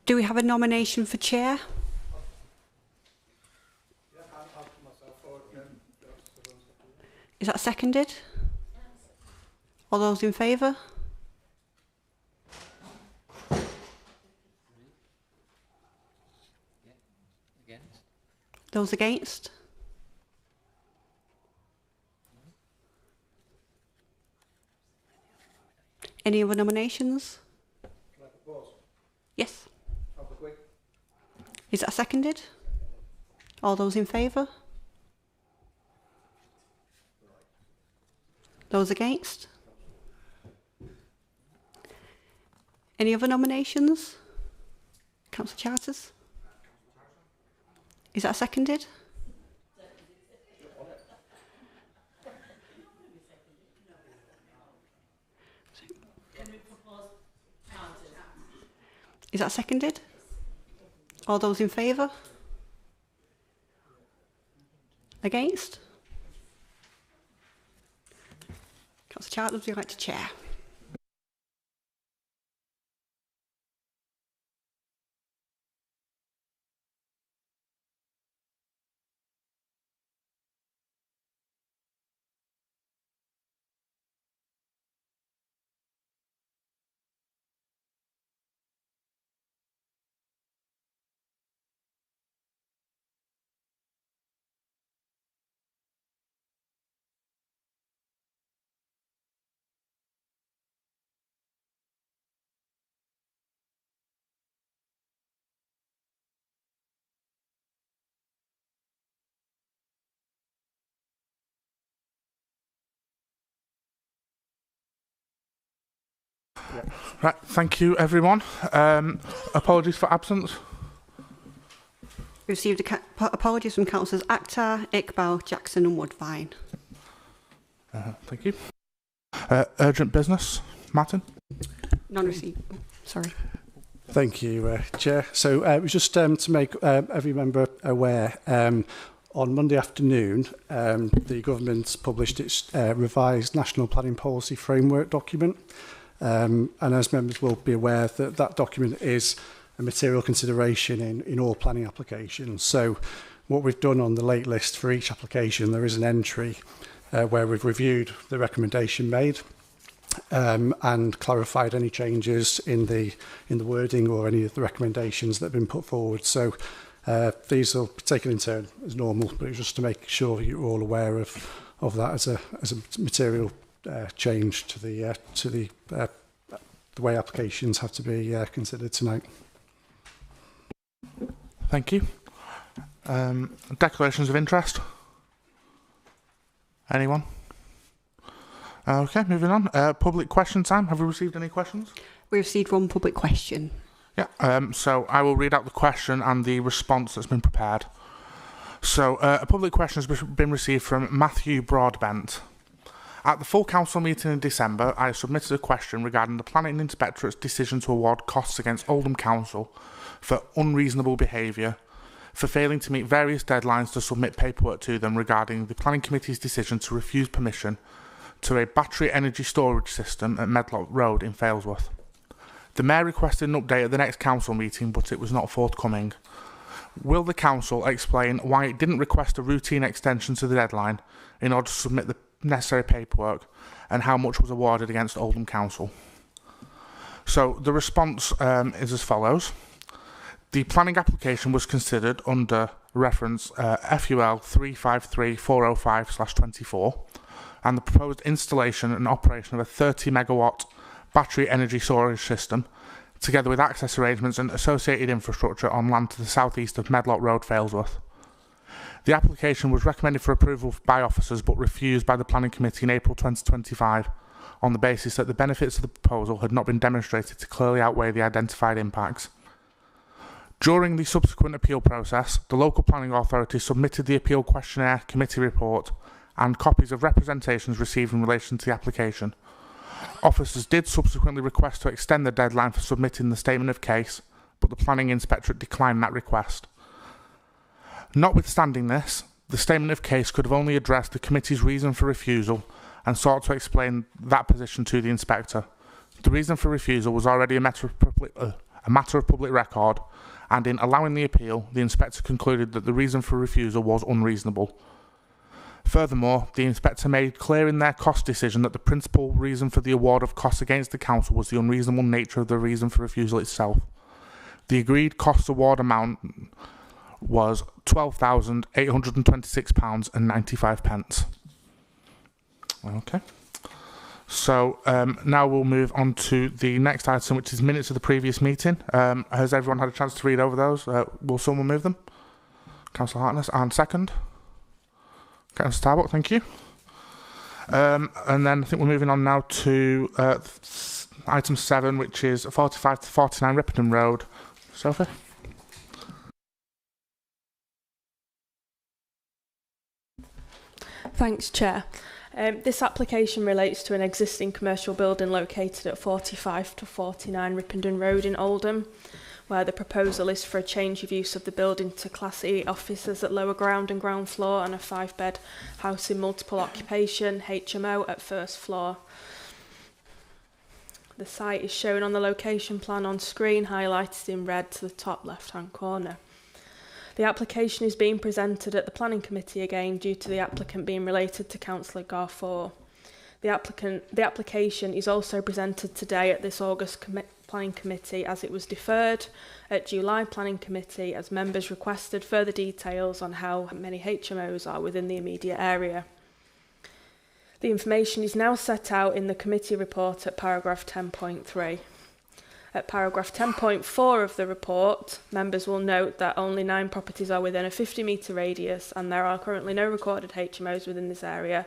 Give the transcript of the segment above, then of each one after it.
Do we have a nomination for chair? Is that seconded? All those in favour? Those against? Any other nominations? Can I propose? Yes. Publicly? Is that seconded? All those in favour? Those against? Any other nominations? Councillor Charters? Is that seconded? Is that seconded? All those in favour? Against? Councillor Charters, would you like to chair? Right, thank you everyone. Apologies for absence. We received apologies from councillors Akhtar, Iqbal, Jackson and Woodvine. Thank you. Urgent business, Martin? Non-received. Sorry. Thank you, Chair. So it was just to make every member aware, on Monday afternoon, the government published its revised National Planning Policy Framework document. And as members will be aware, that document is a material consideration in all planning applications. So what we've done on the late list for each application, there is an entry where we've reviewed the recommendation made and clarified any changes in the wording or any of the recommendations that have been put forward. So these will be taken in turn as normal, but it's just to make sure you're all aware of that as a material change to the way applications have to be considered tonight. Thank you. Declarations of interest? Anyone? Okay, moving on. Public question time. Have we received any questions? We received one public question. Yeah, so I will read out the question and the response that's been prepared. So a public question has been received from Matthew Broadbent. At the full council meeting in December, I submitted a question regarding the Planning Inspectorate's decision to award costs against Oldham Council for unreasonable behaviour, for failing to meet various deadlines to submit paperwork to them regarding the Planning Committee's decision to refuse permission to a battery energy storage system at Medlock Road in Failsworth. The Mayor requested an update at the next council meeting, but it was not forthcoming. Will the council explain why it didn't request a routine extension to the deadline in order to submit the necessary paperwork, and how much was awarded against Oldham Council? So the response is as follows. The planning application was considered under reference FUL 353405/24, and the proposed installation and operation of a 30 megawatt battery energy storage system, together with access arrangements and associated infrastructure on land to the southeast of Medlock Road, Failsworth. The application was recommended for approval by officers but refused by the Planning Committee in April 2025 on the basis that the benefits of the proposal had not been demonstrated to clearly outweigh the identified impacts. During the subsequent appeal process, the local planning authority submitted the appeal questionnaire, committee report and copies of representations received in relation to the application. Officers did subsequently request to extend the deadline for submitting the statement of case, but the Planning Inspectorate declined that request. Notwithstanding this, the statement of case could have only addressed the committee's reason for refusal and sought to explain that position to the inspector. The reason for refusal was already a matter a matter of public record, and in allowing the appeal, the inspector concluded that the reason for refusal was unreasonable. Furthermore, the inspector made clear in their cost decision that the principal reason for the award of costs against the council was the unreasonable nature of the reason for refusal itself. The agreed cost award amount was £12,826.95. Okay. So now we'll move on to the next item, which is minutes of the previous meeting. Has everyone had a chance to read over those? Will someone move them? Councillor Hartness, and second. Councillor Starbuck, thank you. And then I think we're moving on now to item 7, which is 45 to 49 Ripperton Road. Sophie? Thanks, Chair. This application relates to an existing commercial building located at 45 to 49 Ripperton Road in Oldham, where the proposal is for a change of use of the building to Class E offices at lower ground and ground floor and a 5-bed house in multiple occupation, HMO, at first floor. The site is shown on the location plan on screen, highlighted in red to the top left-hand corner. The application is being presented at the Planning Committee again due to the applicant being related to Councillor Garfor. The application is also presented today at this August Planning Committee as it was deferred at July Planning Committee as members requested further details on how many HMOs are within the immediate area. The information is now set out in the committee report at paragraph 10.3. At paragraph 10.4 of the report, members will note that only 9 properties are within a 50-metre radius and there are currently no recorded HMOs within this area.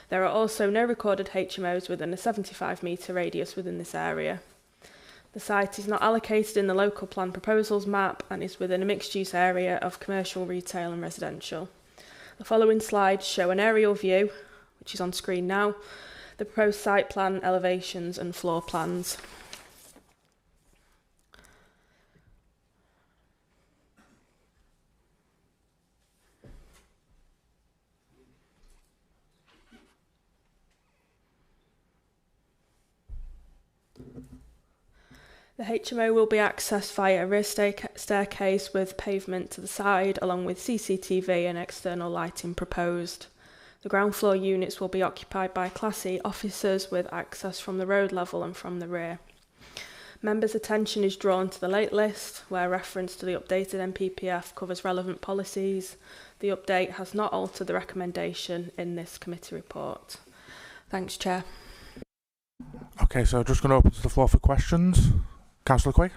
There are also no recorded HMOs within a 75-metre radius within this area. The site is not allocated in the local plan proposals map and is within a mixed-use area of commercial, retail and residential. The following slides show an aerial view, which is on screen now, the proposed site plan, elevations and floor plans. The HMO will be accessed via a rear staircase with pavement to the side, along with CCTV and external lighting proposed. The ground floor units will be occupied by Class E officers with access from the road level and from the rear. Members' attention is drawn to the late list, where reference to the updated NPPF covers relevant policies. The update has not altered the recommendation in this committee report. Thanks, Chair. Okay, so just going to open to the floor for questions. Councillor Quigg?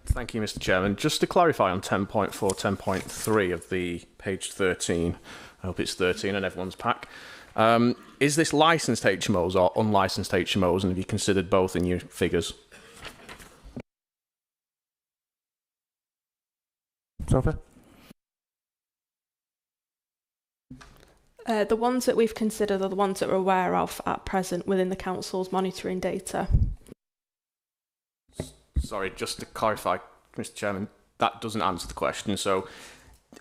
Thank you, Mr. Chairman. Just to clarify on 10.4, 10.3 of the page 13, I hope it's 13 in everyone's pack. Is this licensed HMOs or unlicensed HMOs, and have you considered both in your figures? Sophie? The ones that we've considered are the ones that we're aware of at present within the council's monitoring data. Sorry, just to clarify, Mr. Chairman, that doesn't answer the question. So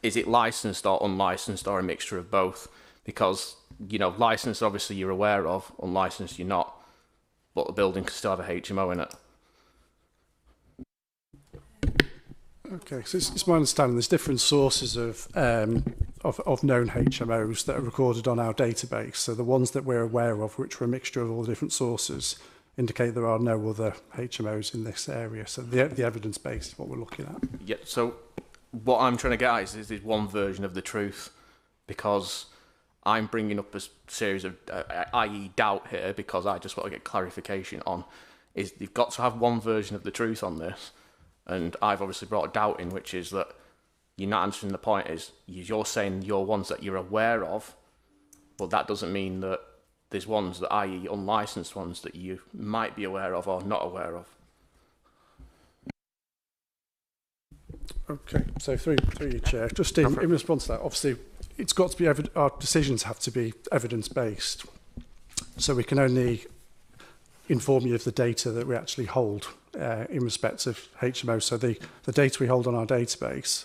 is it licensed or unlicensed or a mixture of both? Because, you know, licensed obviously you're aware of, unlicensed you're not, but the building can still have a HMO in it. Okay, so it's my understanding there's different sources of known HMOs that are recorded on our database. So the ones that we're aware of, which are a mixture of all the different sources, indicate there are no other HMOs in this area. So the evidence base is what we're looking at. Yeah, so what I'm trying to get at is one version of the truth, because I'm bringing up a series of, i.e. doubt here, because I just want to get clarification on, is you've got to have one version of the truth on this. And I've obviously brought a doubt in, which is that you're not answering the point. Is you're saying you're ones that you're aware of, but that doesn't mean that there's ones that, i.e. unlicensed ones, that you might be aware of or not aware of. Okay, so through you, Chair, just in response to that, obviously it's got to be our decisions have to be evidence-based. So we can only inform you of the data that we actually hold in respect of HMO. So the data we hold on our database,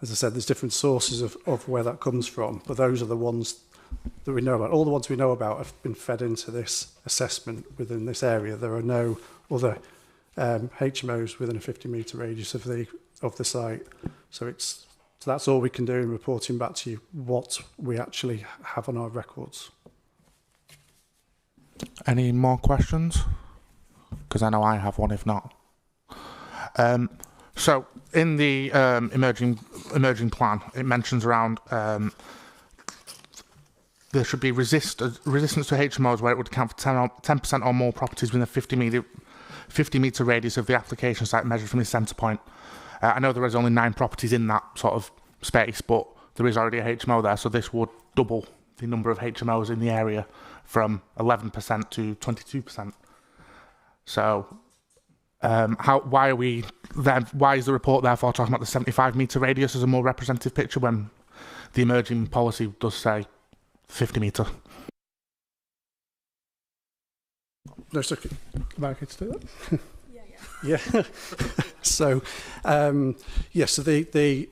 as I said, there's different sources of where that comes from, but those are the ones that we know about. All the ones we know about have been fed into this assessment within this area. There are no other HMOs within a 50-metre radius of the site. So that's all we can do in reporting back to you what we actually have on our records. Any more questions? Because I know I have one, if not. So in the emerging plan, it mentions around there should be resistance to HMOs where it would account for 10% or more properties within a 50-metre radius of the application site measured from the centre point. I know there is only 9 properties in that sort of space, but there is already a HMO there, so this would double the number of HMOs in the area from 11% to 22%. So why is the report therefore talking about the 75-metre radius as a more representative picture when the emerging policy does say 50-metre? No, so am I okay to do that? Yeah. So, so the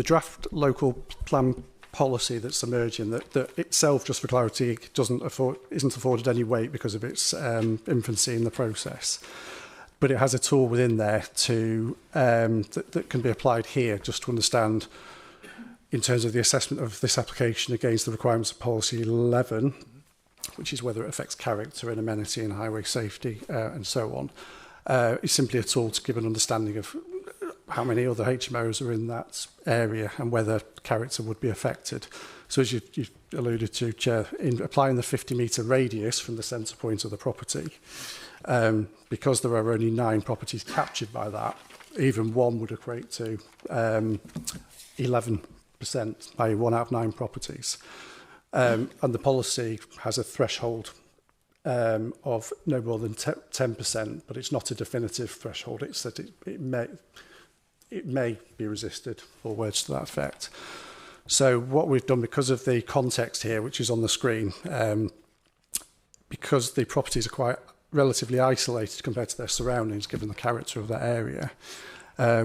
draft local plan policy that's emerging, that itself, just for clarity, isn't afforded any weight because of its infancy in the process. But it has a tool within there to that can be applied here, just to understand, in terms of the assessment of this application against the requirements of policy 11, which is whether it affects character and amenity and highway safety and so on. It's simply a tool to give an understanding of how many other HMOs are in that area and whether character would be affected. So as you've alluded to, Chair, in applying the 50-metre radius from the centre point of the property, because there are only 9 properties captured by that, even one would equate to 11%, i.e. 1 out of 9 properties. And the policy has a threshold of no more than 10%, but it's not a definitive threshold. It's that it may be resisted, or words to that effect. So what we've done, because of the context here, which is on the screen, because the properties are quite relatively isolated compared to their surroundings, given the character of that area,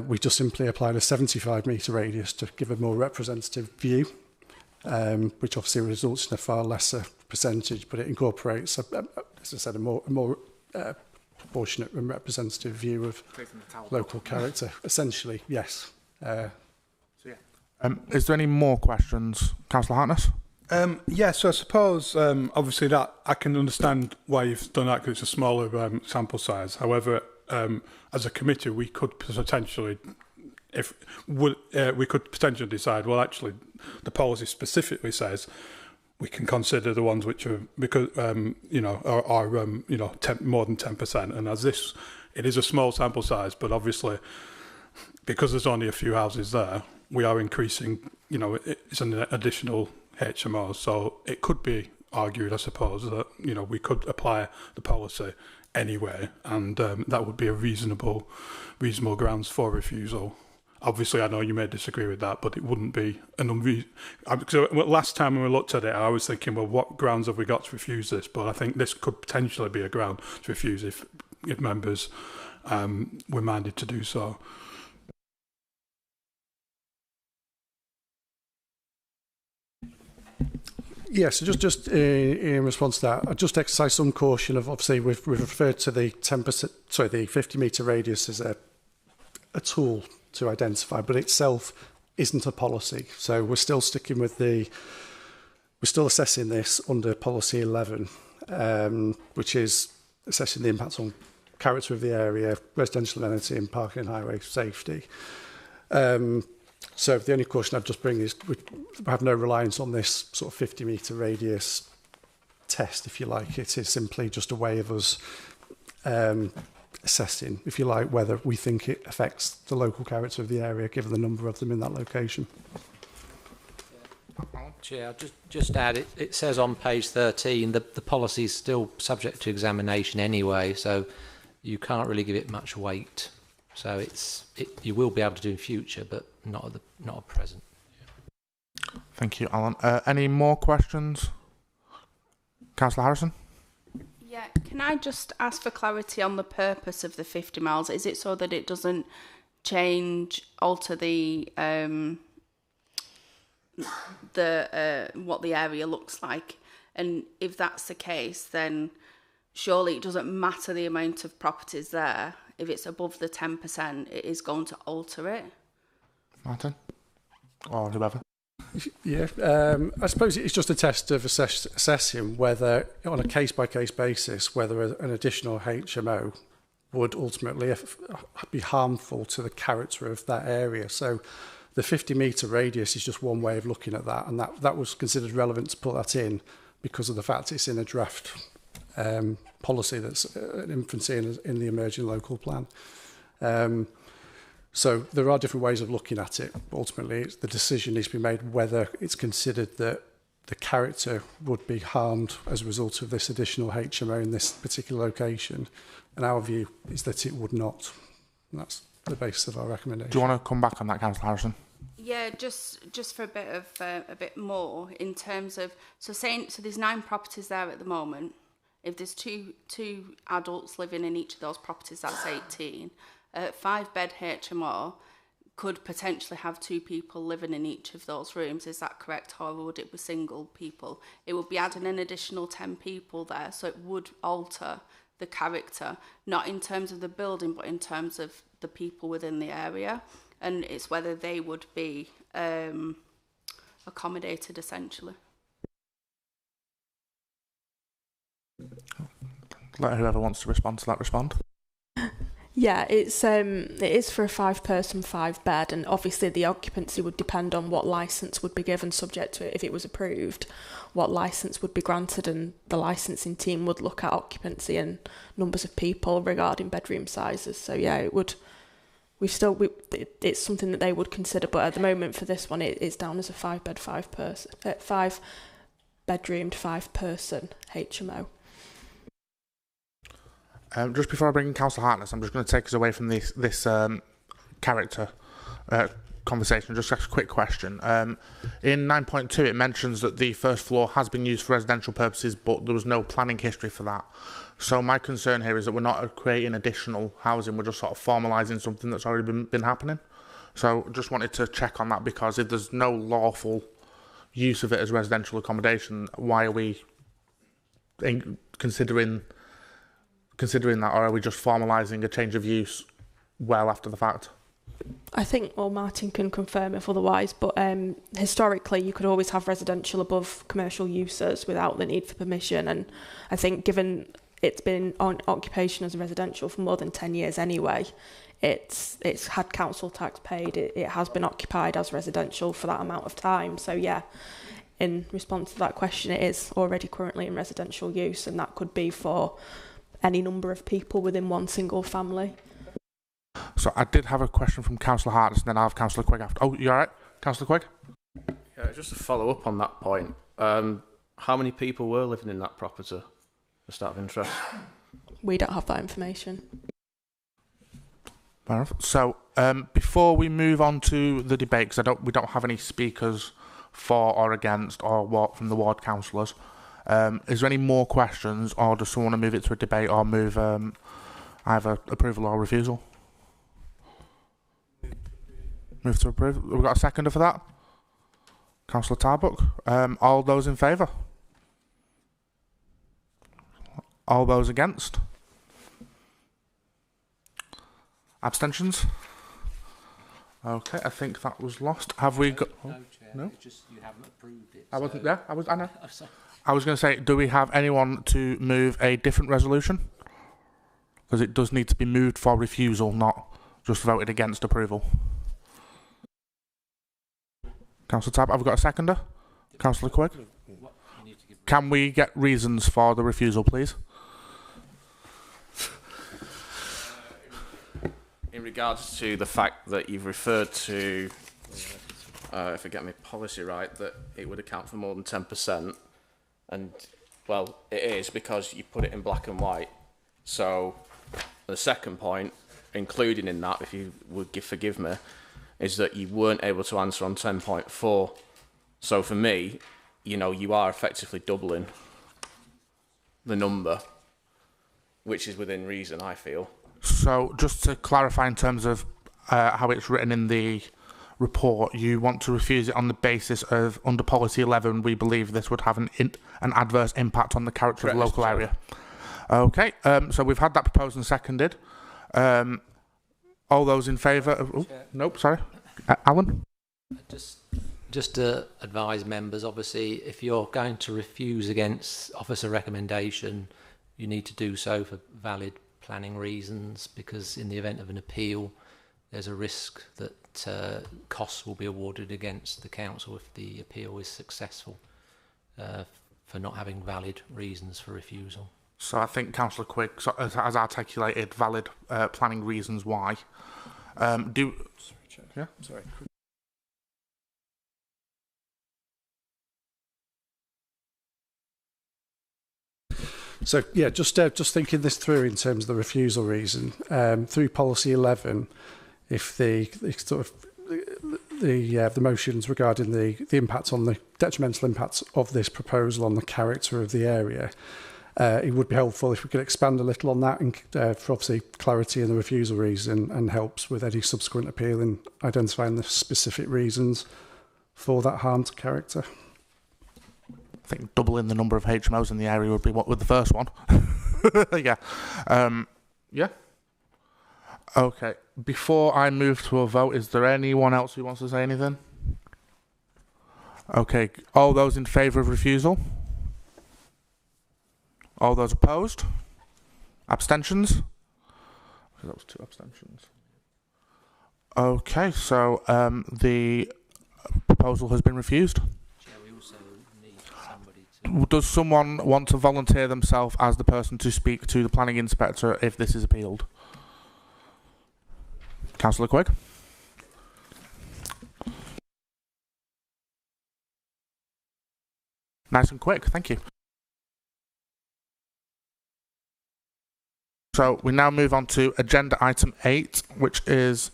we just simply applied a 75-metre radius to give a more representative view, which obviously results in a far lesser percentage, but it incorporates, as I said, a more proportionate and representative view of local character. Essentially, yes. Is there any more questions, Councillor Hartness? So I suppose, obviously, that I can understand why you've done that, because it's a smaller sample size. However, as a committee, we could potentially, decide, well, actually, the policy specifically says we can consider the ones which are, because are more than 10%. And as this, it is a small sample size, but obviously, because there's only a few houses there, we are increasing. It's an additional HMO, so it could be argued, I suppose, that we could apply the policy anyway, and that would be a reasonable grounds for refusal. Obviously, I know you may disagree with that, but it wouldn't be an unreasonable. So last time when we looked at it, I was thinking, well, what grounds have we got to refuse this? But I think this could potentially be a ground to refuse if members were minded to do so. Yes, so just in response to that, I just exercise some caution of, obviously, we've referred to the 10%, the 50-metre radius as a tool to identify, but itself isn't a policy. So we're still sticking with we're still assessing this under policy 11, which is assessing the impact on character of the area, residential amenity and parking and highway safety. So the only caution I'd just bring is we have no reliance on this sort of 50-metre radius test, if you like. It is simply just a way of us assessing, if you like, whether we think it affects the local character of the area, given the number of them in that location. Chair, I'll just add, it says on page 13 that the policy is still subject to examination anyway, so you can't really give it much weight. So you will be able to do in future, but not at present. Thank you, Alan. Any more questions? Councillor Harrison? Yeah, can I just ask for clarity on the purpose of the 50 miles? Is it so that it doesn't alter the what the area looks like? And if that's the case, then surely it doesn't matter the amount of properties there. If it's above the 10%, it is going to alter it. Martin? Or whoever? Yeah, I suppose it's just a test of assessing whether, on a case-by-case basis, whether an additional HMO would ultimately be harmful to the character of that area. So the 50-metre radius is just one way of looking at that, and that was considered relevant to put that in because of the fact it's in a draft policy that's an infancy in the emerging local plan. So there are different ways of looking at it. Ultimately, the decision needs to be made whether it's considered that the character would be harmed as a result of this additional HMO in this particular location. And our view is that it would not. And that's the basis of our recommendation. Do you want to come back on that, Councillor Harrison? Yeah, just for a bit more in terms of so there's 9 properties there at the moment. If there's two adults living in each of those properties, that's 18. 5-bed HMO could potentially have 2 people living in each of those rooms. Is that correct? Or would it be single people? It would be adding an additional 10 people there, so it would alter the character, not in terms of the building, but in terms of the people within the area. And it's whether they would be accommodated, essentially. Let whoever wants to respond to that respond. Yeah, it is for a 5-person, 5-bed, and obviously the occupancy would depend on what licence would be given, subject to it if it was approved, what licence would be granted, and the licensing team would look at occupancy and numbers of people regarding bedroom sizes. So yeah, it would. It's something that they would consider, but at the moment for this one, it's down as a 5-bed, 5-person, 5-bedroomed, 5-person HMO. Just before I bring in Councillor Hartness, I'm just going to take us away from this character conversation. Just ask a quick question. In 9.2, it mentions that the first floor has been used for residential purposes, but there was no planning history for that. So my concern here is that we're not creating additional housing, we're just sort of formalising something that's already been happening. So just wanted to check on that, because if there's no lawful use of it as residential accommodation, why are we considering that, or are we just formalising a change of use well after the fact? I think, well, Martin can confirm if otherwise, but historically you could always have residential above commercial uses without the need for permission, and I think given it's been on occupation as a residential for more than 10 years anyway, it's had council tax paid, it has been occupied as residential for that amount of time. So yeah, in response to that question, it is already currently in residential use, and that could be for any number of people within one single family. So I did have a question from Councillor Hartness, and then I'll have Councillor Quigg after. Oh, you all right, Councillor Quigg? Yeah, just to follow up on that point, how many people were living in that property? Just out of interest. We don't have that information. Fair enough. So before we move on to the debate, because we don't have any speakers for or against or what from the ward councillors, is there any more questions, or does someone want to move it to a debate, or move either approval or refusal? Move to approve. We've got a seconder for that. Councillor Tarbuck. All those in favour? All those against? Abstentions? Okay, I think that was lost. Have we got... No, Chair. No? It's just you haven't approved it. I wasn't there. I know. Oh, sorry. I was going to say, do we have anyone to move a different resolution? Because it does need to be moved for refusal, not just voted against approval. Councillor Tab, have we got a seconder? Councillor Quigg? Can we get reasons for the refusal, please? In regards to the fact that you've referred to, if I get my policy right, that it would account for more than 10%, and, well, it is because you put it in black and white. So the second point, including in that, if you would forgive me, is that you weren't able to answer on 10.4. So for me, you are effectively doubling the number, which is within reason, I feel. So just to clarify in terms of how it's written in the report, you want to refuse it on the basis of, under policy 11, we believe this would have an adverse impact on the character of the local area. Okay, so we've had that proposed and seconded. All those in favour of... Oh, nope, sorry. Alan? Just to advise members, obviously, if you're going to refuse against officer recommendation, you need to do so for valid planning reasons, because in the event of an appeal, there's a risk that costs will be awarded against the council if the appeal is successful for not having valid reasons for refusal. So I think Councillor Quigg has articulated valid planning reasons why. Sorry, Chair. Yeah? Sorry. So yeah, just thinking this through in terms of the refusal reason, through policy 11, if the motions regarding the impact on the detrimental impacts of this proposal on the character of the area, it would be helpful if we could expand a little on that, and for obviously clarity in the refusal reason, and helps with any subsequent appeal in identifying the specific reasons for that harm to character. I think doubling the number of HMOs in the area would be what with the first one. Yeah. Yeah. Okay. Before I move to a vote, is there anyone else who wants to say anything? Okay. All those in favour of refusal? All those opposed? Abstentions? That was 2 abstentions. Okay, so the proposal has been refused. We also need somebody to... Does someone want to volunteer themselves as the person to speak to the planning inspector if this is appealed? Councillor Quigg? Nice and quick, thank you. So we now move on to agenda item 8, which is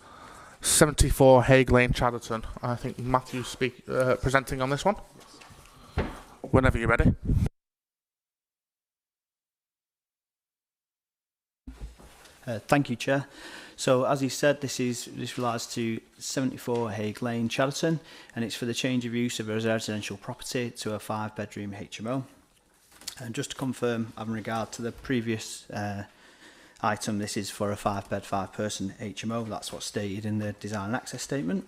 74 Hague Lane, Chadderton. I think Matthew's presenting on this one. Whenever you're ready. Thank you, Chair. So, as he said, this relates to 74 Hague Lane, Chadderton, and it's for the change of use of a residential property to a 5-bedroom HMO. And just to confirm, having regard to the previous item, this is for a 5-bed, 5-person HMO. That's what's stated in the design and access statement.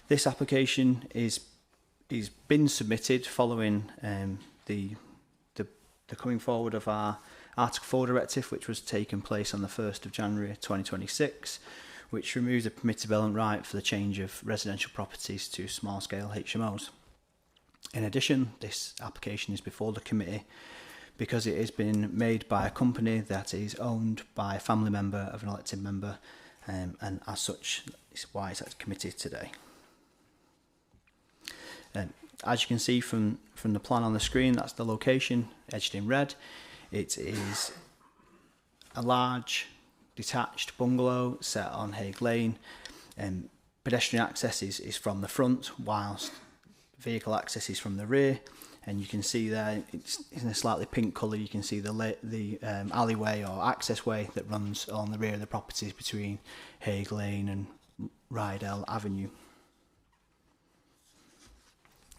This application is been submitted following the coming forward of our Article 4 directive, which was taken place on the 1st of January 2026, which removes the permitted development right for the change of residential properties to small-scale HMOs. In addition, this application is before the committee because it has been made by a company that is owned by a family member of an elected member, and as such, it's why it's at the committee today. As you can see from the plan on the screen, that's the location, edged in red. It is a large detached bungalow set on Hague Lane. Pedestrian access is from the front, whilst vehicle access is from the rear. And you can see there, it's in a slightly pink colour, you can see the alleyway or access way that runs along the rear of the properties between Hague Lane and Rydell Avenue.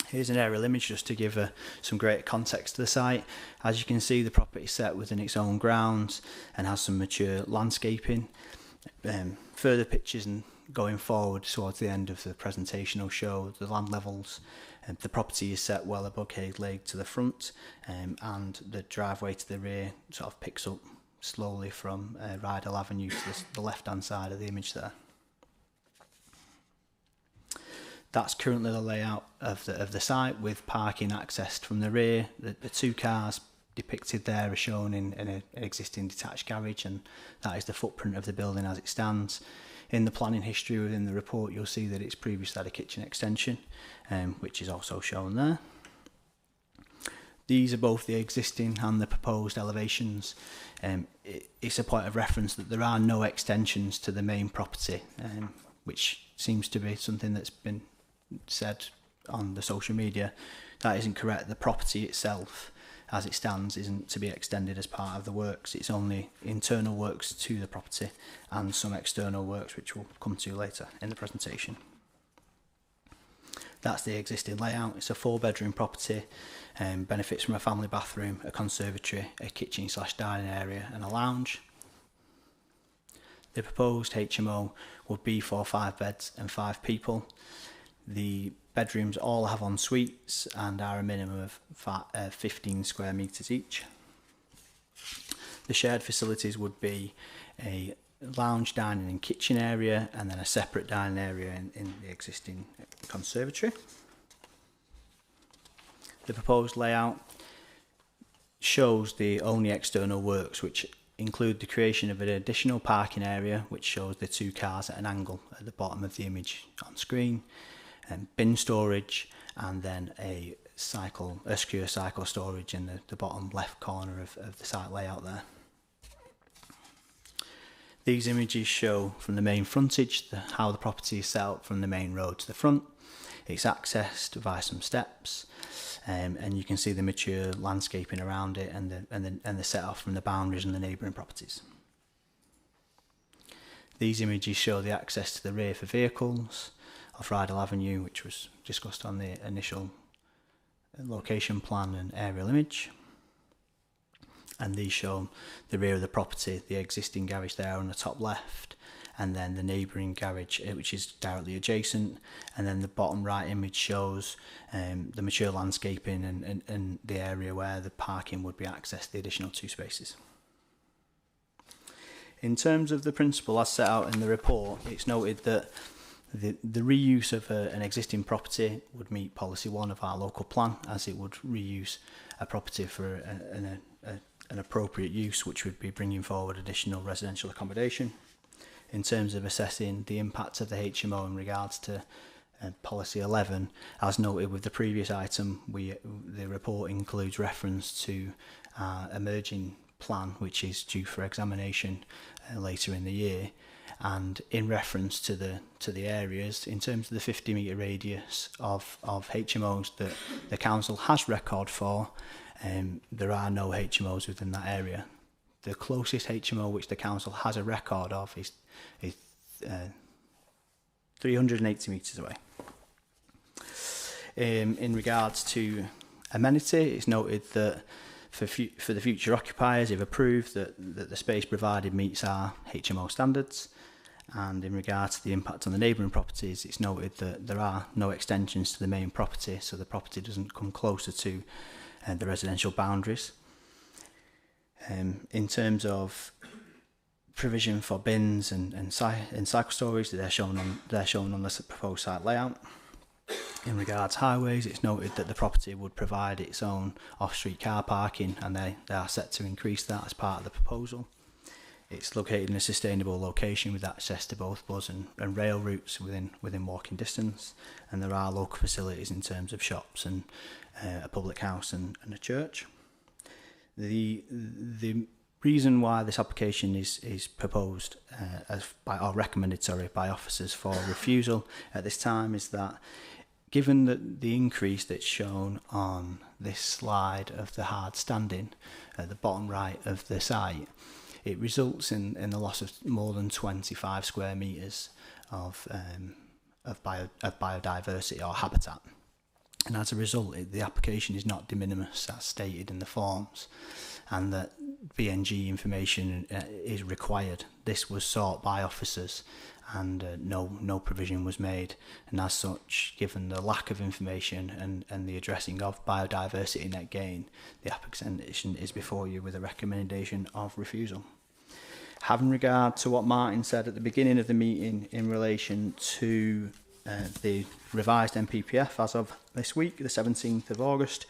Here's an aerial image just to give some greater context to the site. As you can see, the property is set within its own grounds and has some mature landscaping. Further pictures and going forward towards the end of the presentation will show the land levels. The property is set well above Hague Lane to the front, and the driveway to the rear sort of picks up slowly from Rydell Avenue to the left-hand side of the image there. That's currently the layout of the site, with parking accessed from the rear. The 2 cars depicted there are shown in an existing detached garage, and that is the footprint of the building as it stands. In the planning history within the report, you'll see that it's previously had a kitchen extension, which is also shown there. These are both the existing and the proposed elevations. It's a point of reference that there are no extensions to the main property, which seems to be something that's been said on the social media. That isn't correct. The property itself, as it stands, isn't to be extended as part of the works. It's only internal works to the property and some external works, which we'll come to later in the presentation. That's the existing layout. It's a 4-bedroom property, benefits from a family bathroom, a conservatory, a kitchen/dining area and a lounge. The proposed HMO would be for 5 beds and 5 people. The bedrooms all have en suites and are a minimum of 15 square metres each. The shared facilities would be a lounge, dining and kitchen area, and then a separate dining area in the existing conservatory. The proposed layout shows the only external works, which include the creation of an additional parking area, which shows the 2 cars at an angle at the bottom of the image on screen, and bin storage, and then a secure cycle storage in the bottom left corner of the site layout there. These images show from the main frontage how the property is set up from the main road to the front. It's accessed via some steps, and you can see the mature landscaping around it and the set off from the boundaries and the neighbouring properties. These images show the access to the rear for vehicles off Rydal Avenue, which was discussed on the initial location plan and aerial image. And these show the rear of the property, the existing garage there on the top left, and then the neighbouring garage, which is directly adjacent. And then the bottom right image shows the mature landscaping and the area where the parking would be accessed, the additional 2 spaces. In terms of the principle as set out in the report, it's noted that the reuse of an existing property would meet policy 1 of our local plan, as it would reuse a property for an appropriate use, which would be bringing forward additional residential accommodation. In terms of assessing the impact of the HMO in regards to policy 11, as noted with the previous item, the report includes reference to emerging plan, which is due for examination later in the year. And in reference to the areas, in terms of the 50-metre radius of HMOs that the council has record for, there are no HMOs within that area. The closest HMO which the council has a record of is 380 metres away. In regards to amenity, it's noted that for the future occupiers, if approved, that the space provided meets our HMO standards. And in regards to the impact on the neighbouring properties, it's noted that there are no extensions to the main property, so the property doesn't come closer to the residential boundaries. In terms of provision for bins and cycle storage, they're shown on the proposed site layout. In regards to highways, it's noted that the property would provide its own off-street car parking, and they are set to increase that as part of the proposal. It's located in a sustainable location with access to both bus and rail routes within walking distance, and there are local facilities in terms of shops and a public house and a church. The reason why this application is proposed recommended by officers for refusal at this time is that, given that the increase that's shown on this slide of the hard standing at the bottom right of the site, it results in the loss of more than 25 square metres of biodiversity or habitat. And as a result, the application is not de minimis as stated in the forms, and that BNG information is required. This was sought by officers, and no provision was made. And as such, given the lack of information and the addressing of biodiversity net gain, the application is before you with a recommendation of refusal. Having regard to what Martin said at the beginning of the meeting in relation to the revised MPPF as of this week, the 17th of August,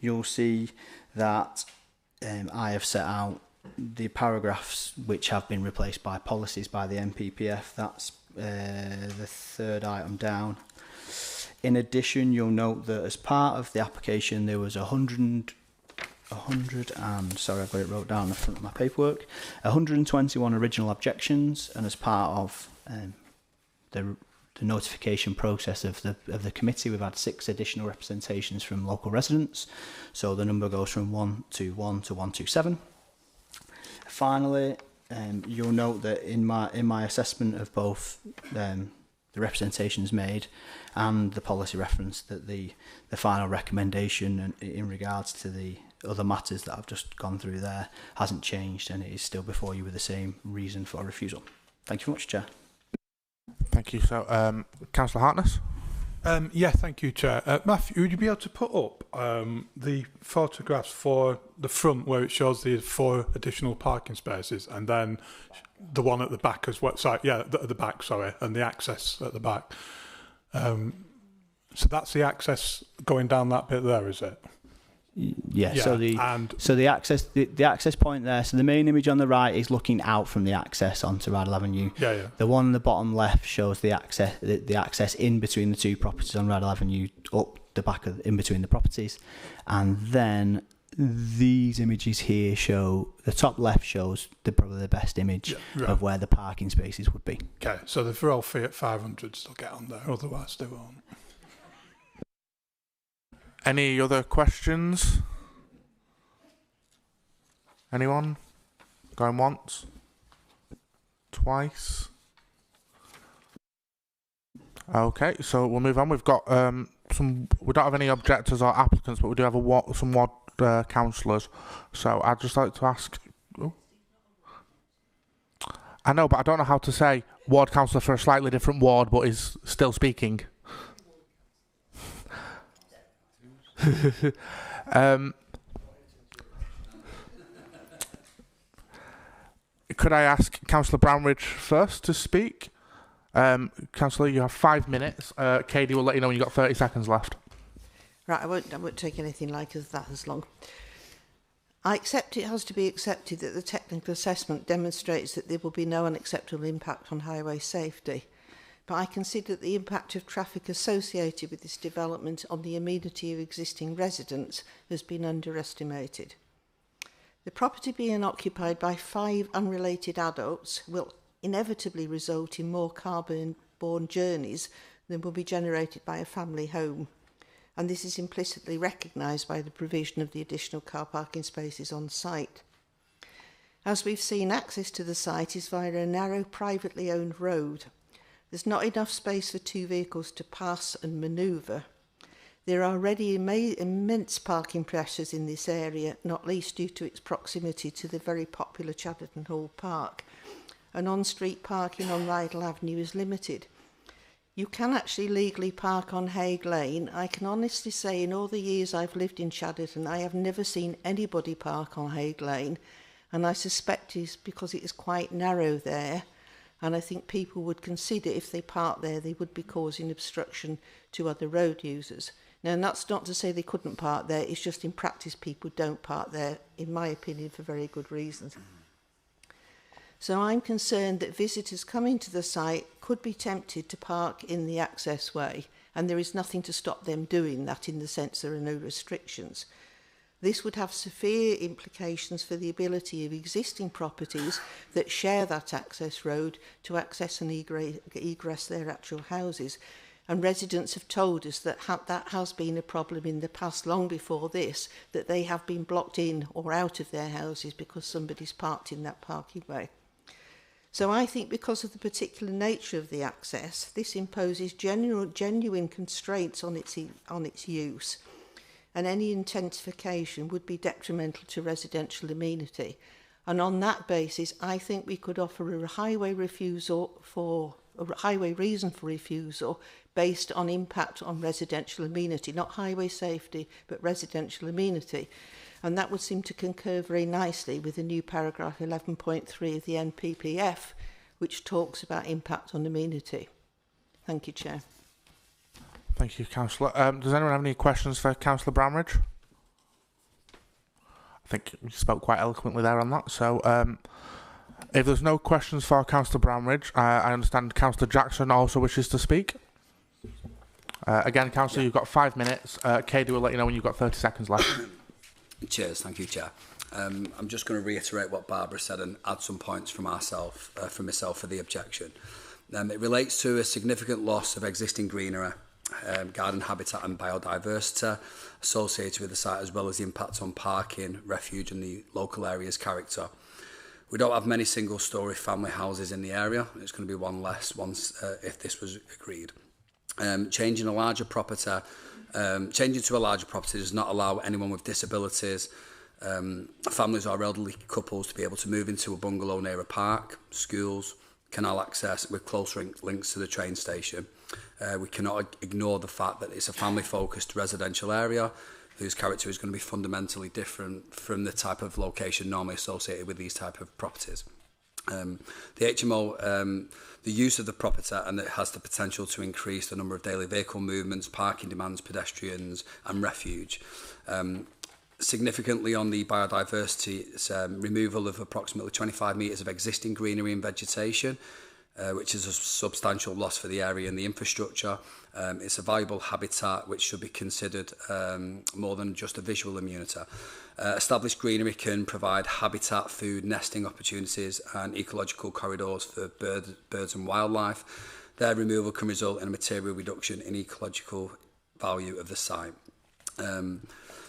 you'll see that I have set out the paragraphs which have been replaced by policies by the MPPF. That's the third item down. In addition, you'll note that as part of the application there was 100 and sorry, I've got it wrote down in the front of my paperwork, 121 original objections, and as part of the notification process of the committee, we've had 6 additional representations from local residents, so the number goes from 121 to 127. Finally, you'll note that in my assessment of both the representations made and the policy reference that the final recommendation in regards to the other matters that I've just gone through there hasn't changed, and it is still before you with the same reason for refusal. Thank you very much, Chair. Thank you. So, Councillor Hartness? Yeah, thank you, Chair. Matthew, would you be able to put up the photographs for the front where it shows the 4 additional parking spaces, and then the one at the back as well? Sorry, yeah, at the back, sorry, and the access at the back. So that's the access going down that bit there, is it? Yeah, so the access point there, so the main image on the right is looking out from the access onto Radle Avenue. Yeah. The one on the bottom left shows the access in between the 2 properties on Radle Avenue, up the back of in between the properties. And then these images here show, the top left shows probably the best image of where the parking spaces would be. Okay, so the all Fiat 500s will get on there, otherwise they won't. Any other questions? Anyone? Going once? Twice? Okay, so we'll move on. We've got we don't have any objectors or applicants, but we do have some ward councillors. So I'd just like to ask... Oh. I know, but I don't know how to say ward councillor for a slightly different ward, but is still speaking. Could I ask Councillor Brownridge first to speak? Councillor, you have 5 minutes. Katie will let you know when you've got 30 seconds left. Right, I won't take anything like that as long. I accept it has to be accepted that the technical assessment demonstrates that there will be no unacceptable impact on highway safety. But I consider that the impact of traffic associated with this development on the amenity of existing residents has been underestimated. The property being occupied by 5 unrelated adults will inevitably result in more carbon-borne journeys than will be generated by a family home. And this is implicitly recognised by the provision of the additional car parking spaces on site. As we've seen, access to the site is via a narrow privately owned road. There's not enough space for 2 vehicles to pass and manoeuvre. There are already immense parking pressures in this area, not least due to its proximity to the very popular Chadderton Hall Park. And on-street parking on Rydal Avenue is limited. You can actually legally park on Haig Lane. I can honestly say in all the years I've lived in Chadderton, I have never seen anybody park on Haig Lane. And I suspect it's because it is quite narrow there. And I think people would consider if they park there, they would be causing obstruction to other road users. Now, and that's not to say they couldn't park there. It's just in practice, people don't park there, in my opinion, for very good reasons. So I'm concerned that visitors coming to the site could be tempted to park in the access way, and there is nothing to stop them doing that in the sense there are no restrictions. This would have severe implications for the ability of existing properties that share that access road to access and egress their actual houses. And residents have told us that that has been a problem in the past, long before this, that they have been blocked in or out of their houses because somebody's parked in that parking way. So I think because of the particular nature of the access, this imposes genuine constraints on its use. And any intensification would be detrimental to residential amenity. And on that basis, I think we could offer a highway reason for refusal based on impact on residential amenity, not highway safety, but residential amenity. And that would seem to concur very nicely with the new paragraph 11.3 of the NPPF, which talks about impact on amenity. Thank you, Chair. Thank you, Councillor. Does anyone have any questions for Councillor Bramridge? I think you spoke quite eloquently there on that. So if there's no questions for Councillor Bramridge, I understand Councillor Jackson also wishes to speak. Again, Councillor, you've got 5 minutes. Katie will let you know when you've got 30 seconds left. Cheers, thank you, Chair. I'm just going to reiterate what Barbara said and add some points from myself for the objection. It relates to a significant loss of existing greenery, garden habitat and biodiversity associated with the site, as well as the impact on parking, refuge and the local area's character. We don't have many single-storey family houses in the area. It's going to be one less once if this was agreed. Changing to a larger property does not allow anyone with disabilities, families or elderly couples to be able to move into a bungalow near a park, schools, canal access with close links to the train station. We cannot ignore the fact that it's a family-focused residential area whose character is going to be fundamentally different from the type of location normally associated with these type of properties. The HMO, the use of the property, and it has the potential to increase the number of daily vehicle movements, parking demands, pedestrians and refuge. Significantly on the biodiversity, it's removal of approximately 25 metres of existing greenery and vegetation, which is a substantial loss for the area and the infrastructure. It's a valuable habitat which should be considered more than just a visual immunity. Established greenery can provide habitat, food, nesting opportunities and ecological corridors for birds and wildlife. Their removal can result in a material reduction in ecological value of the site.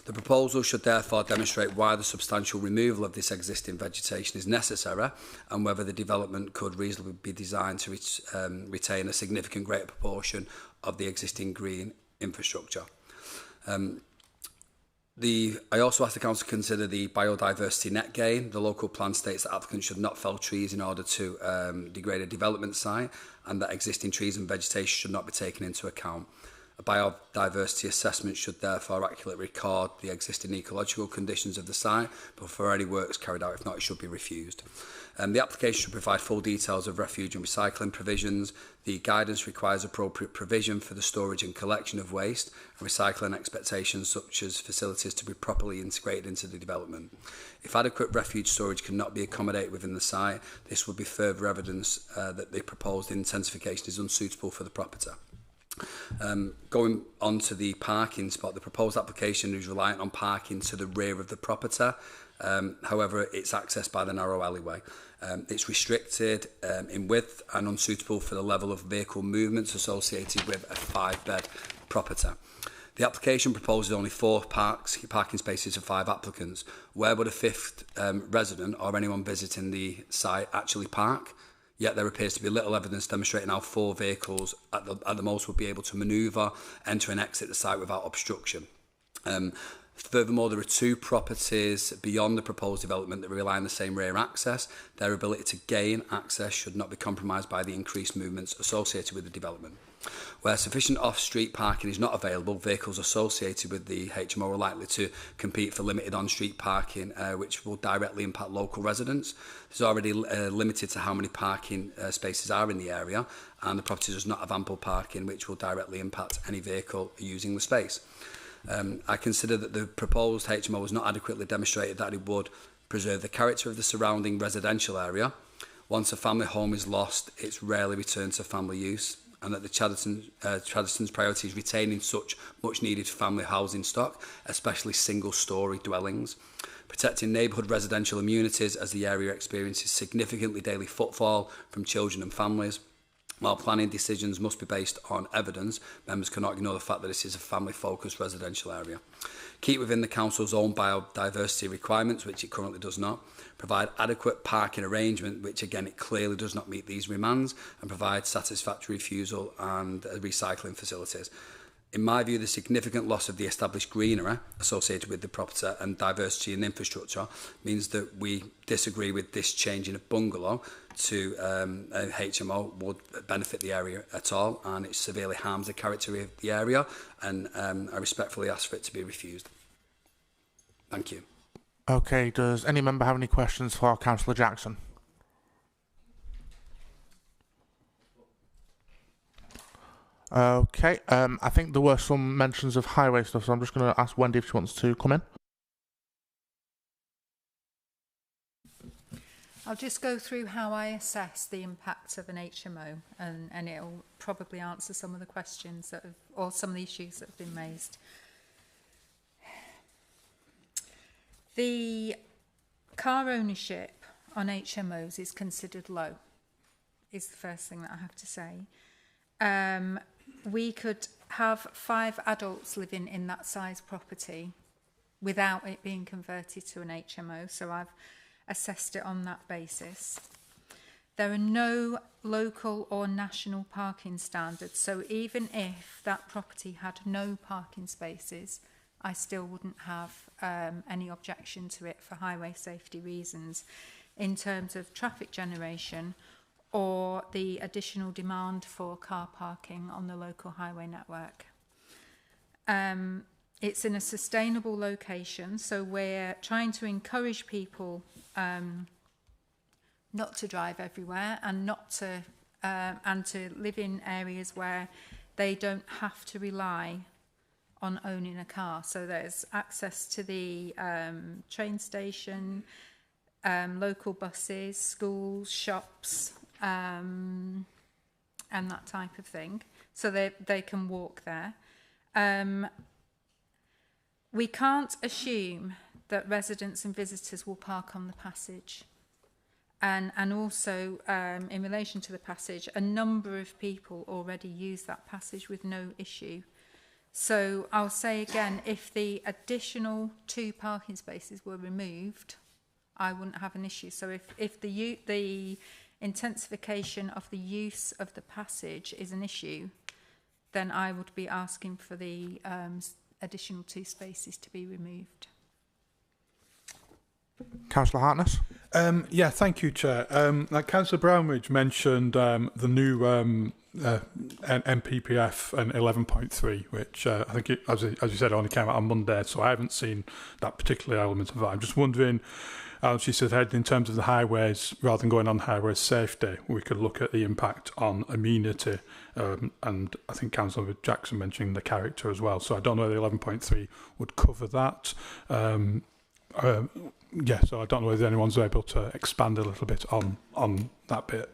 The proposal should therefore demonstrate why the substantial removal of this existing vegetation is necessary and whether the development could reasonably be designed to retain a significant greater proportion of the existing green infrastructure. I also asked the Council to consider the biodiversity net gain. The local plan states that applicants should not fell trees in order to degrade a development site and that existing trees and vegetation should not be taken into account. A biodiversity assessment should therefore accurately record the existing ecological conditions of the site before any works carried out. If not, it should be refused. The application should provide full details of refuge and recycling provisions. The guidance requires appropriate provision for the storage and collection of waste and recycling expectations such as facilities to be properly integrated into the development. If adequate refuge storage cannot be accommodated within the site, this would be further evidence that the proposed intensification is unsuitable for the property. Going on to the parking spot, the proposed application is reliant on parking to the rear of the property. However, it's accessed by the narrow alleyway. It's restricted in width and unsuitable for the level of vehicle movements associated with a 5-bed property. The application proposes only 4 parking spaces for 5 applicants. Where would a 5th resident or anyone visiting the site actually park? Yet there appears to be little evidence demonstrating how 4 vehicles at the most would be able to manoeuvre, enter and exit the site without obstruction. Furthermore, there are 2 properties beyond the proposed development that rely on the same rear access. Their ability to gain access should not be compromised by the increased movements associated with the development. Where sufficient off-street parking is not available, vehicles associated with the HMO are likely to compete for limited on-street parking, which will directly impact local residents. There's already limited to how many parking spaces are in the area, and the property does not have ample parking, which will directly impact any vehicle using the space. I consider that the proposed HMO has not adequately demonstrated that it would preserve the character of the surrounding residential area. Once a family home is lost, it's rarely returned to family use, and that the Chadderton's priority is retaining such much needed family housing stock, especially single-storey dwellings. Protecting neighbourhood residential amenities as the area experiences significantly daily footfall from children and families. While planning decisions must be based on evidence, members cannot ignore the fact that this is a family-focused residential area. Keep within the Council's own biodiversity requirements, which it currently does not. Provide adequate parking arrangement, which again it clearly does not meet these demands, and provide satisfactory refusal and recycling facilities. In my view, the significant loss of the established greenery associated with the property and diversity in infrastructure means that we disagree with this changing of bungalow to a HMO would benefit the area at all, and it severely harms the character of the area, and I respectfully ask for it to be refused. Thank you. Okay, does any member have any questions for Councillor Jackson? Okay, I think there were some mentions of highway stuff, so I'm just going to ask Wendy if she wants to come in. I'll just go through how I assess the impact of an HMO, and it'll probably answer some of the questions that have, or some of the issues that have been raised. The car ownership on HMOs is considered low, is the first thing that I have to say. We could have 5 adults living in that size property without it being converted to an HMO. So I've assessed it on that basis. There are no local or national parking standards, so even if that property had no parking spaces, I still wouldn't have any objection to it for highway safety reasons in terms of traffic generation or the additional demand for car parking on the local highway network. It's in a sustainable location, so we're trying to encourage people not to drive everywhere and to live in areas where they don't have to rely on owning a car. So there's access to the train station, local buses, schools, shops, and that type of thing. So they can walk there. We can't assume that residents and visitors will park on the passage. And also, in relation to the passage, a number of people already use that passage with no issue. So I'll say again, if the additional 2 parking spaces were removed, I wouldn't have an issue. So if the intensification of the use of the passage is an issue, then I would be asking for the additional 2 spaces to be removed. Councillor Hartness? Yeah, thank you, Chair. Like Councillor Brownridge mentioned the new MPPF and 11.3, which I think, as you said, only came out on Monday, so I haven't seen that particular element of that. I'm just wondering, she said, in terms of the highways, rather than going on highway safety, we could look at the impact on amenity, and I think Councillor Jackson mentioned the character as well, so I don't know whether 11.3 would cover that. Yeah, so I don't know whether anyone's able to expand a little bit on that bit.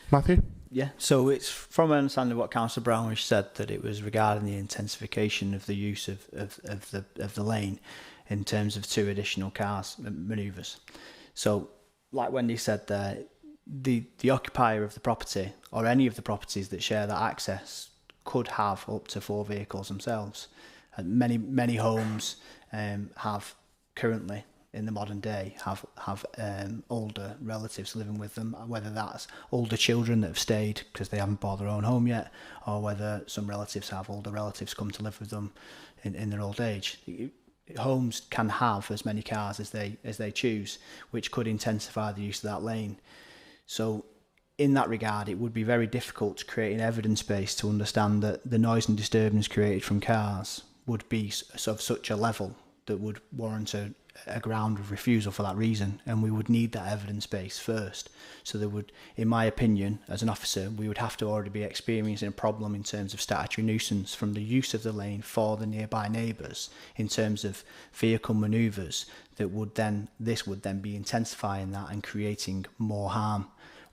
Matthew? Yeah, so it's from my understanding of what Councillor Brownridge said, that it was regarding the intensification of the use of the lane in terms of 2 additional cars manoeuvres. So, like Wendy said there, the occupier of the property or any of the properties that share that access could have up to 4 vehicles themselves. And many homes have currently, in the modern day, have older relatives living with them, whether that's older children that have stayed because they haven't bought their own home yet, or whether some relatives have older relatives come to live with them in their old age. Homes can have as many cars as they choose, which could intensify the use of that lane. So in that regard, it would be very difficult to create an evidence base to understand that the noise and disturbance created from cars would be of such a level that would warrant a ground of refusal for that reason, and we would need that evidence base first. So there would, in my opinion, as an officer, we would have to already be experiencing a problem in terms of statutory nuisance from the use of the lane for the nearby neighbours, in terms of vehicle manoeuvres this would then be intensifying that and creating more harm.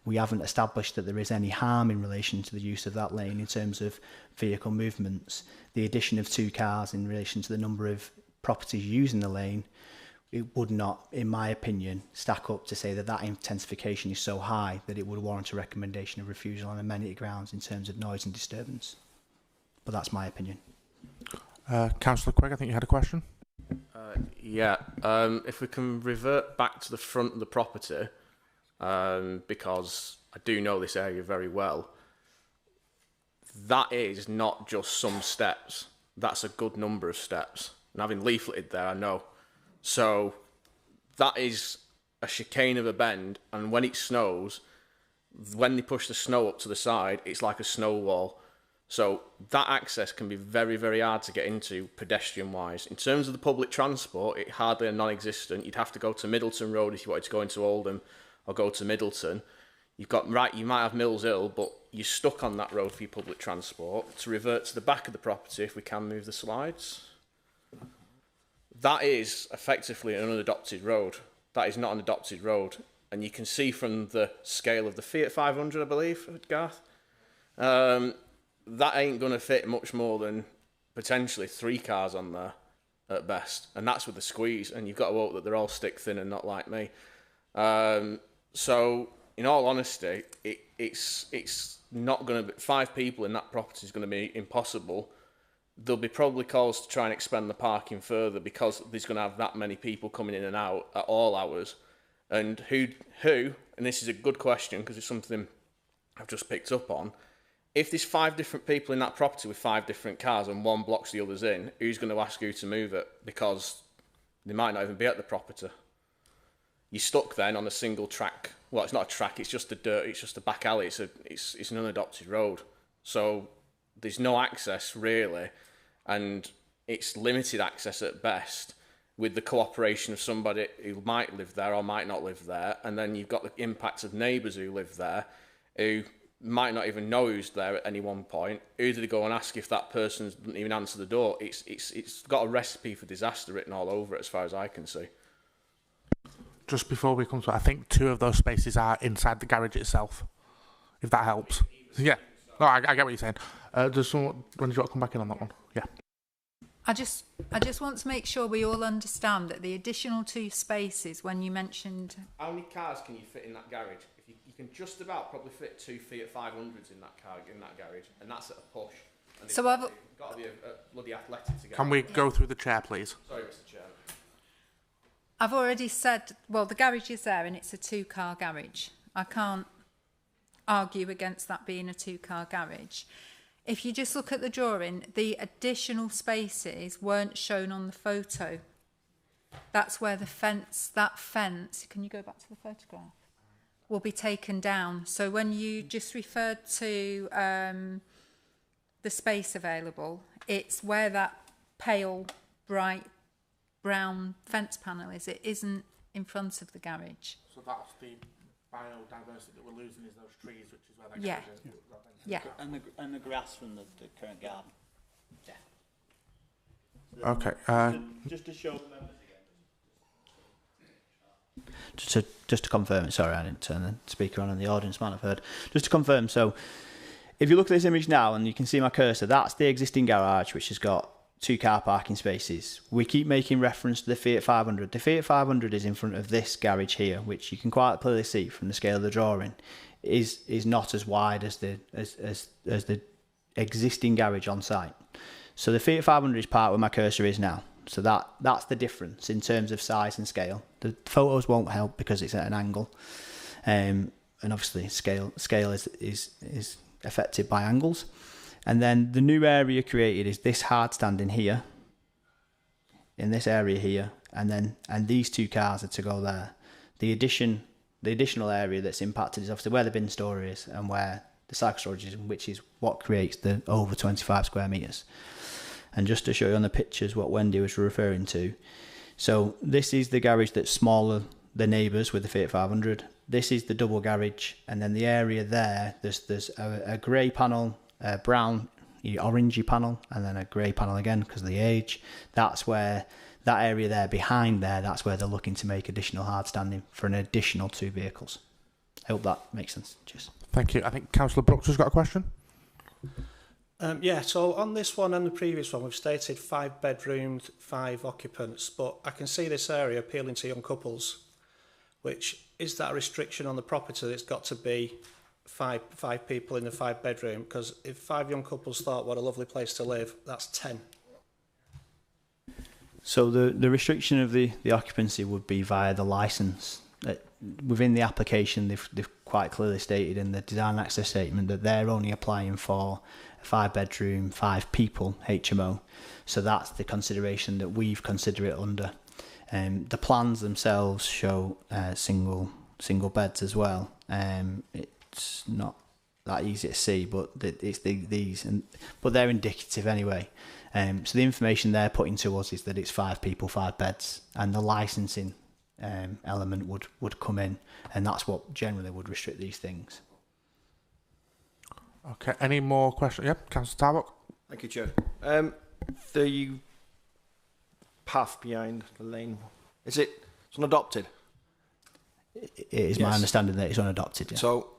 We haven't established that there is any harm in relation to the use of that lane in terms of vehicle movements. The addition of 2 cars in relation to the number of properties using the lane, it would not, in my opinion, stack up to say that intensification is so high that it would warrant a recommendation of refusal on amenity grounds in terms of noise and disturbance. But that's my opinion. Councillor Quigg, I think you had a question? Yeah, if we can revert back to the front of the property, because I do know this area very well, that is not just some steps, that's a good number of steps. And having leafleted there, I know. So that is a chicane of a bend, and when it snows, when they push the snow up to the side, it's like a snow wall. So that access can be very, very hard to get into pedestrian-wise. In terms of the public transport, it's hardly a non-existent. You'd have to go to Middleton Road if you wanted to go into Oldham, or go to Middleton. You might have Mills Hill, but you're stuck on that road for your public transport. To revert to the back of the property, if we can move the slides. That is effectively an unadopted road. That is not an adopted road. And you can see from the scale of the Fiat 500, I believe, Garth, that ain't going to fit much more than potentially 3 cars on there at best. And that's with the squeeze. And you've got to hope that they're all stick thin and not like me. So, in all honesty, it's not going to be... 5 people in that property is going to be impossible. There'll be probably calls to try and expand the parking further because there's going to have that many people coming in and out at all hours. And who, and this is a good question because it's something I've just picked up on, if there's 5 different people in that property with 5 different cars and one blocks the others in, who's going to ask who to move it? Because they might not even be at the property. You're stuck then on a single track. Well, it's not a track, it's just a back alley, it's an unadopted road. So there's no access really, and it's limited access at best, with the cooperation of somebody who might live there or might not live there, and then you've got the impact of neighbours who live there, who might not even know who's there at any one point. Who do they go and ask if that person doesn't even answer the door? It's got a recipe for disaster written all over it, as far as I can see. Just before we come to it, I think 2 of those spaces are inside the garage itself, if that helps. Yeah, no, I get what you're saying. Does someone, when do you want to come back in on that one? Yeah. I just want to make sure we all understand that the additional 2 spaces, when you mentioned... How many cars can you fit in that garage? If you can just about probably fit 2 Fiat 500s in that garage, and that's at a push. And so I've got to be a bloody athletic to get. Can we go through the chair, please? Sorry, Mr. Chair. I've already said, well, the garage is there and it's a 2-car garage. I can't argue against that being a 2-car garage. If you just look at the drawing, the additional spaces weren't shown on the photo. That's where the fence, can you go back to the photograph? Will be taken down. So when you just referred to the space available, it's where that pale, bright brown fence panel is. It isn't in front of the garage. So that's the biodiversity that we're losing, is those trees, which is where that Yeah. garage is. Yeah. And the grass from the current garden. Yeah. Okay. Just to show the members again. Just to confirm, sorry, I didn't turn the speaker on and the audience might have heard. Just to confirm, so if you look at this image now and you can see my cursor, that's the existing garage which has got 2 car parking spaces. We keep making reference to the Fiat 500. The Fiat 500 is in front of this garage here, which you can quite clearly see from the scale of the drawing, is not as wide as the existing garage on site. So the Fiat 500 is part where my cursor is now. So that's the difference in terms of size and scale. The photos won't help because it's at an angle, and obviously scale is affected by angles. And then the new area created is this hard standing here, in this area here, and these 2 cars are to go there. The additional area that's impacted is obviously where the bin store is and where the cycle storage is, which is what creates the over 25 square metres. And just to show you on the pictures what Wendy was referring to, so this is the garage that's smaller than neighbours with the Fiat 500. This is the double garage, and then the area there, there's a grey panel, a brown, orangey panel, and then a grey panel again because of the age. That's where that area there behind there, that's where they're looking to make additional hard standing for an additional 2 vehicles. I hope that makes sense. Cheers. Thank you. I think Councillor Brooks has got a question. Yeah, so on this one and the previous one, we've stated 5 bedrooms, 5 occupants, but I can see this area appealing to young couples, which is that a restriction on the property that it's got to be five people in the 5 bedroom? Because if 5 young couples thought what a lovely place to live, that's 10. So the restriction of the occupancy would be via the licence. Within the application, they've quite clearly stated in the design access statement that they're only applying for a 5 bedroom, 5 people HMO. So that's the consideration that we've considered it under. The plans themselves show single beds as well. It's not that easy to see, but it's these, but they're indicative anyway. So the information they're putting to us is that it's 5 people, 5 beds, and the licensing element would come in, and that's what generally would restrict these things. Okay, any more questions? Yep, Councillor Tarbuck. Thank you, Chair. The path behind the lane, it's unadopted? It is my understanding that it's unadopted, yeah. So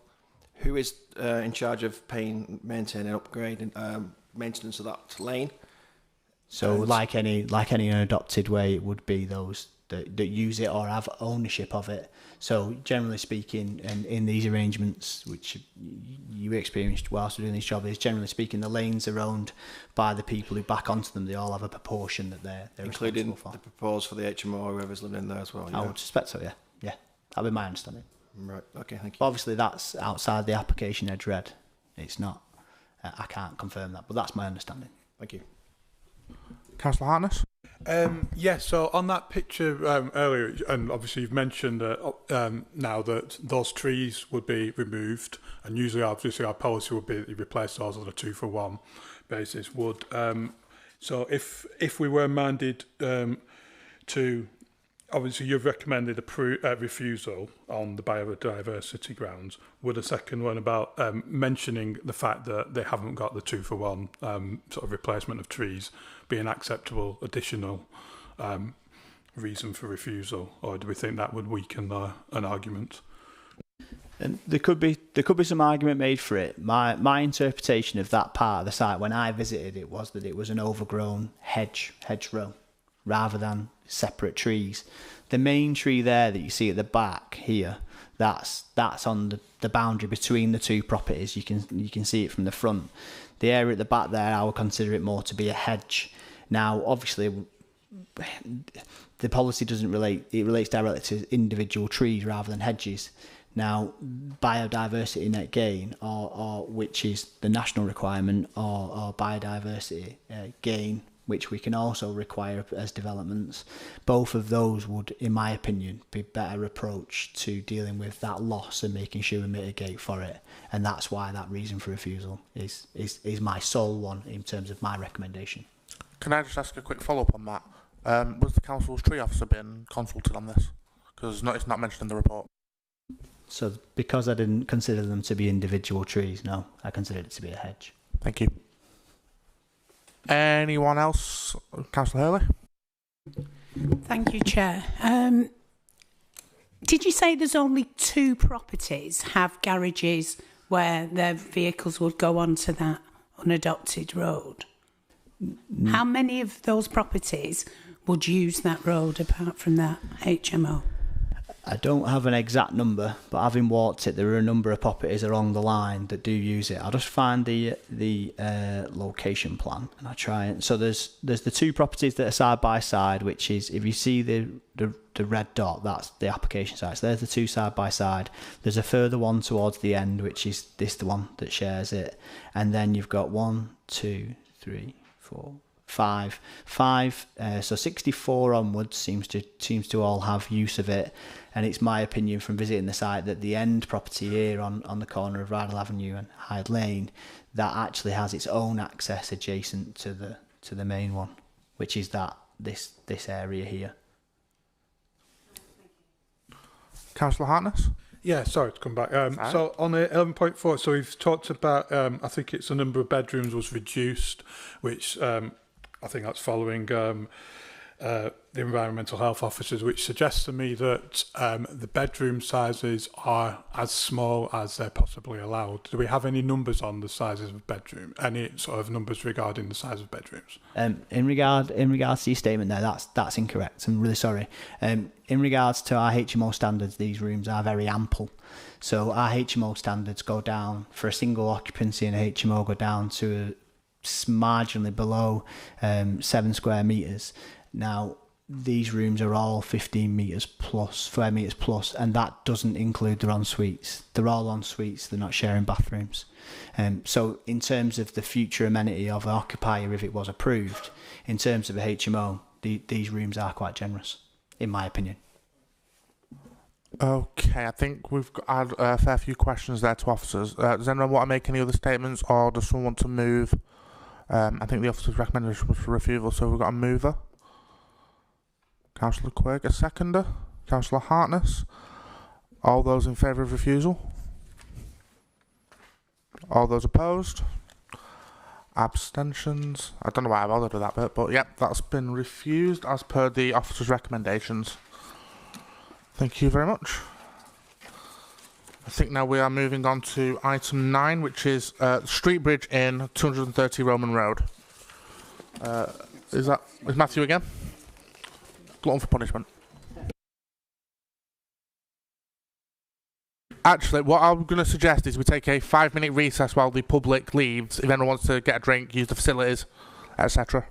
who is in charge of paying, maintaining, upgrading, maintenance of that lane? So like any unadopted way, it would be those that use it or have ownership of it. So generally speaking, and in these arrangements, which you experienced whilst doing these jobs, is generally speaking, the lanes are owned by the people who back onto them. They all have a proportion that they're including responsible for. The proposed for the HMO, whoever's living in there as well. I would suspect so, yeah. That'll be my understanding. Right. Okay. Thank you. But obviously, that's outside the application edge read. It's not. I can't confirm that, but that's my understanding. Thank you. Councillor Harness? Yeah, so on that picture earlier, and obviously you've mentioned that now that those trees would be removed, and usually obviously our policy would be to replace those on a 2-for-1 basis. So if we were minded to, obviously you've recommended a refusal on the biodiversity grounds, would a second one about mentioning the fact that they haven't got the 2-for-1 sort of replacement of trees be an acceptable additional reason for refusal, or do we think that would weaken an argument? And there could be some argument made for it. My interpretation of that part of the site when I visited it was that it was an overgrown hedgerow rather than separate trees. The main tree there that you see at the back here, that's on the boundary between the two properties. You can see it from the front. The area at the back there, I would consider it more to be a hedge. Now, obviously, the policy doesn't relate. It relates directly to individual trees rather than hedges. Now, biodiversity net gain, or which is the national requirement, or biodiversity gain, which we can also require as developments, both of those would, in my opinion, be better approach to dealing with that loss and making sure we mitigate for it. And that's why that reason for refusal is my sole one in terms of my recommendation. Can I just ask a quick follow-up on that? Was the council's tree officer been consulted on this? Because it's not mentioned in the report. So because I didn't consider them to be individual trees, no, I considered it to be a hedge. Thank you. Anyone else? Councillor Hurley? Thank you, Chair. Did you say there's only 2 properties have garages where their vehicles would go onto that unadopted road? How many of those properties would use that road apart from that HMO? I don't have an exact number, but having walked it, there are a number of properties along the line that do use it. I'll just find the location plan and I try and so there's the 2 properties that are side by side, which is if you see the red dot, that's the application sites. There's the 2 side by side. There's a further one towards the end, which is the one that shares it, and then you've got 1, 2, 3, 4, 5. So 64 onwards seems to all have use of it. And it's my opinion from visiting the site that the end property here on the corner of Rydal Avenue and Hyde Lane, that actually has its own access adjacent to the main one, which is this area here. Councillor Hartness? Yeah, sorry to come back. So on the 11.4, so we've talked about, I think it's the number of bedrooms was reduced, which I think that's following the environmental health officers, which suggests to me that the bedroom sizes are as small as they're possibly allowed. Do we have any numbers on the sizes of bedroom? Any sort of numbers regarding the size of bedrooms? In regards to your statement there, that's incorrect. I'm really sorry. In regards to our HMO standards, these rooms are very ample. So our HMO standards go down for a single occupancy in a HMO go down to marginally below 7 square metres. Now, these rooms are all 15 square metres plus, and that doesn't include their en-suites. They're all en-suites, they're not sharing bathrooms. So in terms of the future amenity of an occupier, if it was approved, in terms of a HMO, these rooms are quite generous, in my opinion. Okay, I think we've had a fair few questions there to officers. Does anyone want to make any other statements, or does someone want to move? I think the officer's recommendation was for refusal, so we've got a mover. Councillor Quirk, a seconder. Councillor Hartness. All those in favour of refusal? All those opposed? Abstentions? I don't know why I bothered with that bit, but yep, that's been refused as per the officer's recommendations. Thank you very much. I think now we are moving on to item 9, which is Street Bridge in 230 Roman Road. Is Matthew again? Glutton for punishment. Actually, what I'm going to suggest is we take a 5-minute recess while the public leaves. If anyone wants to get a drink, use the facilities, etc.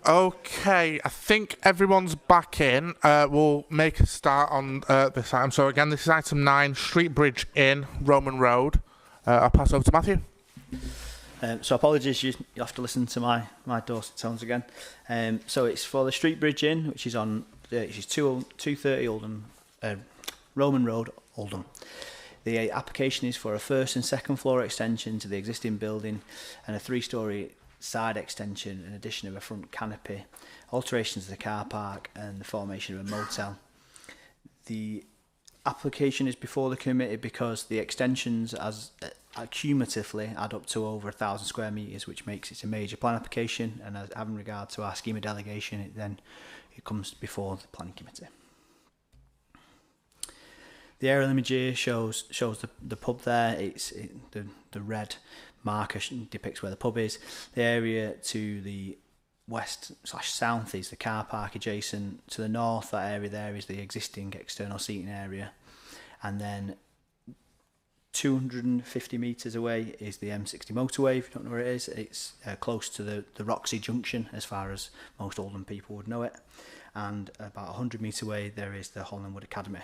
Okay, I think everyone's back in. We'll make a start on this item. So again, this is item 9, Street Bridge Inn, Roman Road. I'll pass over to Matthew. So apologies, you have to listen to my Dorset tones again. So it's for the Street Bridge Inn, which is on 230 Oldham, Roman Road, Oldham. The application is for a first and second floor extension to the existing building and a 3-storey side extension, in addition of a front canopy, alterations to the car park and the formation of a motel. The application is before the committee because the extensions cumulatively add up to over 1,000 square metres, which makes it a major plan application, and as having regard to our scheme of delegation, it comes before the planning committee. The aerial image here shows the pub there. The red marker depicts where the pub is. The area to the west/south is the car park adjacent. To the north, that area there is the existing external seating area. And then 250 metres away is the M60 motorway. If you don't know where it is, it's close to the Roxy Junction, as far as most Oldham people would know it. And about 100 metres away, there is the Hollandwood Academy.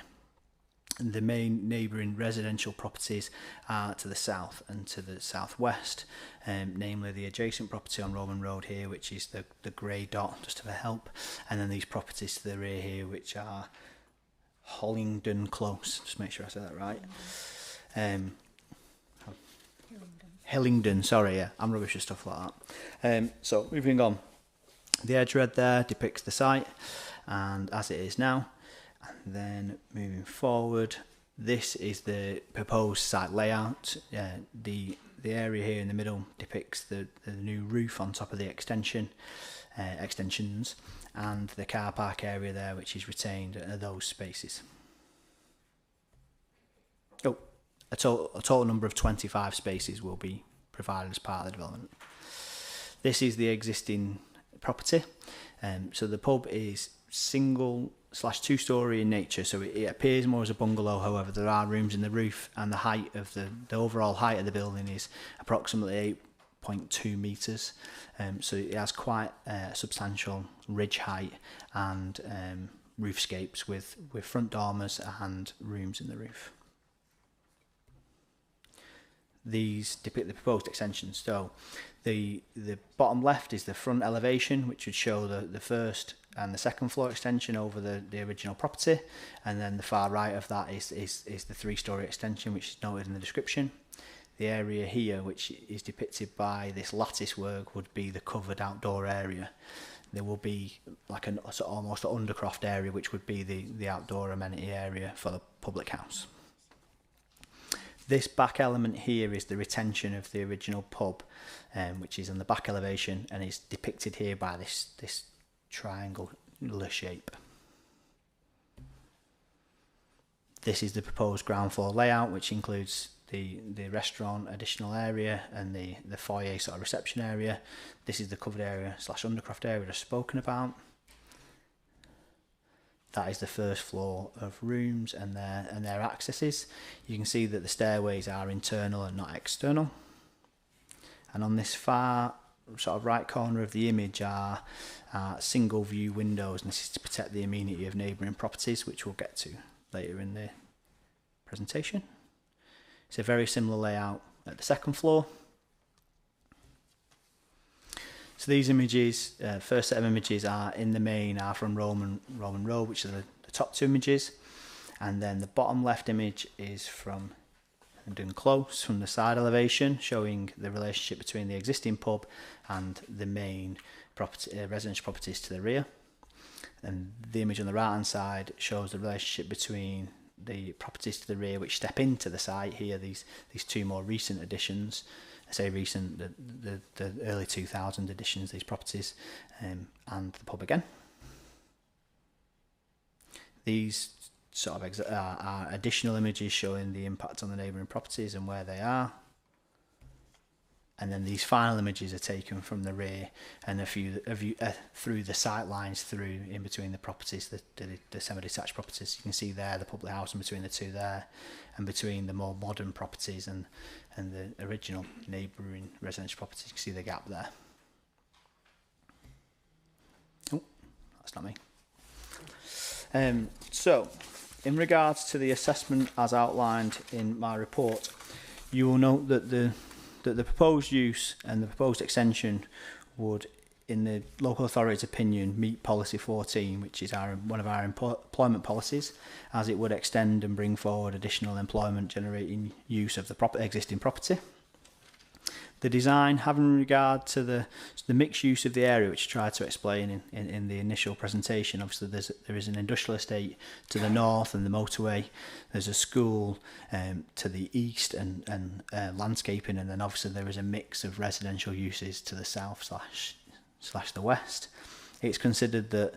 And the main neighbouring residential properties are to the south and to the southwest, namely the adjacent property on Roman Road here, which is the grey dot, just for help, and then these properties to the rear here, which are Hollingdon Close, just make sure I said that right. Hillingdon, sorry, yeah, I'm rubbish at stuff like that. So moving on, the edge red there depicts the site, and as it is now. And then moving forward, this is the proposed site layout. The area here in the middle depicts the new roof on top of the extensions, and the car park area there, which is retained, are those spaces. A total number of 25 spaces will be provided as part of the development. This is the existing property. So the pub is single/2-storey in nature, so it appears more as a bungalow. However, there are rooms in the roof, and the height of the overall height of the building is approximately 8.2 metres. So it has quite a substantial ridge height and roofscapes with front dormers and rooms in the roof. These depict the proposed extensions. So the bottom left is the front elevation, which would show the first and the second floor extension over the original property, and then the far right of that is the 3-storey extension, which is noted in the description. The area here, which is depicted by this lattice work, would be the covered outdoor area. There will be like almost an undercroft area, which would be the outdoor amenity area for the public house. This back element here is the retention of the original pub, which is on the back elevation, and is depicted here by this triangular shape. This is the proposed ground floor layout, which includes the restaurant additional area and the foyer sort of reception area. This is the covered area / undercroft area I've spoken about. That is the first floor of rooms and their accesses. You can see that the stairways are internal and not external. And on this far sort of right corner of the image are single view windows, and this is to protect the amenity of neighbouring properties, which we'll get to later in the presentation. It's a very similar layout at the second floor. So these images, first set of images are in the main are from Roman Road, which are the top 2 images, and then the bottom left image is from Hillingdon Close, from the side elevation, showing the relationship between the existing pub and the main property, residential properties to the rear. And the image on the right hand side shows the relationship between the properties to the rear which step into the site here, these 2 more recent additions. I say recent, the early 2000 editions, these properties, and the pub again. These sort of are additional images showing the impact on the neighbouring properties and where they are. And then these final images are taken from the rear and a few through the sight lines through in between the properties, the semi-detached properties. You can see there the public house in between the 2 there, and between the more modern properties and the original neighbouring residential properties. You can see the gap there. That's not me. So, in regards to the assessment as outlined in my report, you will note that the proposed use and the proposed extension would, in the local authority's opinion, meet policy 14, which is one of our employment policies, as it would extend and bring forward additional employment generating use of the existing property. The design, having regard to the mixed use of the area, which I tried to explain in the initial presentation. Obviously, there is an industrial estate to the north and the motorway. There's a school to the east and landscaping, and then obviously there is a mix of residential uses to the south slash the west. It's considered that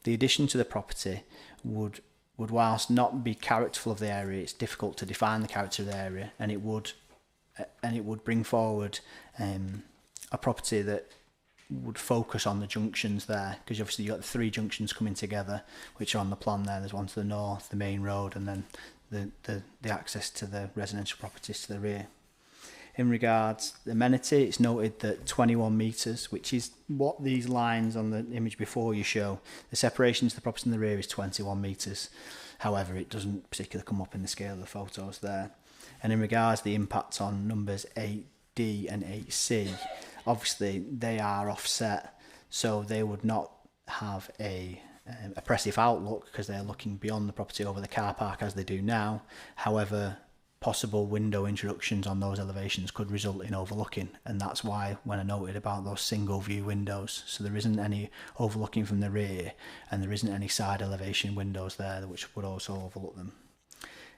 the addition to the property would whilst not be characterful of the area, it's difficult to define the character of the area, and it would bring forward a property that would focus on the junctions there, because obviously you've got the three junctions coming together, which are on the plan there. There's one to the north, the main road, and then the access to the residential properties to the rear. In regards to amenity, it's noted that 21 metres, which is what these lines on the image before you show, the separation to the property in the rear is 21 metres. However, it doesn't particularly come up in the scale of the photos there. And in regards to the impact on numbers 8D and 8C, obviously they are offset, so they would not have a oppressive outlook because they're looking beyond the property over the car park as they do now. However, possible window introductions on those elevations could result in overlooking, and that's why when I noted about those single view windows, so there isn't any overlooking from the rear and there isn't any side elevation windows there which would also overlook them.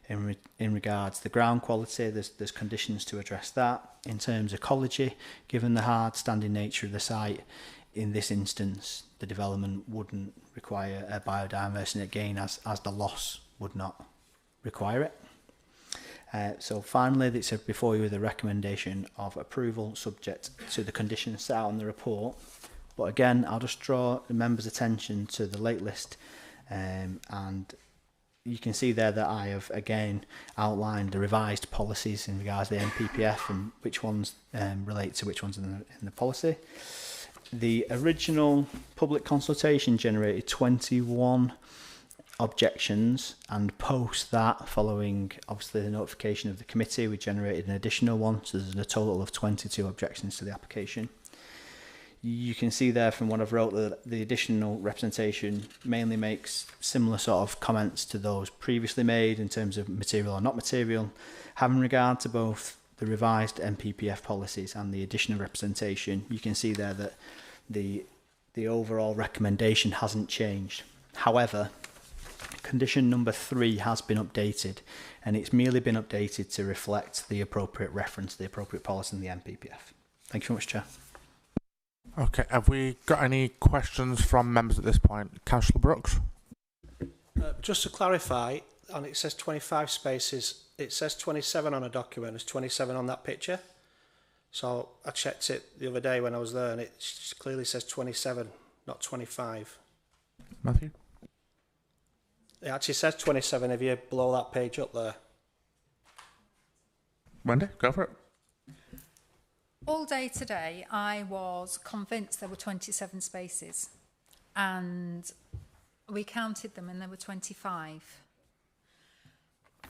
In regards to the ground quality, there's conditions to address that. In terms of ecology, given the hard standing nature of the site, in this instance the development wouldn't require a biodiversity again, as the loss would not require it. So finally, it's before you with a recommendation of approval subject to the conditions set out in the report. But again, I'll just draw the members' attention to the late list, and you can see there that I have again outlined the revised policies in regards to the NPPF and which ones relate to which ones in the policy. The original public consultation generated 21 objections, and post that, following obviously the notification of the committee, we generated an additional one, so there's a total of 22 objections to the application. You can see there from what I've wrote that the additional representation mainly makes similar sort of comments to those previously made in terms of material or not material, having regard to both the revised NPPF policies and the additional representation. You can see there that the overall recommendation hasn't changed. However, condition number 3 has been updated, and it's merely been updated to reflect the appropriate reference, the appropriate policy in the NPPF. Thank you very much, Chair. Okay, have we got any questions from members at this point? Councillor Brooks? Just to clarify, and it says 25 spaces, it says 27 on a document, there's 27 on that picture. So I checked it the other day when I was there, and it clearly says 27, not 25. Matthew? It actually says 27 if you blow that page up there. Wendy, go for it. All day today, I was convinced there were 27 spaces, and we counted them and there were 25.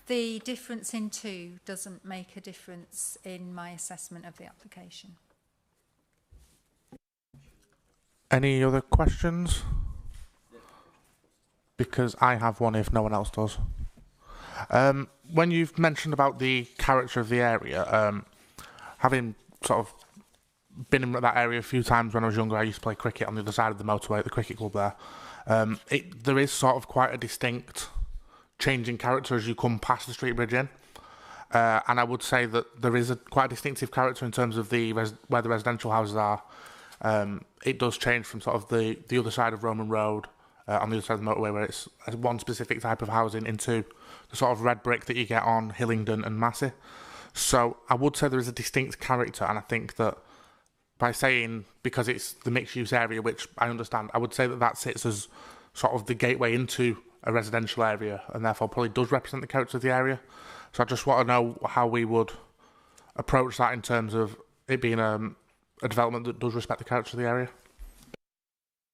The difference in 2 doesn't make a difference in my assessment of the application. Any other questions? Because I have one if no one else does. When you've mentioned about the character of the area, having sort of been in that area a few times when I was younger, I used to play cricket on the other side of the motorway at the cricket club there. There is sort of quite a distinct change in character as you come past the street bridge in. And I would say that there is quite a distinctive character in terms of where the residential houses are. It does change from sort of the other side of Roman Road, on the other side of the motorway, where it's one specific type of housing, into the sort of red brick that you get on Hillingdon and Massey. So I would say there is a distinct character, and I think that by saying, because it's the mixed-use area, which I understand, I would say that sits as sort of the gateway into a residential area, and therefore probably does represent the character of the area. So I just want to know how we would approach that in terms of it being a development that does respect the character of the area.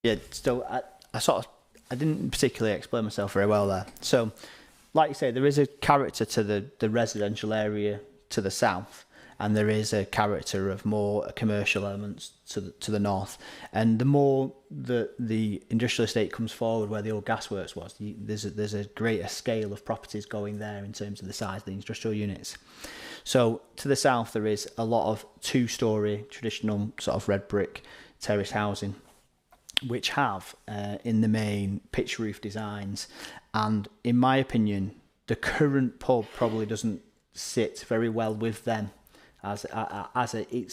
Yeah, still, I didn't particularly explain myself very well there. So, like you say, there is a character to the residential area to the south, and there is a character of more commercial elements to the north. And the more the industrial estate comes forward where the old gasworks was, there's a greater scale of properties going there in terms of the size of the industrial units. So to the south there is a lot of two-storey traditional sort of red brick terrace housing, which have in the main pitch roof designs, and in my opinion the current pub probably doesn't sit very well with them, as it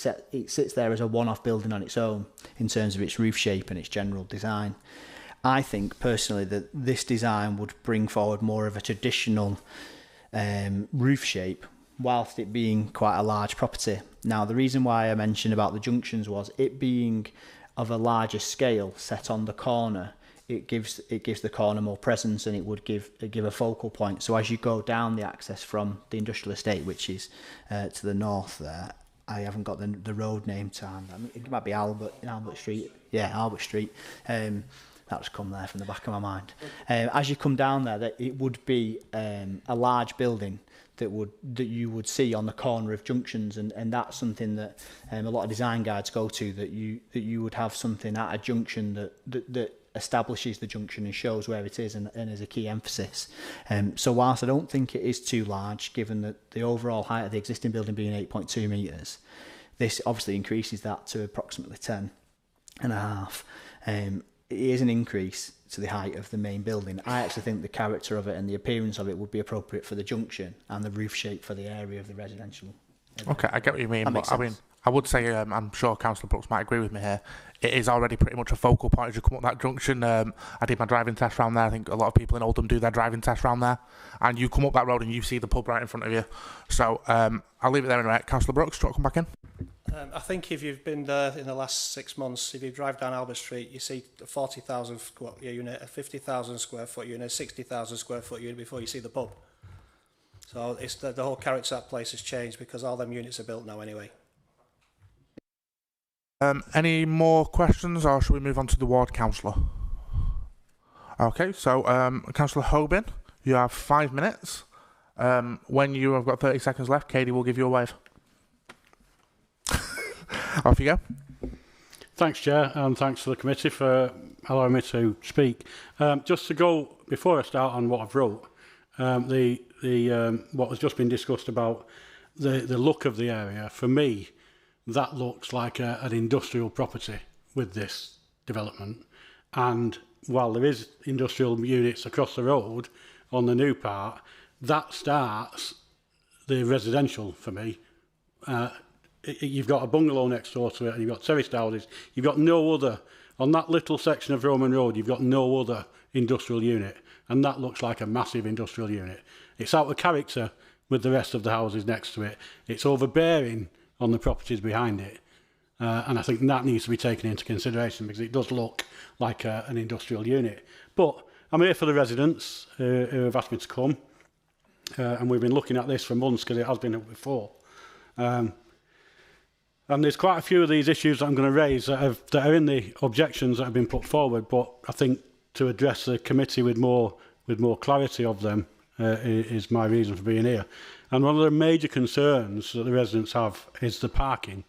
sits there as a one-off building on its own in terms of its roof shape and its general design. I think personally that this design would bring forward more of a traditional roof shape, whilst it being quite a large property. Now, the reason why I mentioned about the junctions was it being of a larger scale set on the corner. It gives the corner more presence, and it would give a focal point. So as you go down the access from the industrial estate, which is to the north there, I haven't got the road name to hand. I mean, it might be Albert Street. Yeah, Albert Street. That's come there from the back of my mind. As you come down there, that it would be a large building that you would see on the corner of junctions, and that's something that a lot of design guides go to, that you would have something at a junction that establishes the junction and shows where it is, and is a key emphasis. So whilst I don't think it is too large, given that the overall height of the existing building being 8.2 metres, this obviously increases that to approximately 10 and a half. It is an increase to the height of the main building. I actually think the character of it and the appearance of it would be appropriate for the junction, and the roof shape for the area of the residential. Okay, I get what you mean, but I mean, I would say, I'm sure Councillor Brooks might agree with me here, it is already pretty much a focal point as you come up that junction. I did my driving test round there. I think a lot of people in Oldham do their driving test round there, and you come up that road and you see the pub right in front of you. So I'll leave it there anyway. Councillor Brooks, do you want to come back in? I think if you've been there in the last 6 months, if you drive down Albert Street, you see a 40,000 square unit, a 50,000 square foot unit, a 60,000 square foot unit before you see the pub. So it's the whole character of that place has changed because all them units are built now anyway. Any more questions, or should we move on to the ward councillor? Okay, so Councillor Hobin, you have 5 minutes. When you have got 30 seconds left, Katie will give you a wave. Off you go. Thanks, Chair, and thanks to the committee for allowing me to speak. Just to go, before I start on what I've wrote, what has just been discussed about the look of the area, for me, that looks like an industrial property with this development. And while there is industrial units across the road on the new part, that starts the residential for me. You've got a bungalow next door to it, and you've got terraced houses. You've got no other, on that little section of Roman Road, you've got no other industrial unit. And that looks like a massive industrial unit. It's out of character with the rest of the houses next to it. It's overbearing on the properties behind it. And I think that needs to be taken into consideration, because it does look like an industrial unit. But I'm here for the residents who have asked me to come. And we've been looking at this for months, because it has been up before. And there's quite a few of these issues that I'm going to raise that are in the objections that have been put forward, but I think to address the committee with more clarity of them is my reason for being here. And one of the major concerns that the residents have is the parking,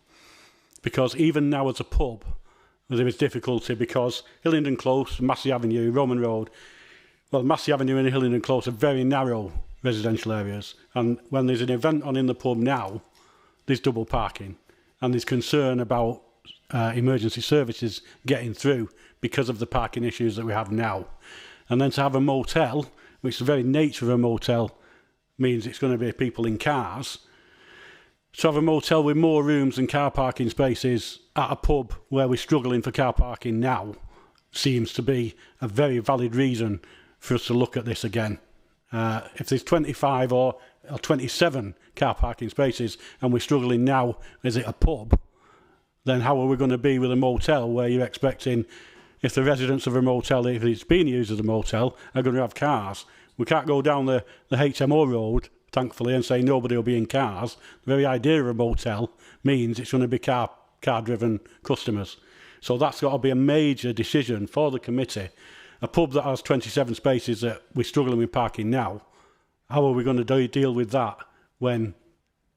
because even now as a pub, there is difficulty, because Hillingdon Close, Massey Avenue, Roman Road, well, Massey Avenue and Hillingdon Close are very narrow residential areas, and when there's an event on in the pub now, there's double parking. And there's concern about emergency services getting through because of the parking issues that we have now. And then to have a motel, which the very nature of a motel means it's going to be people in cars, to have a motel with more rooms and car parking spaces at a pub where we're struggling for car parking now seems to be a very valid reason for us to look at this again. If there's 25 or 27 car parking spaces and we're struggling now, is it a pub? Then how are we going to be with a motel where you're expecting, if the residents of a motel, if it's being used as a motel, are going to have cars? We can't go down the HMO road, thankfully, and say nobody will be in cars. The very idea of a motel means it's going to be car-driven customers. So that's got to be a major decision for the committee A pub that has 27 spaces that we're struggling with parking now, how are we going to deal with that when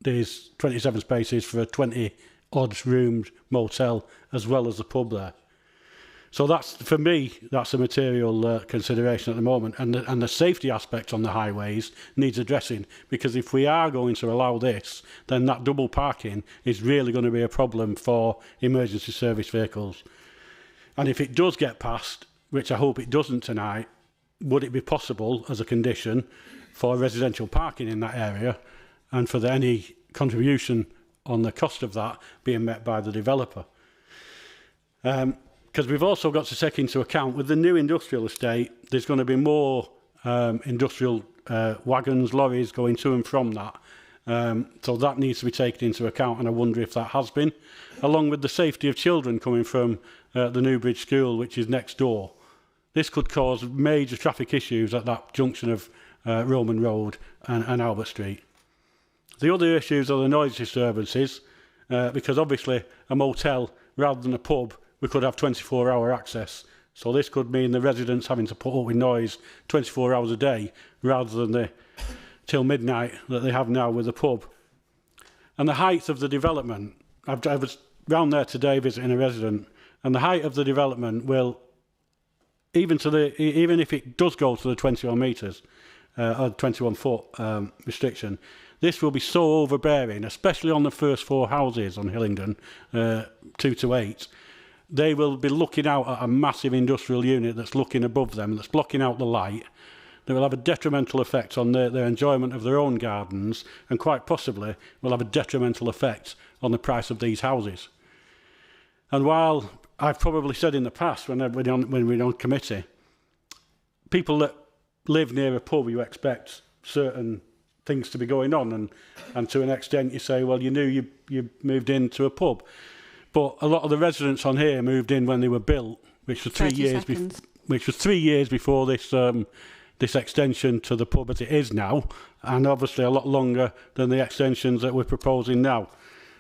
there's 27 spaces for a 20-odd roomed motel as well as the pub there? So that's, for me, that's a material consideration at the moment. And the safety aspect on the highways needs addressing, because if we are going to allow this, then that double parking is really going to be a problem for emergency service vehicles. And if it does get passed, which I hope it doesn't tonight, would it be possible as a condition for residential parking in that area, and for any contribution on the cost of that being met by the developer? Because we've also got to take into account, with the new industrial estate, there's going to be more industrial wagons, lorries going to and from that. So that needs to be taken into account, and I wonder if that has been, along with the safety of children coming from the Newbridge School, which is next door. This could cause major traffic issues at that junction of Roman Road and Albert Street. The other issues are the noise disturbances, because obviously a motel, rather than a pub, we could have 24-hour access. So this could mean the residents having to put up with noise 24 hours a day rather than the till midnight that they have now with the pub. And the height of the development, I was round there today visiting a resident, and the height of the development will, even if it does go to the 21 metres, or 21 foot restriction, this will be so overbearing, especially on the first 4 houses on Hillingdon, 2 to 8. They will be looking out at a massive industrial unit that's looking above them, that's blocking out the light. That will have a detrimental effect on their enjoyment of their own gardens, and quite possibly will have a detrimental effect on the price of these houses. And while I've probably said in the past, when we're on committee, people that live near a pub, you expect certain things to be going on, and to an extent you say, well, you knew you moved into a pub. But a lot of the residents on here moved in when they were built, which was 3 years before this extension to the pub as it is now, and obviously a lot longer than the extensions that we're proposing now.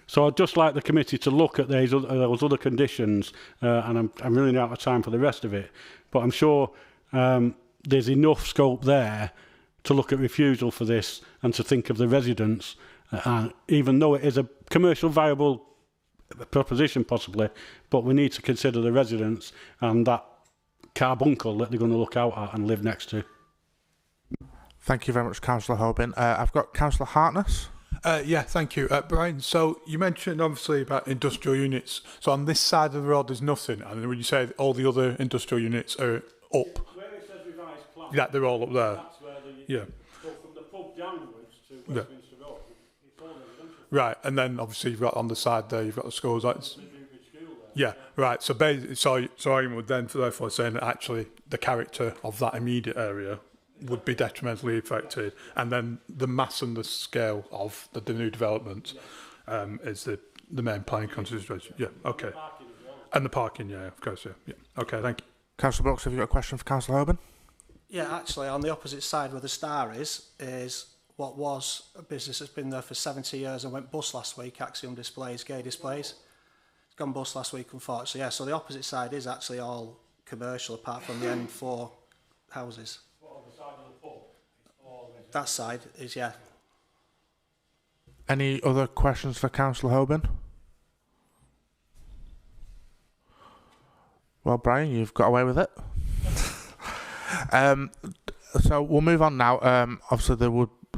So I'd just like the committee to look at those other conditions, and I'm running out of time for the rest of it. But I'm sure there's enough scope there to look at refusal for this and to think of the residents, even though it is a commercial viable proposition possibly, but we need to consider the residents and that carbuncle that they're going to look out at and live next to. Thank you very much, Councillor Hoban. I've got Councillor Hartness. Yeah, thank you. Brian, so you mentioned obviously about industrial units. So on this side of the road there's nothing, and when you say all the other industrial units are up, where it says revised plan, yeah, they're all up there. That's where so from the pub downwards to Westminster Road, it's all residential. Right, and then obviously you've got on the side there, you've got the schools. Yeah, right. So basically, so I would then therefore saying that actually the character of that immediate area would be detrimentally affected, and then the mass and the scale of the new development is the main planning consideration. Yeah, okay. And the parking, yeah, of course, yeah. Okay, thank you. Councillor Brooks, have you got a question for Councillor Hoban? Yeah, actually, on the opposite side where the star is what was a business that's been there for 70 years and went bust last week, Axiom Displays, Gay Displays. It's gone bust last week, unfortunately. Yeah, so the opposite side is actually all commercial, apart from the N4 houses. What, on the side of the pub? That side is, yeah. Any other questions for Councillor Hoban? Well, Brian, you've got away with it. So we'll move on now. Obviously,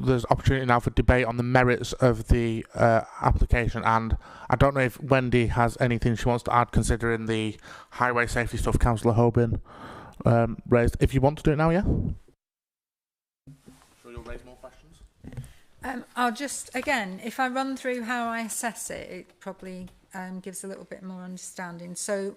there's opportunity now for debate on the merits of the application, and I don't know if Wendy has anything she wants to add, considering the highway safety stuff Councillor Hoban raised. If you want to do it now, yeah? Sure you'll raise more questions? I'll just, again, if I run through how I assess it, it probably gives a little bit more understanding. So,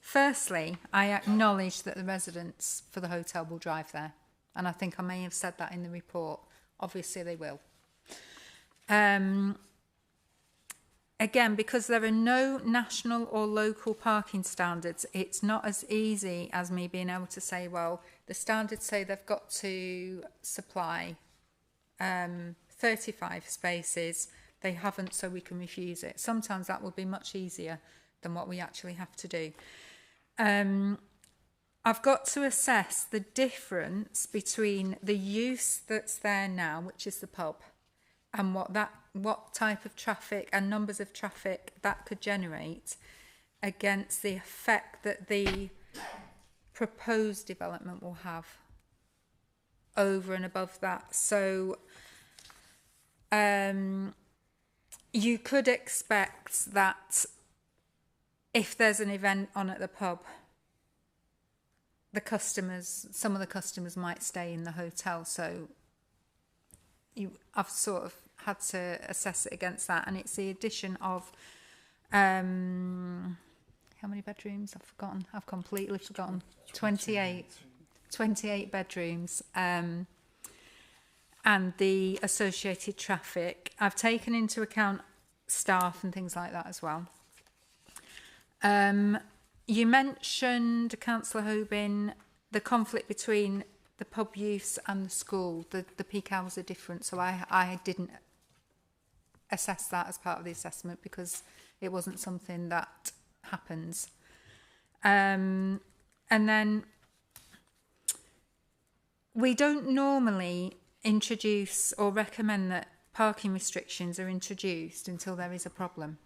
firstly, I acknowledge that the residents for the hotel will drive there. And I think I may have said that in the report. Obviously, they will. Again, because there are no national or local parking standards, it's not as easy as me being able to say, well, the standards say they've got to supply 35 spaces. They haven't, so we can refuse it. Sometimes that would be much easier than what we actually have to do. I've got to assess the difference between the use that's there now, which is the pub, and what type of traffic and numbers of traffic that could generate against the effect that the proposed development will have over and above that. So you could expect that if there's an event on at the pub, some of the customers might stay in the hotel. So I've sort of had to assess it against that, and it's the addition of how many bedrooms? I've completely forgotten. 28 bedrooms, and the associated traffic. I've taken into account staff and things like that as well. You mentioned, Councillor Hoban, the conflict between the pub use and the school. The peak hours are different, so I didn't assess that as part of the assessment because it wasn't something that happens. And then we don't normally introduce or recommend that parking restrictions are introduced until there is a problem,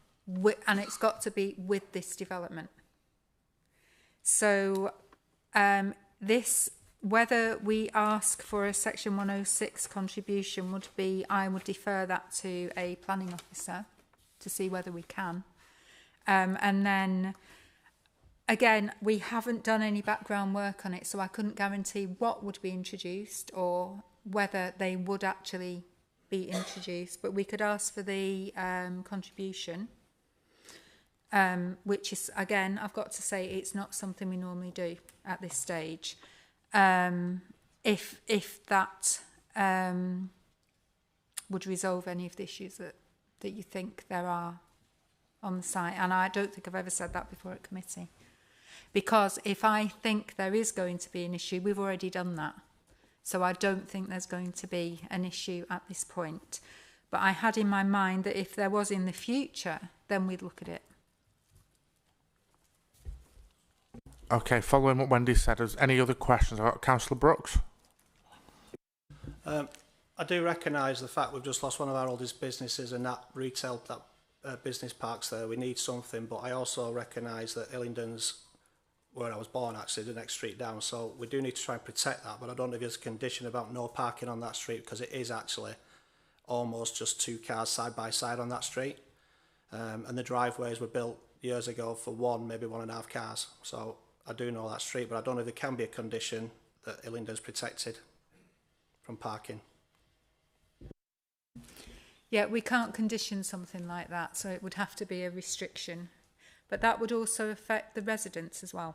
and it's got to be with this development. So whether we ask for a Section 106 contribution I would defer that to a planning officer to see whether we can. And then, again, we haven't done any background work on it, so I couldn't guarantee what would be introduced or whether they would actually be introduced. But we could ask for the contribution, which is, again, I've got to say, it's not something we normally do at this stage. If that would resolve any of the issues that you think there are on the site. And I don't think I've ever said that before at committee. Because if I think there is going to be an issue, we've already done that. So I don't think there's going to be an issue at this point. But I had in my mind that if there was in the future, then we'd look at it. Okay, following what Wendy said, is any other questions about Councillor Brooks? I do recognise the fact we've just lost one of our oldest businesses, and that retail, that business parks there. We need something, but I also recognise that Illingdon's where I was born, actually, the next street down. So we do need to try and protect that, but I don't know if there's a condition about no parking on that street, because it is actually almost just two cars side by side on that street. And the driveways were built years ago for one, maybe 1.5 cars. So I do know that street, but I don't know if there can be a condition that Illingdon's protected from parking. Yeah, we can't condition something like that, so it would have to be a restriction. But that would also affect the residents as well.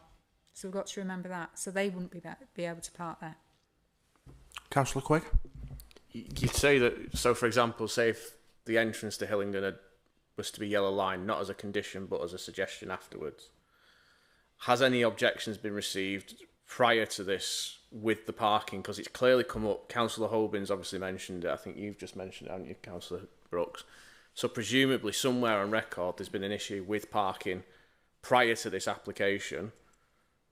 So we've got to remember that. So they wouldn't be able to park there. Councillor Quigg? You'd say that, so for example, say if the entrance to Hillingdon was to be yellow line, not as a condition, but as a suggestion afterwards, has any objections been received prior to this with the parking? Because it's clearly come up. Councillor Hoban's obviously mentioned it. I think you've just mentioned it, haven't you, Councillor Brooks? So presumably somewhere on record there's been an issue with parking prior to this application.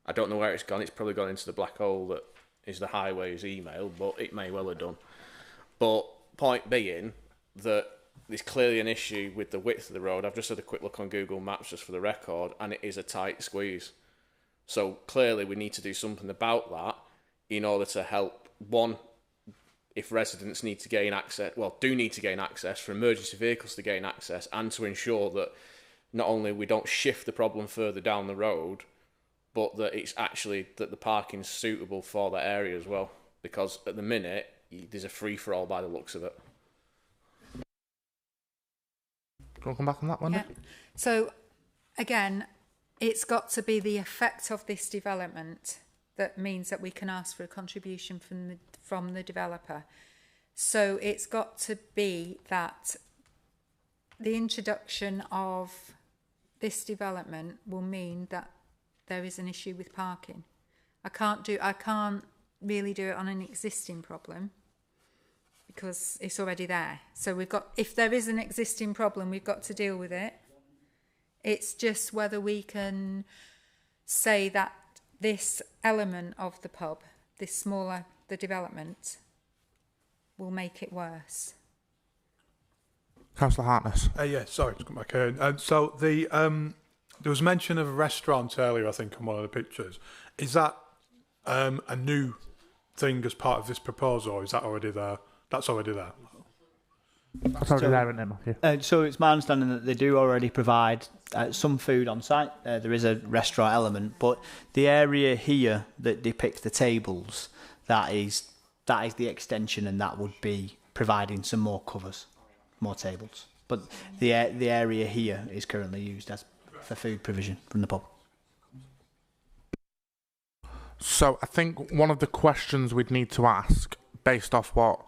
I don't know where it's gone. It's probably gone into the black hole that is the highways email, but it may well have done. But point being that there's clearly an issue with the width of the road. I've just had a quick look on Google Maps just for the record, and it is a tight squeeze. So clearly we need to do something about that in order to help, one, if residents need to gain access, do need to gain access, for emergency vehicles to gain access, and to ensure that not only we don't shift the problem further down the road, but that it's actually that the parking's suitable for that area as well. Because at the minute, there's a free-for-all by the looks of it. Do you want to come back on that one? Yeah. So, again, it's got to be the effect of this development that means that we can ask for a contribution from the developer. So it's got to be that the introduction of this development will mean that there is an issue with parking. I can't really do it on an existing problem because it's already there. So if there is an existing problem, we've got to deal with it. It's just whether we can say that this element of the pub, this smaller, the development, will make it worse. Councillor Hartness. Yeah, sorry, just come back here. So there was mention of a restaurant earlier, I think, on one of the pictures. Is that a new thing as part of this proposal, or is that already there? That's already there. That's already there, isn't it, Matthew? So it's my understanding that they do already provide some food on site. There is a restaurant element, but the area here that depicts the tables, that is the extension, and that would be providing some more covers, more tables. But the area here is currently used as for food provision from the pub. So I think one of the questions we'd need to ask, based off what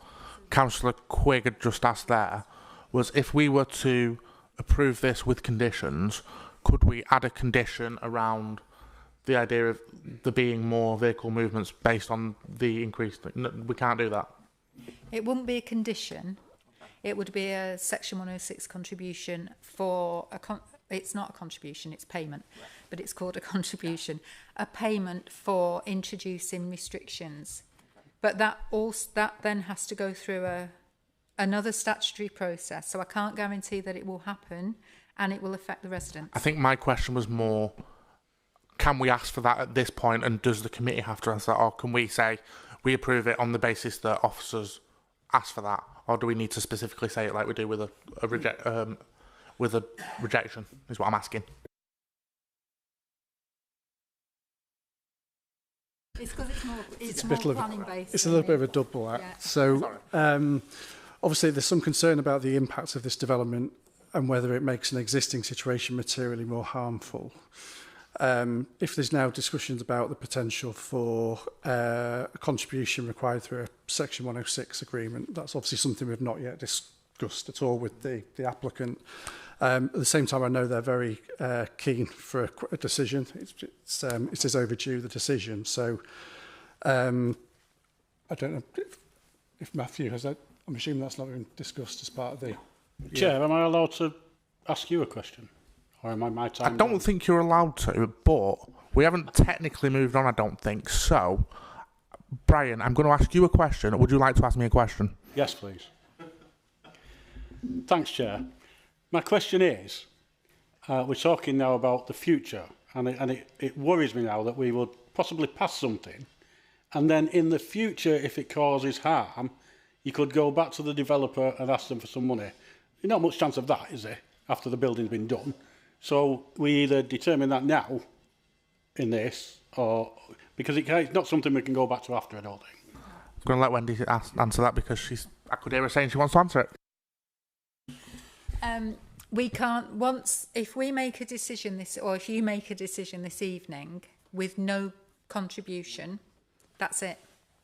Councillor Quigg had just asked there, was if we were to approve this with conditions, could we add a condition around the idea of there being more vehicle movements based on the increase? No, we can't do that. It wouldn't be a condition. It would be a Section 106 contribution for it's not a contribution, it's payment, but it's called a contribution. A payment for introducing restrictions. But that then has to go through another statutory process. So I can't guarantee that it will happen and it will affect the residents. I think my question was more, can we ask for that at this point, and does the committee have to answer that, or can we say we approve it on the basis that officers ask for that, or do we need to specifically say it like we do with a rejection, is what I'm asking. It's because it's a more bit planning based. It's a little bit of a double act. Yeah. So obviously there's some concern about the impacts of this development and whether it makes an existing situation materially more harmful. If there's now discussions about the potential for a contribution required through a Section 106 agreement, that's obviously something we've not yet discussed at all with the applicant. At the same time, I know they're very keen for a decision. It is overdue, the decision. So I don't know if Matthew has that. I'm assuming that's not been discussed as part of the... Chair, am I allowed to ask you a question? Or am I my time? I don't think you're allowed to, but we haven't technically moved on, I don't think. So, Brian, I'm going to ask you a question. Would you like to ask me a question? Yes, please. Thanks, Chair. My question is, we're talking now about the future, and it worries me now that we would possibly pass something, and then in the future, if it causes harm, you could go back to the developer and ask them for some money. There's not much chance of that, is there, after the building's been done? So we either determine that now in this, or because it's not something we can go back to after, I don't think. I'm going to let Wendy answer that because I could hear her saying she wants to answer it. We can't, if we make a decision or if you make a decision this evening with no contribution, that's it.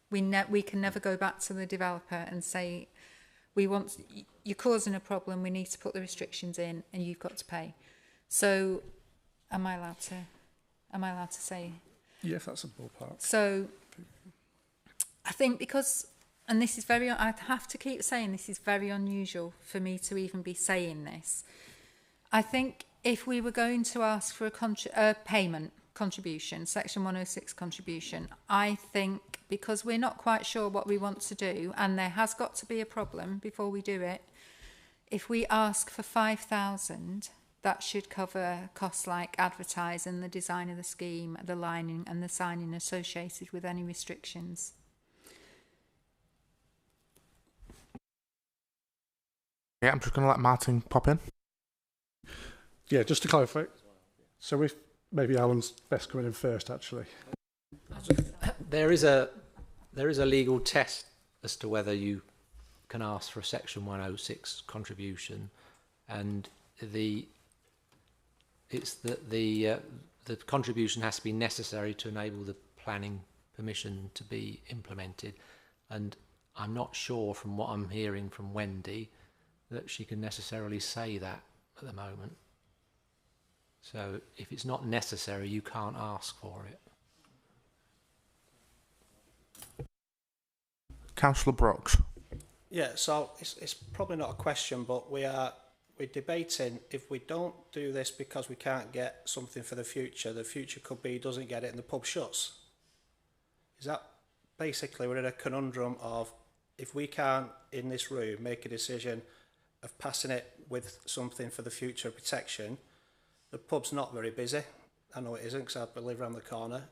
We can never go back to the developer and say, you're causing a problem, we need to put the restrictions in and you've got to pay. So, am I allowed to say? Yeah, if that's a ballpark. So, I think because, and this is I have to keep saying this is very unusual for me to even be saying this. I think if we were going to ask for a payment contribution, Section 106 contribution, I think because we're not quite sure what we want to do, and there has got to be a problem before we do it, if we ask for 5,000, that should cover costs like advertising, the design of the scheme, the lining and the signing associated with any restrictions. Yeah, I'm just going to let Martin pop in. Yeah, just to clarify. So maybe Alan's best coming in first, actually. There is a legal test as to whether you can ask for a Section 106 contribution, and the contribution has to be necessary to enable the planning permission to be implemented. And I'm not sure, from what I'm hearing from Wendy, that she can necessarily say that at the moment. So if it's not necessary, you can't ask for it. Councillor Brooks. Yeah, so it's probably not a question, but we are we're debating if we don't do this because we can't get something for the future could be he doesn't get it and the pub shuts. Is that basically we're in a conundrum of if we can't in this room make a decision of passing it with something for the future protection, the pub's not very busy. I know it isn't because I live around the corner.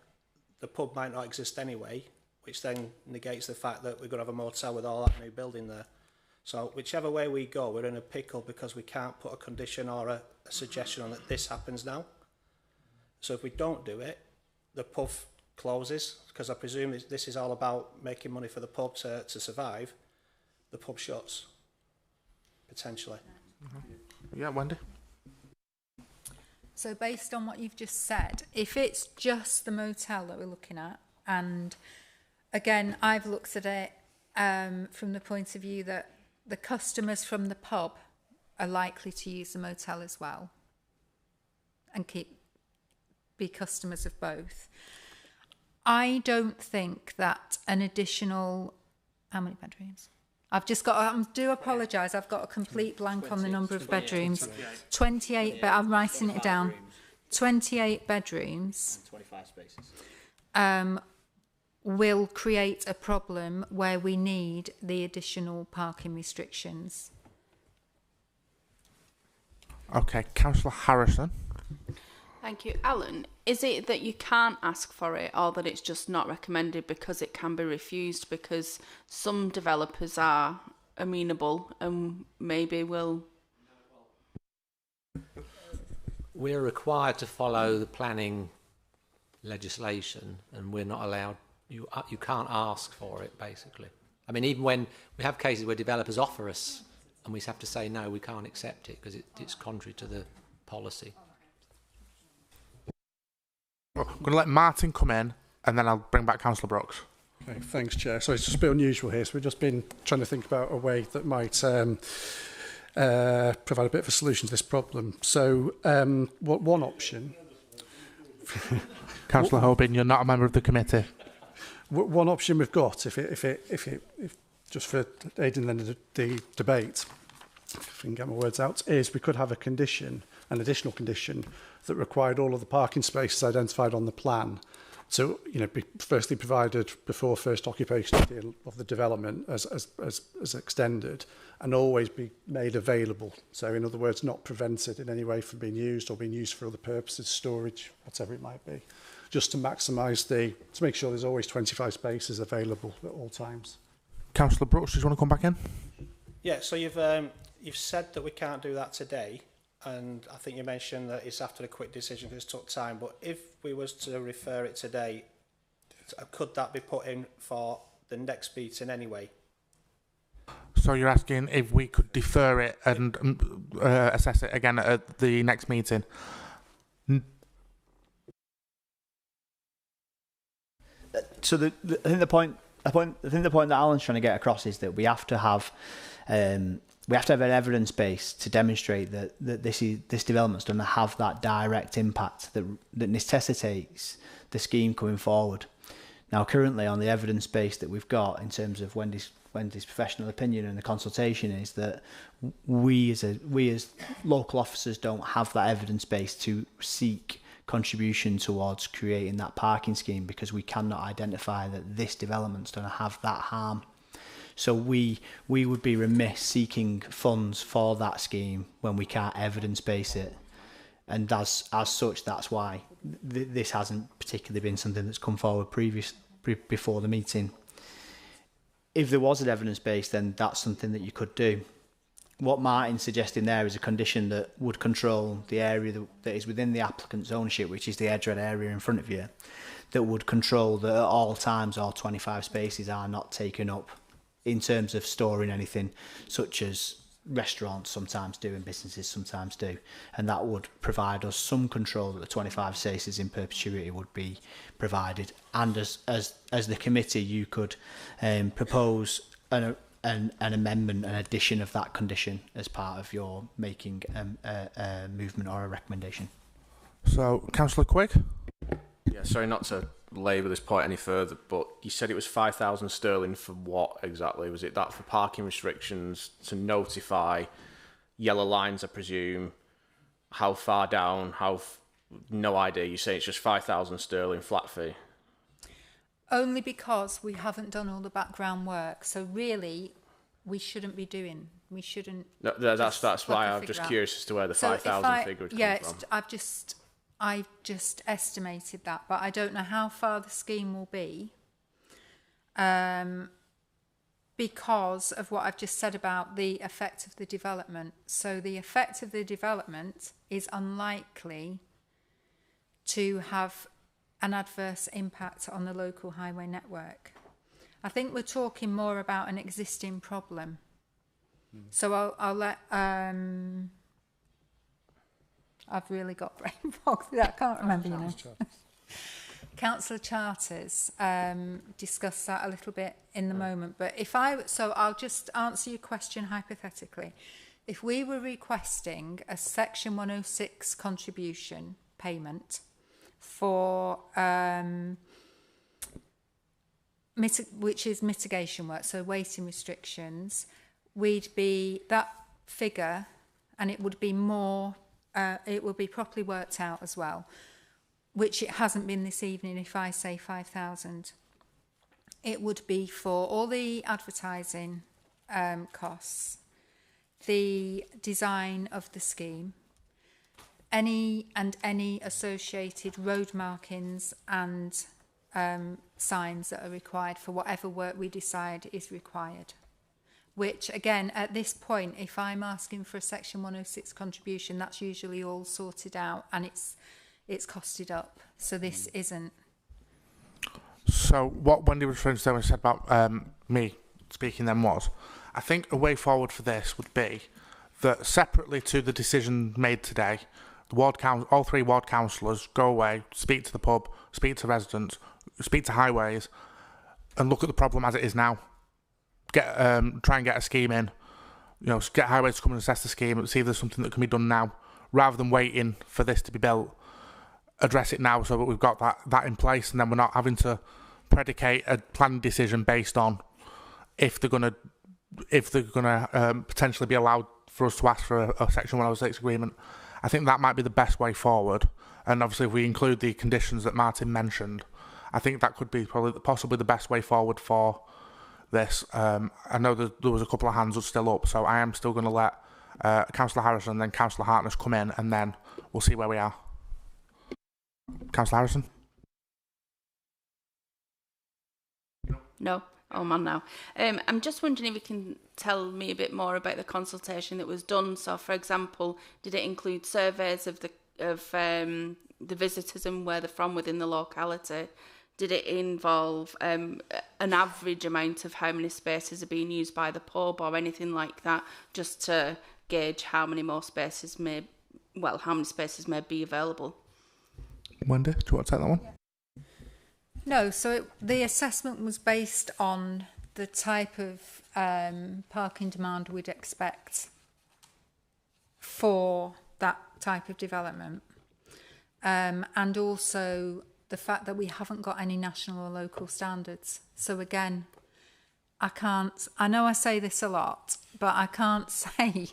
The pub might not exist anyway, which then negates the fact that we're going to have a motel with all that new building there. So whichever way we go, we're in a pickle because we can't put a condition or a suggestion on that this happens now. So if we don't do it, the pub closes, because I presume this is all about making money for the pub to survive. The pub shuts, potentially. Yeah, Wendy? So based on what you've just said, if it's just the motel that we're looking at, and again, I've looked at it from the point of view that the customers from the pub are likely to use the motel as well and be customers of both. I don't think that an additional, how many bedrooms? I've just got, I do apologise, I've got a complete blank on the number of bedrooms. 28, but I'm writing it down. 28 bedrooms. 25 spaces. Will create a problem where we need the additional parking restrictions. Okay, Councillor Harrison. Thank you. Alan, is it that you can't ask for it or that it's just not recommended because it can be refused because some developers are amenable and maybe will... We're required to follow the planning legislation and we're not allowed, you can't ask for it basically. I mean, even when we have cases where developers offer us and we have to say no, we can't accept it because it's contrary to the policy. I'm going to let Martin come in and then I'll bring back Councillor Brooks. Okay, thanks, Chair. So it's just a bit unusual here. So we've just been trying to think about a way that might provide a bit of a solution to this problem. So one option... Councillor Hobin, you're not a member of the committee. One option we've got, if just for aiding the debate, if I can get my words out, is we could have a condition, an additional condition, that required all of the parking spaces identified on the plan to, be firstly provided before first occupation of the development as extended, and always be made available. So, in other words, not prevented in any way from being used or being used for other purposes, storage, whatever it might be, just to maximise to make sure there's always 25 spaces available at all times. Councillor Brooks, do you want to come back in? Yeah, so you've said that we can't do that today, and I think you mentioned that it's after a quick decision because it took time, but if we was to refer it today, could that be put in for the next meeting anyway? So you're asking if we could defer it and assess it again at the next meeting? So I think the point that Alan's trying to get across is that we have to have an evidence base to demonstrate that this development's going to have that direct impact that necessitates the scheme coming forward. Now, currently, on the evidence base that we've got in terms of Wendy's professional opinion and the consultation is that we as local officers don't have that evidence base to seek contribution towards creating that parking scheme because we cannot identify that this development's going to have that harm. So we would be remiss seeking funds for that scheme when we can't evidence base it. And as such, that's why this hasn't particularly been something that's come forward before the meeting. If there was an evidence base, then that's something that you could do. What Martin's suggesting there is a condition that would control the area that is within the applicant's ownership, which is the edge red area in front of you, that would control that at all times all 25 spaces are not taken up in terms of storing anything, such as restaurants sometimes do and businesses sometimes do. And that would provide us some control that the 25 spaces in perpetuity would be provided. And as the committee, you could propose an amendment, an addition of that condition as part of your making a movement or a recommendation. So, Councillor Quigg? Yeah, sorry not to labour this point any further, but you said it was 5,000 sterling for what exactly? Was it that for parking restrictions to notify yellow lines, I presume. How far down? No idea. You say it's just £5,000 flat fee. Only because we haven't done all the background work. So really, we shouldn't be doing. We shouldn't. No, that's why I'm just curious as to where the 5,000 figure would come from. I've just estimated that, but I don't know how far the scheme will be. Because of what I've just said about the effect of the development. So the effect of the development is unlikely to have an adverse impact on the local highway network. I think we're talking more about an existing problem. So I'll let... I've really got brain fog. I can't remember, you know. Councillor Charters discussed that a little bit in the moment. But so I'll just answer your question hypothetically. If we were requesting a Section 106 contribution payment for which is mitigation work, so waiting restrictions, we'd be that figure, and it would be more. It would be properly worked out as well, which it hasn't been this evening. If I say 5,000, it would be for all the advertising costs, the design of the scheme, any associated road markings and signs that are required for whatever work we decide is required. Which, again, at this point, if I'm asking for a Section 106 contribution, that's usually all sorted out and it's costed up. So this isn't. So what Wendy was trying to say when she said about me speaking then was, I think a way forward for this would be that separately to the decision made today, all three ward councillors go away, speak to the pub, speak to residents, speak to highways, and look at the problem as it is now. Try and get a scheme in, get highways to come and assess the scheme and see if there's something that can be done now, rather than waiting for this to be built. Address it now so that we've got that in place, and then we're not having to predicate a planning decision based on if they're gonna potentially be allowed for us to ask for a Section 106 agreement. I think that might be the best way forward, and obviously if we include the conditions that Martin mentioned, I think that could be possibly the best way forward for this. I know there was a couple of hands that's still up, so I am still going to let Councillor Harrison and then Councillor Hartness come in, and then we'll see where we are. Councillor Harrison? No. Oh man, now. I'm just wondering if you can tell me a bit more about the consultation that was done. So, for example, did it include surveys of the visitors and where they're from within the locality? Did it involve an average amount of how many spaces are being used by the pub or anything like that, just to gauge how many spaces may be available? Wendy, do you want to take that one? Yeah. No, so the assessment was based on the type of parking demand we'd expect for that type of development, and also the fact that we haven't got any national or local standards. So again, I know I say this a lot, but I can't say,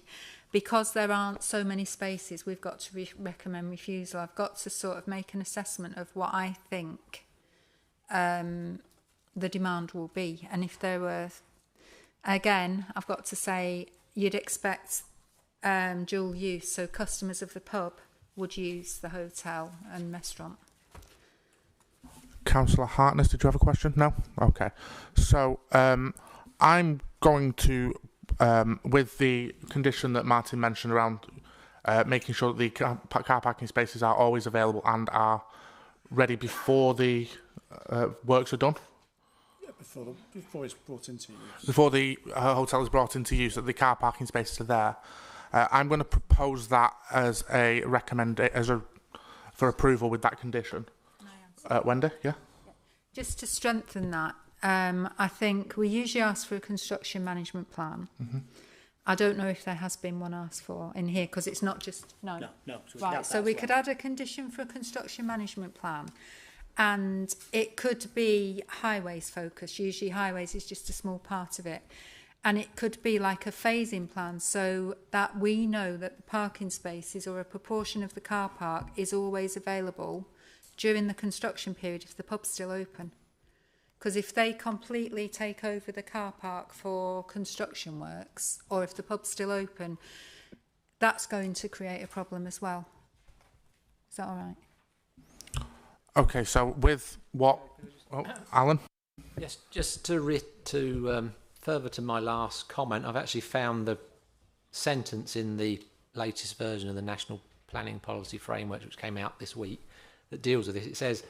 because there aren't so many spaces, we've got to recommend refusal. I've got to sort of make an assessment of what I think the demand will be. And if there were, again, I've got to say, you'd expect dual use, so customers of the pub would use the hotel and restaurant. Councillor Hartness, did you have a question? No? Okay. So I'm going to, with the condition that Martin mentioned around making sure that the car parking spaces are always available and are ready before the works are done? Yeah, before it's brought into use. Before the hotel is brought into use, that the car parking spaces are there. I'm going to propose that as a for approval with that condition. Wendy, yeah? Just to strengthen that, I think we usually ask for a construction management plan. Mm-hmm. I don't know if there has been one asked for in here, because it's not just... No. Right, so we could add a condition for a construction management plan, and it could be highways focused. Usually highways is just a small part of it. And it could be like a phasing plan so that we know that the parking spaces or a proportion of the car park is always available during the construction period if the pub's still open. Because if they completely take over the car park for construction works, or if the pub's still open, that's going to create a problem as well. Is that all right? Okay, so with what... Oh, Alan? Yes, just to further to my last comment, I've actually found the sentence in the latest version of the National Planning Policy Framework, which came out this week, that deals with this. It says,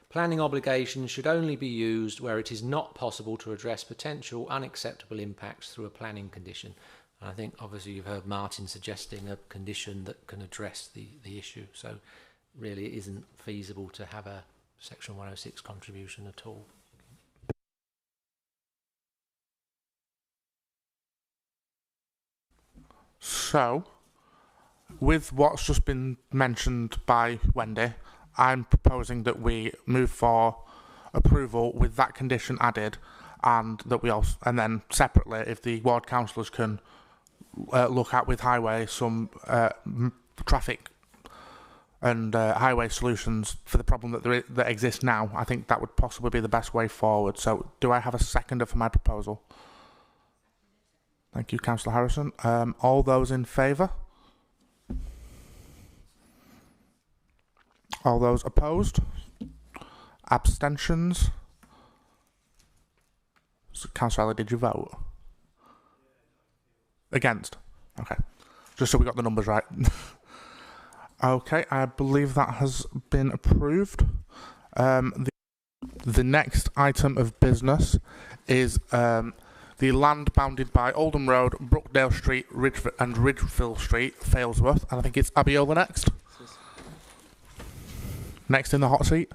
planning obligations should only be used where it is not possible to address potential unacceptable impacts through a planning condition. And I think obviously you've heard Martin suggesting a condition that can address the issue. So really it isn't feasible to have a Section 106 contribution at all. So, with what's just been mentioned by Wendy, I'm proposing that we move for approval with that condition added, and that we also, and then separately, if the ward councillors can look at with highway some traffic and highway solutions for the problem that exists now. I think that would possibly be the best way forward. So, do I have a seconder for my proposal? Thank you, Councillor Harrison. All those in favour? All those opposed? Abstentions? So, Councillor Ellie, did you vote? Against? Okay. Just so we got the numbers right. Okay, I believe that has been approved. The next item of business is the land bounded by Oldham Road, Brookdale Street, and Ridgefield Street, Failsworth. And I think it's Abiola next. Next in the hot seat.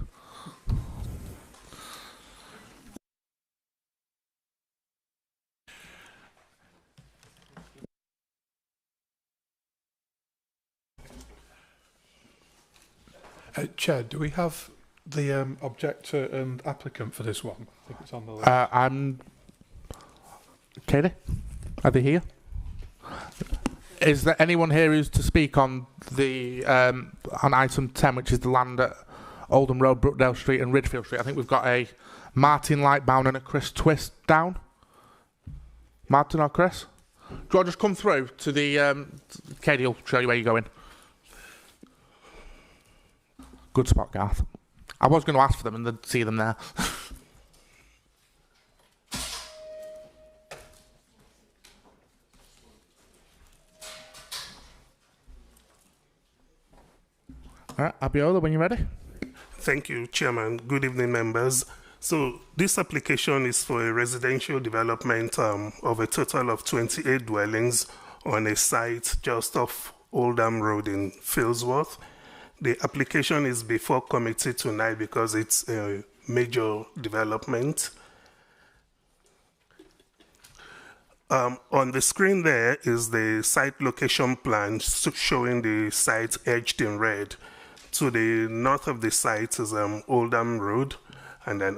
Chair, do we have the objector and applicant for this one? I think it's on the list. I'm... Katie? Are they here? Is there anyone here who's to speak on the on item 10, which is the land at Oldham Road, Brookdale Street and Ridgefield Street? I think we've got a Martin Lightbound and a Chris Twist down. Martin or Chris? Do you want to just come through to the... Katie will show you where you're going. Good spot, Garth. I was going to ask for them and then see them there. All right, Abiola, when you're ready. Thank you, Chairman. Good evening, members. So this application is for a residential development of a total of 28 dwellings on a site just off Oldham Road in Failsworth. The application is before committee tonight because it's a major development. On the screen there is the site location plan showing the site edged in red. To the north of the site is Oldham Road, and then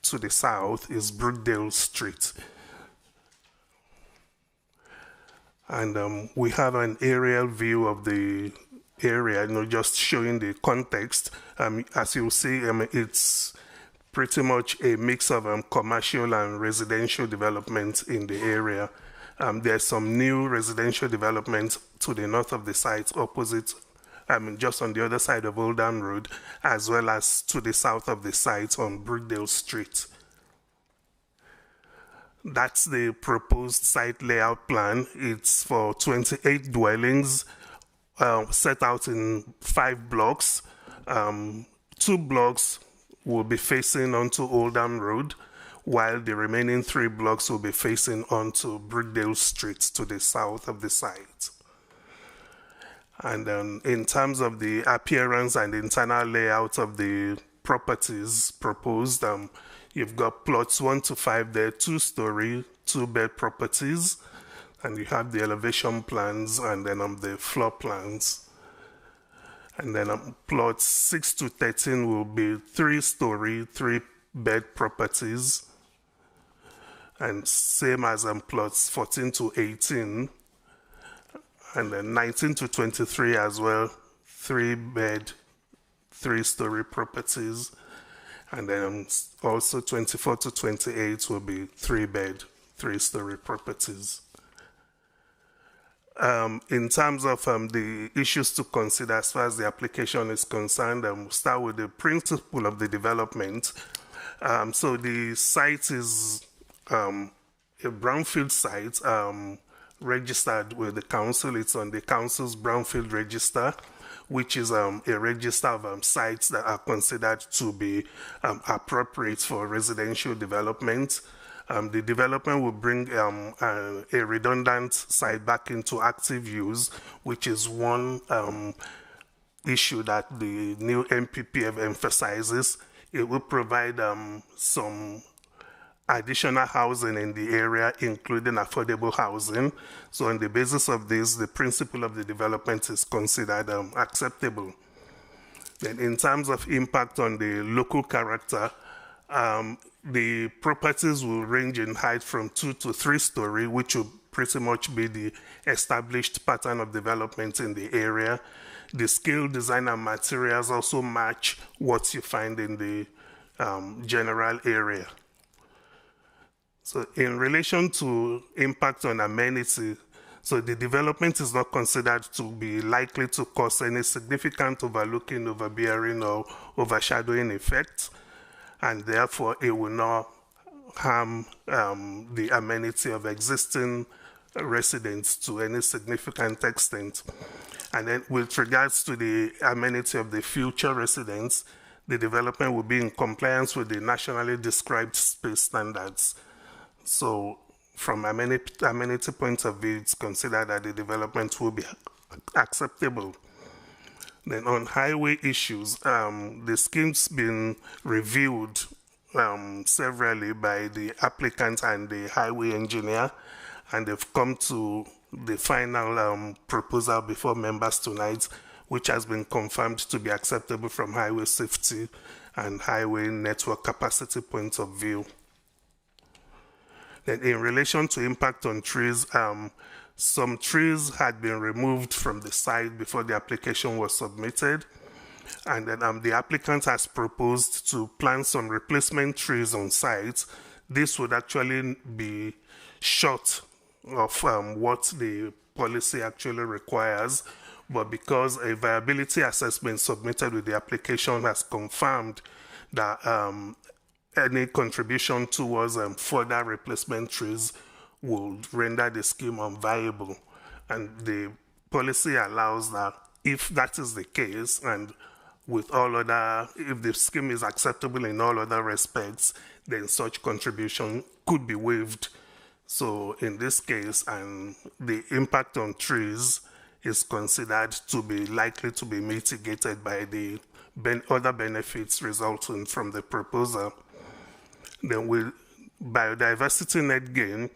to the south is Brookdale Street. And we have an aerial view of the area, just showing the context. As you'll see, it's pretty much a mix of commercial and residential development in the area. There's some new residential development to the north of the site, opposite, just on the other side of Oldham Road, as well as to the south of the site on Brookdale Street. That's the proposed site layout plan. It's for 28 dwellings, set out in 5 blocks. 2 blocks will be facing onto Oldham Road, while the remaining 3 blocks will be facing onto Brookdale Street to the south of the site. And in terms of the appearance and internal layout of the properties proposed, you've got plots 1 to 5 there, 2-story, 2-bed properties. And you have the elevation plans and then the floor plans. And then plots 6 to 13 will be 3-story, 3-bed properties. and same as plots 14 to 18, and then 19 to 23 as well, 3-bed, 3-story properties, and then also 24 to 28 will be 3-bed, 3-story properties. In terms of the issues to consider as far as the application is concerned, we'll start with the principle of the development. So the site is a brownfield site registered with the council. It's on the council's brownfield register, which is a register of sites that are considered to be appropriate for residential development. The development will bring a redundant site back into active use, which is one issue that the new MPPF emphasizes. It will provide some additional housing in the area, including affordable housing. So on the basis of this, the principle of the development is considered acceptable. Then in terms of impact on the local character, the properties will range in height from 2 to 3-story, which will pretty much be the established pattern of development in the area. The scale, design, and materials also match what you find in the general area. So in relation to impact on amenity, so the development is not considered to be likely to cause any significant overlooking, overbearing, or overshadowing effect, and therefore it will not harm the amenity of existing residents to any significant extent. And then with regards to the amenity of the future residents, the development will be in compliance with the nationally described space standards. So from amenity point of view, it's considered that the development will be acceptable. Then on highway issues, the scheme's been reviewed severally by the applicant and the highway engineer, and they've come to the final proposal before members tonight, which has been confirmed to be acceptable from highway safety and highway network capacity point of view. Then in relation to impact on trees, some trees had been removed from the site before the application was submitted. And then the applicant has proposed to plant some replacement trees on site. This would actually be short of what the policy actually requires, but because a viability assessment submitted with the application has confirmed that any contribution towards further replacement trees would render the scheme unviable. And the policy allows that if that is the case, and with all other, if the scheme is acceptable in all other respects, then such contribution could be waived. So in this case, the impact on trees is considered to be likely to be mitigated by the other benefits resulting from the proposal. Then with biodiversity net gain,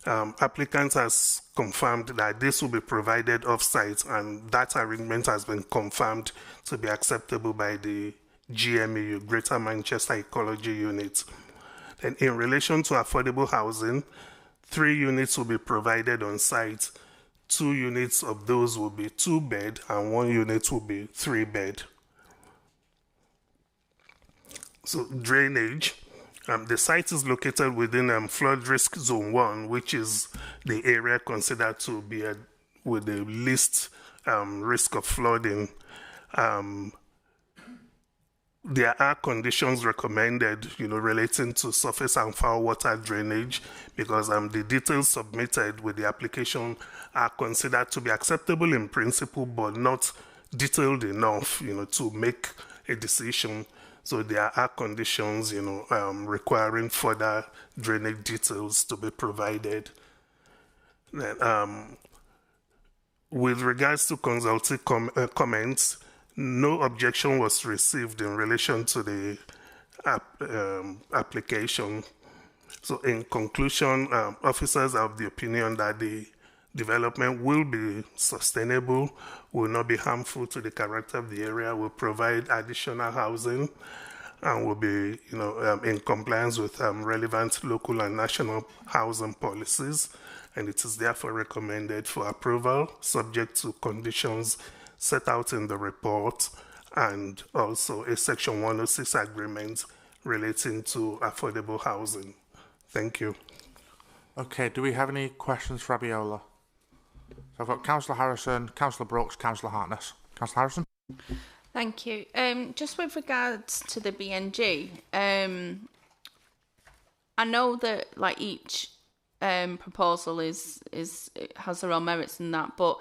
applicant has confirmed that this will be provided off-site, and that arrangement has been confirmed to be acceptable by the GMEU, Greater Manchester Ecology Unit. Then in relation to affordable housing, 3 units will be provided on site. 2 units of those will be 2-bed, and 1 unit will be 3-bed. So drainage. The site is located within flood risk zone 1, which is the area considered to be with the least risk of flooding. There are conditions recommended, relating to surface and foul water drainage, because the details submitted with the application are considered to be acceptable in principle, but not detailed enough, to make a decision. So there are conditions, requiring further drainage details to be provided. Then, with regards to consultative comments, no objection was received in relation to the application. So in conclusion, officers are of the opinion that the development will be sustainable, will not be harmful to the character of the area, will provide additional housing, and will be, in compliance with relevant local and national housing policies, and it is therefore recommended for approval, subject to conditions set out in the report, and also a Section 106 agreement relating to affordable housing. Thank you. Okay, do we have any questions for Abiola? So I've got Councillor Harrison, Councillor Brooks, Councillor Hartness. Councillor Harrison? Thank you. Just with regards to the BNG, I know that like each proposal has their own merits in that, but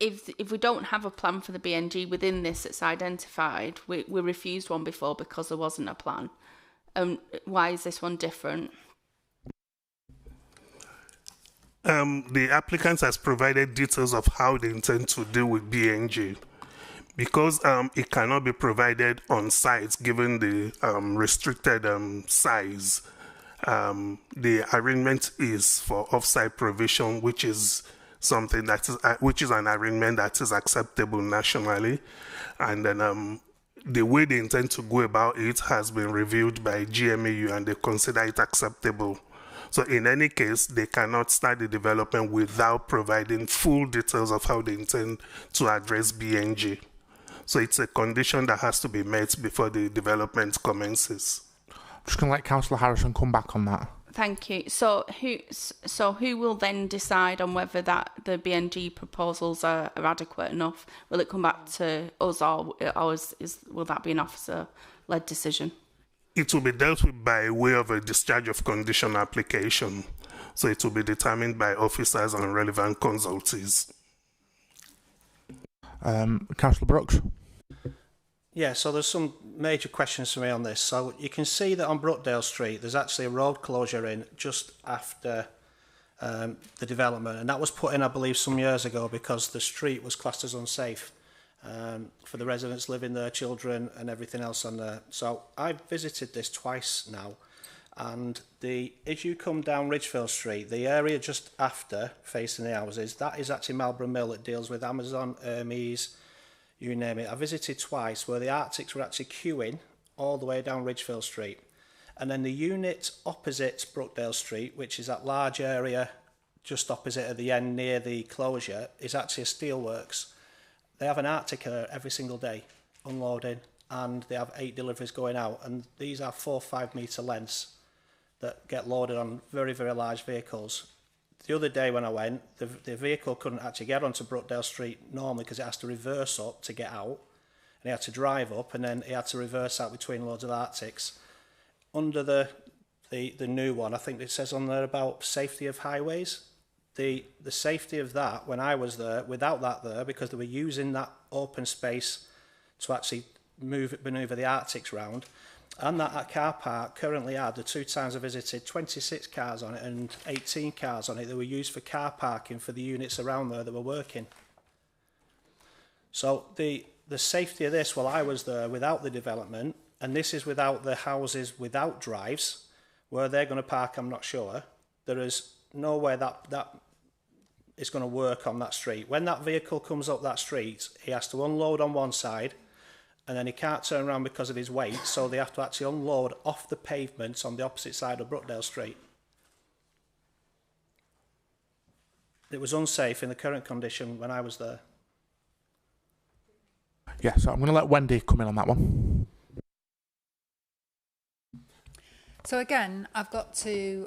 if we don't have a plan for the BNG within this that's identified, we refused one before because there wasn't a plan. Why is this one different? The applicant has provided details of how they intend to deal with BNG. Because it cannot be provided on site given the restricted size, the arrangement is for off-site provision, which is something that is an arrangement that is acceptable nationally, and then the way they intend to go about it has been reviewed by GMAU, and they consider it acceptable. So in any case, they cannot start the development without providing full details of how they intend to address BNG. So it's a condition that has to be met before the development commences. I'm just going to let Councillor Harrison come back on that. Thank you. So who will then decide on whether that the BNG proposals are adequate enough? Will it come back to us, or will that be an officer-led decision? It will be dealt with by way of a discharge of condition application. So it will be determined by officers and relevant consultees. Councillor Brooks? Yeah, so there's some major questions for me on this. So you can see that on Brookdale Street, there's actually a road closure in just after the development. And that was put in, I believe, some years ago because the street was classed as unsafe for the residents living there, children and everything else on there. So I've visited this twice now. And as you come down Ridgefield Street, the area just after, facing the houses, that is actually Marlborough Mill that deals with Amazon, Hermes, you name it. I visited twice where the Arctics were actually queuing all the way down Ridgefield Street. And then the unit opposite Brookdale Street, which is that large area just opposite at the end near the closure, is actually a steelworks. They have an Arctic there every single day, unloading, and they have 8 deliveries going out. And these are 4-5 metre lengths that get loaded on very, very large vehicles. The other day when I went, the vehicle couldn't actually get onto Brookdale Street normally because it has to reverse up to get out. And he had to drive up, and then he had to reverse out between loads of Arctics. Under the new one, I think it says on there about safety of highways. The safety of that, when I was there, without that there, because they were using that open space to actually manoeuvre the Arctics round. And that car park currently had, the 2 times I visited, 26 cars on it and 18 cars on it that were used for car parking for the units around there that were working. So the safety of this, while I was there without the development, and this is without the houses without drives, where they're going to park, I'm not sure. There is no way that is going to work on that street. When that vehicle comes up that street, he has to unload on one side, and then he can't turn around because of his weight, so they have to actually unload off the pavement on the opposite side of Brookdale Street. It was unsafe in the current condition when I was there. Yeah, so I'm going to let Wendy come in on that one. So again, I've got to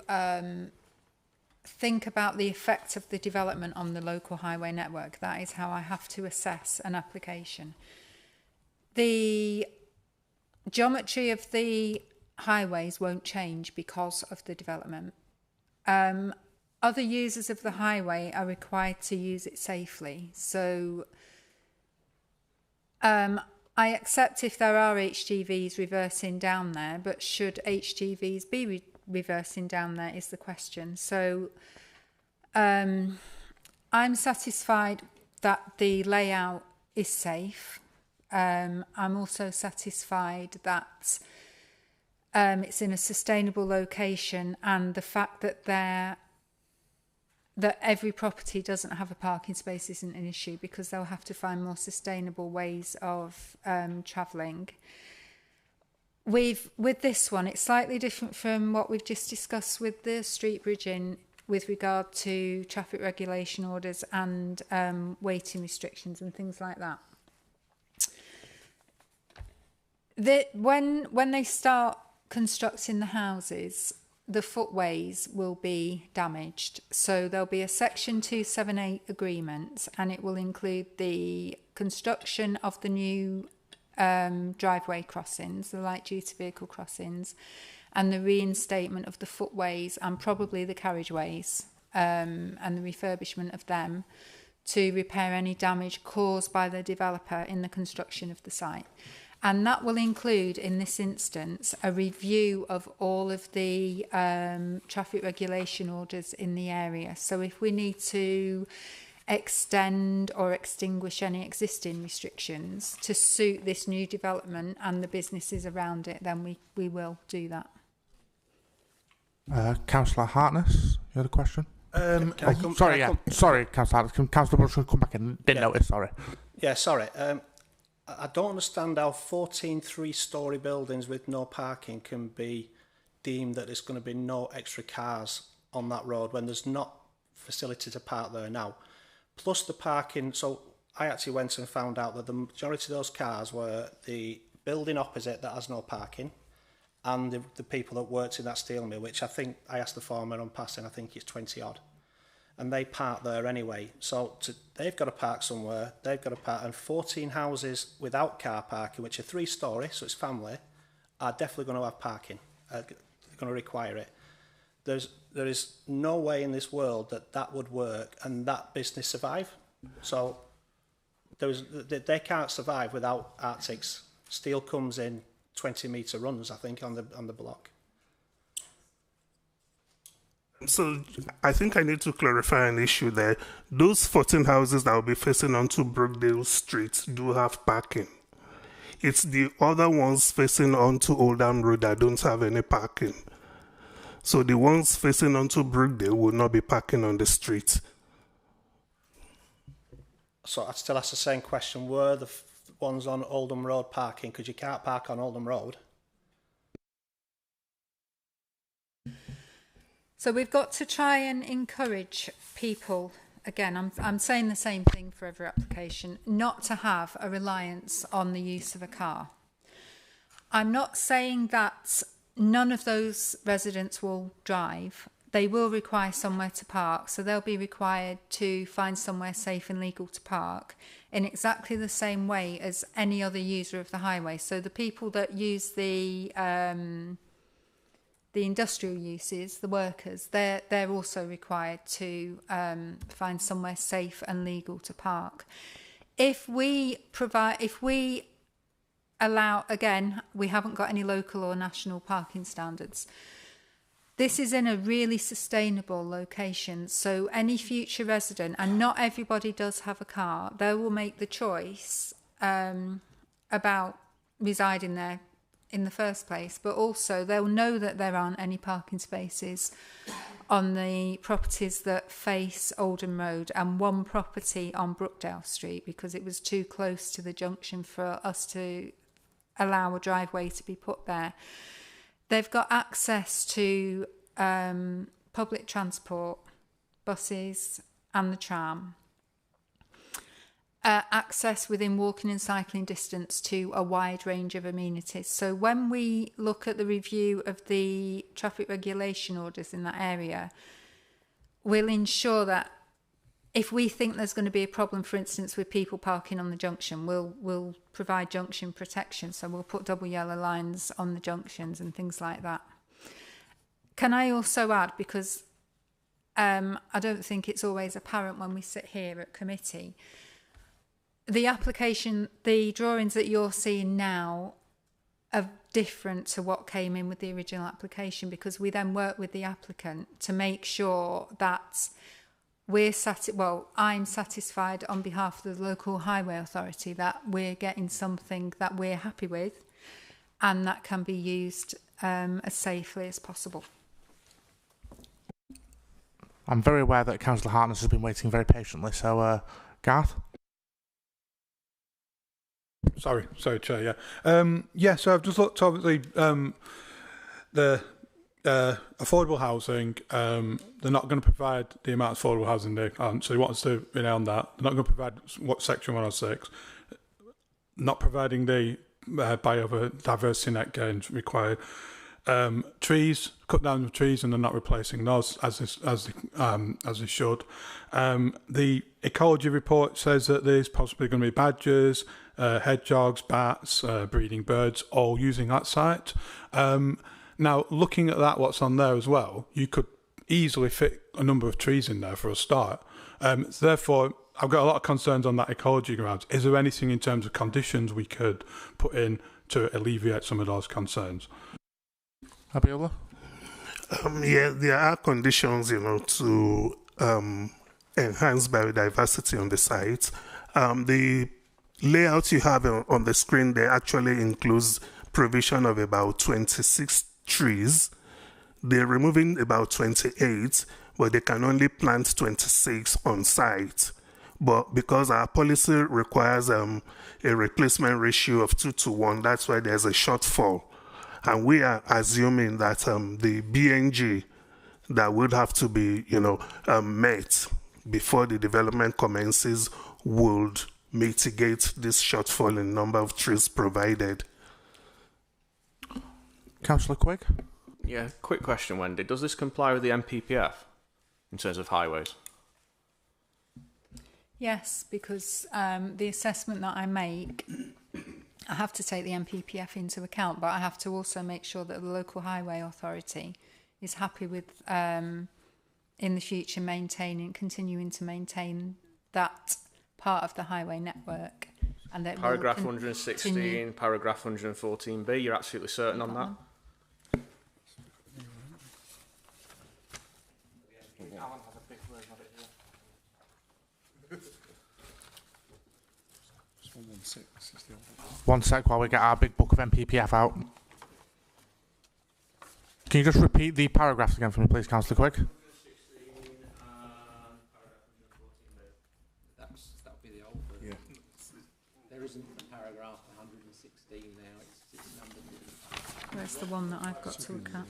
think about the effect of the development on the local highway network. That is how I have to assess an application. The geometry of the highways won't change because of the development. Other users of the highway are required to use it safely. So I accept if there are HGVs reversing down there, but should HGVs be reversing down there is the question. So I'm satisfied that the layout is safe. I'm also satisfied that it's in a sustainable location, and the fact that that every property doesn't have a parking space isn't an issue because they'll have to find more sustainable ways of travelling. With this one, it's slightly different from what we've just discussed with the street bridging with regard to traffic regulation orders and waiting restrictions and things like that. When they start constructing the houses, the footways will be damaged. So there'll be a Section 278 agreement, and it will include the construction of the new driveway crossings, the light duty vehicle crossings, and the reinstatement of the footways and probably the carriageways, and the refurbishment of them to repair any damage caused by the developer in the construction of the site. And that will include, in this instance, a review of all of the traffic regulation orders in the area. So if we need to extend or extinguish any existing restrictions to suit this new development and the businesses around it, then we will do that. Councillor Hartness, you had a question? Councillor Hartness. Can Councillor Brush come back in? Didn't notice, sorry. Yeah, sorry. I don't understand how 14 three-storey buildings with no parking can be deemed that there's going to be no extra cars on that road when there's not facility to park there now. Plus the parking, so I actually went and found out that the majority of those cars were the building opposite that has no parking and the people that worked in that steel mill, which I think, I asked the foreman on passing, I think it's 20 odd. And they park there anyway. So they've got to park somewhere, they've got to park, and 14 houses without car parking, which are 3-storey, so it's family, are definitely going to have parking. They're going to require it. There is no way in this world that would work and that business survive. So they can't survive without Arctics. Steel comes in 20-metre runs, I think, on the block. So I think I need to clarify an issue there. Those 14 houses that will be facing onto Brookdale Street do have parking. It's the other ones facing onto Oldham Road that don't have any parking. So the ones facing onto Brookdale will not be parking on the street. So I'd still ask the same question. Were the ones on Oldham Road parking? Because you can't park on Oldham Road. So we've got to try and encourage people, again, I'm saying the same thing for every application, not to have a reliance on the use of a car. I'm not saying that none of those residents will drive. They will require somewhere to park, so they'll be required to find somewhere safe and legal to park in exactly the same way as any other user of the highway. So the people that use the industrial uses, the workers, they're also required to find somewhere safe and legal to park. If we allow, again, we haven't got any local or national parking standards. This is in a really sustainable location, so any future resident, and not everybody does have a car, they will make the choice about residing there in the first place, but also they'll know that there aren't any parking spaces on the properties that face Oldham Road and one property on Brookdale Street because it was too close to the junction for us to allow a driveway to be put there. They've got access to public transport, buses and the tram. Access within walking and cycling distance to a wide range of amenities. So when we look at the review of the traffic regulation orders in that area, we'll ensure that if we think there's going to be a problem, for instance, with people parking on the junction, we'll provide junction protection. So we'll put double yellow lines on the junctions and things like that. Can I also add, because I don't think it's always apparent when we sit here at committee, the application, the drawings that you're seeing now are different to what came in with the original application because we then work with the applicant to make sure that I'm satisfied on behalf of the local highway authority that we're getting something that we're happy with and that can be used as safely as possible. I'm very aware that Councillor Hartness has been waiting very patiently, so Garth? Sorry, Chair. Yeah. So I've just looked obviously the affordable housing. They're not going to provide the amount of affordable housing they. So he wants to rely on that. They're not going to provide what Section 106. Not providing the biodiversity net gains required. Trees, cut down the trees, and they're not replacing those as they should. The ecology report says that there's possibly going to be badgers, hedgehogs, bats, breeding birds, all using that site. Now, looking at that, what's on there as well, you could easily fit a number of trees in there for a start. Therefore, I've got a lot of concerns on that ecology grounds. Is there anything in terms of conditions we could put in to alleviate some of those concerns? Abiola? Yeah, there are conditions, to enhance biodiversity on the site. The layout you have on the screen there actually includes provision of about 26 trees. They're removing about 28, but they can only plant 26 on site. But because our policy requires a replacement ratio of 2:1, that's why there's a shortfall. And we are assuming that the BNG that would have to be, met before the development commences would mitigate this shortfall in number of trees provided. Councillor Quigg? Yeah, quick question, Wendy. Does this comply with the MPPF in terms of highways? Yes, because the assessment that I make, I have to take the MPPF into account, but I have to also make sure that the local highway authority is happy with, in the future, continuing to maintain that part of the highway network. And that Paragraph 116, paragraph 114b, you're absolutely certain on that? One sec while we get our big book of MPPF out. Can you just repeat the paragraphs again for me, please, Councillor Quigg? That would be the old version. Yeah. There isn't a paragraph 116 now. It's numbered. Where's the one that I've got to look at?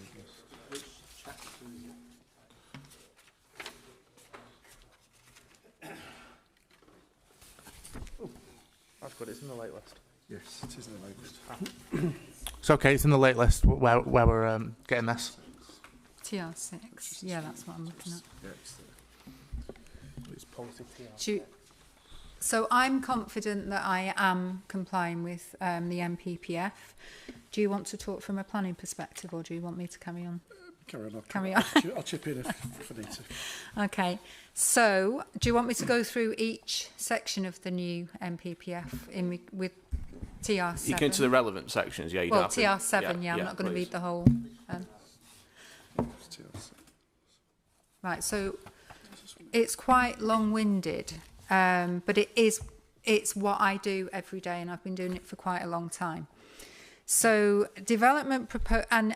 Which chapter is it? That's good, it's in the late list. Yes, it is in the late list. It's okay, it's in the late list where we're getting this. TR6. Yeah, that's what I'm looking at. It's policy TR6. So I'm confident that I am complying with the MPPF. Do you want to talk from a planning perspective, or do you want me to carry on? Carry on. I'll chip in if I need to. Okay. So, do you want me to go through each section of the new MPPF with TR7? You get into the relevant sections, yeah. Well, TR7, yeah, I'm not going to read the whole. Right, so it's quite long-winded, but it's what I do every day, and I've been doing it for quite a long time. So development and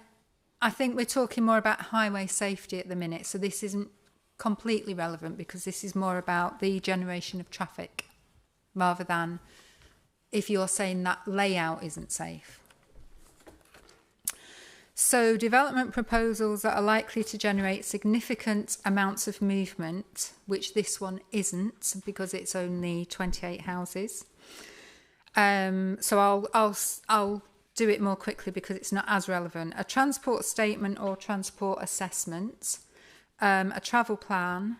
I think we're talking more about highway safety at the minute, so this isn't completely relevant because this is more about the generation of traffic rather than if you're saying that layout isn't safe. So development proposals that are likely to generate significant amounts of movement, which this one isn't because it's only 28 houses. So I'll do it more quickly because it's not as relevant. A transport statement or transport assessment, a travel plan,